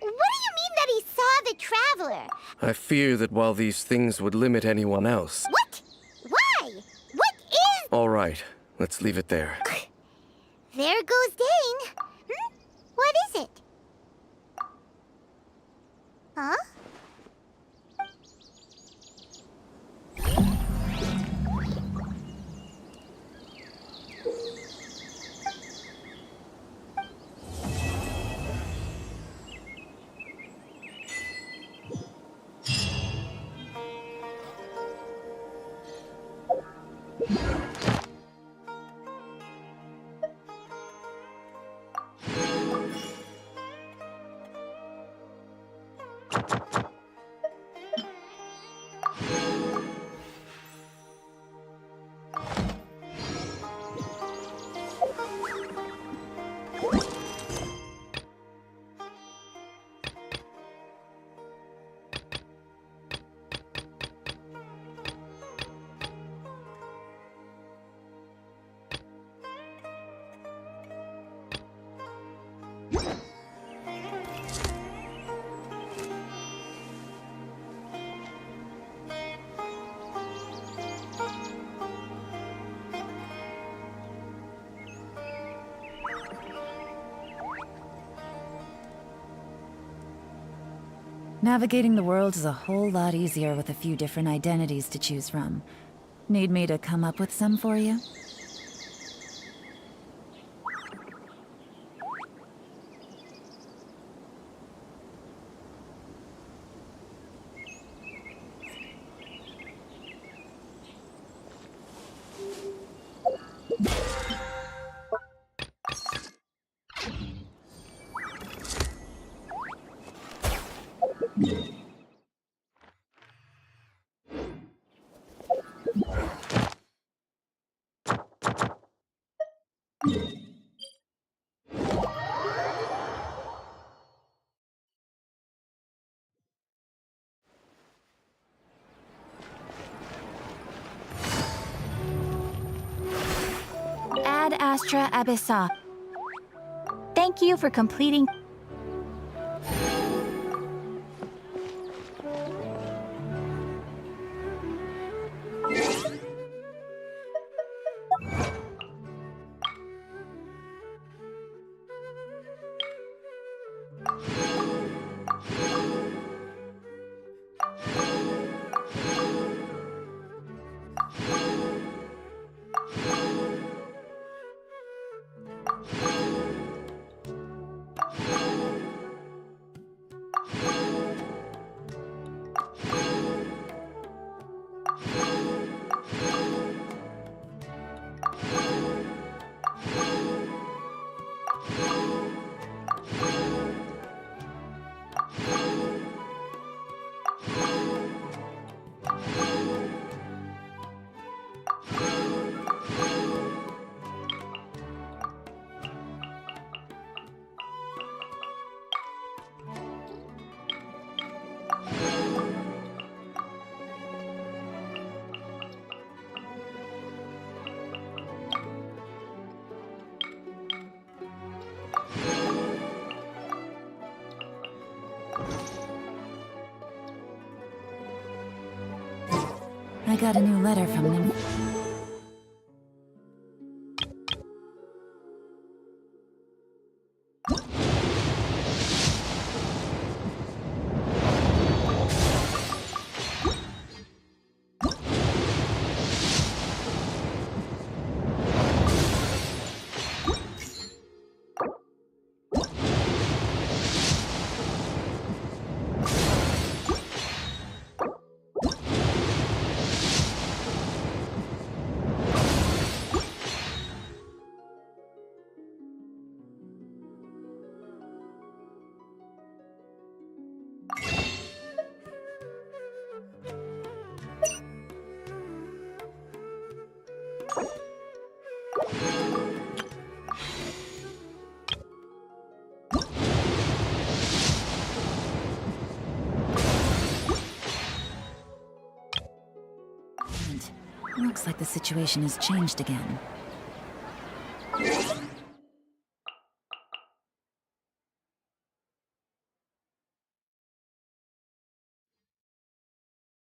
what do you mean that he saw the Traveler? I fear that while these things would limit anyone else... What? Why? What is... All right, let's leave it there. There goes Dane. What is it? Huh? Navigating the world is a whole lot easier with a few different identities to choose from. Need me to come up with some for you? Astra Abyssa. Thank you for completing. I got a new letter from them. Looks like the situation has changed again.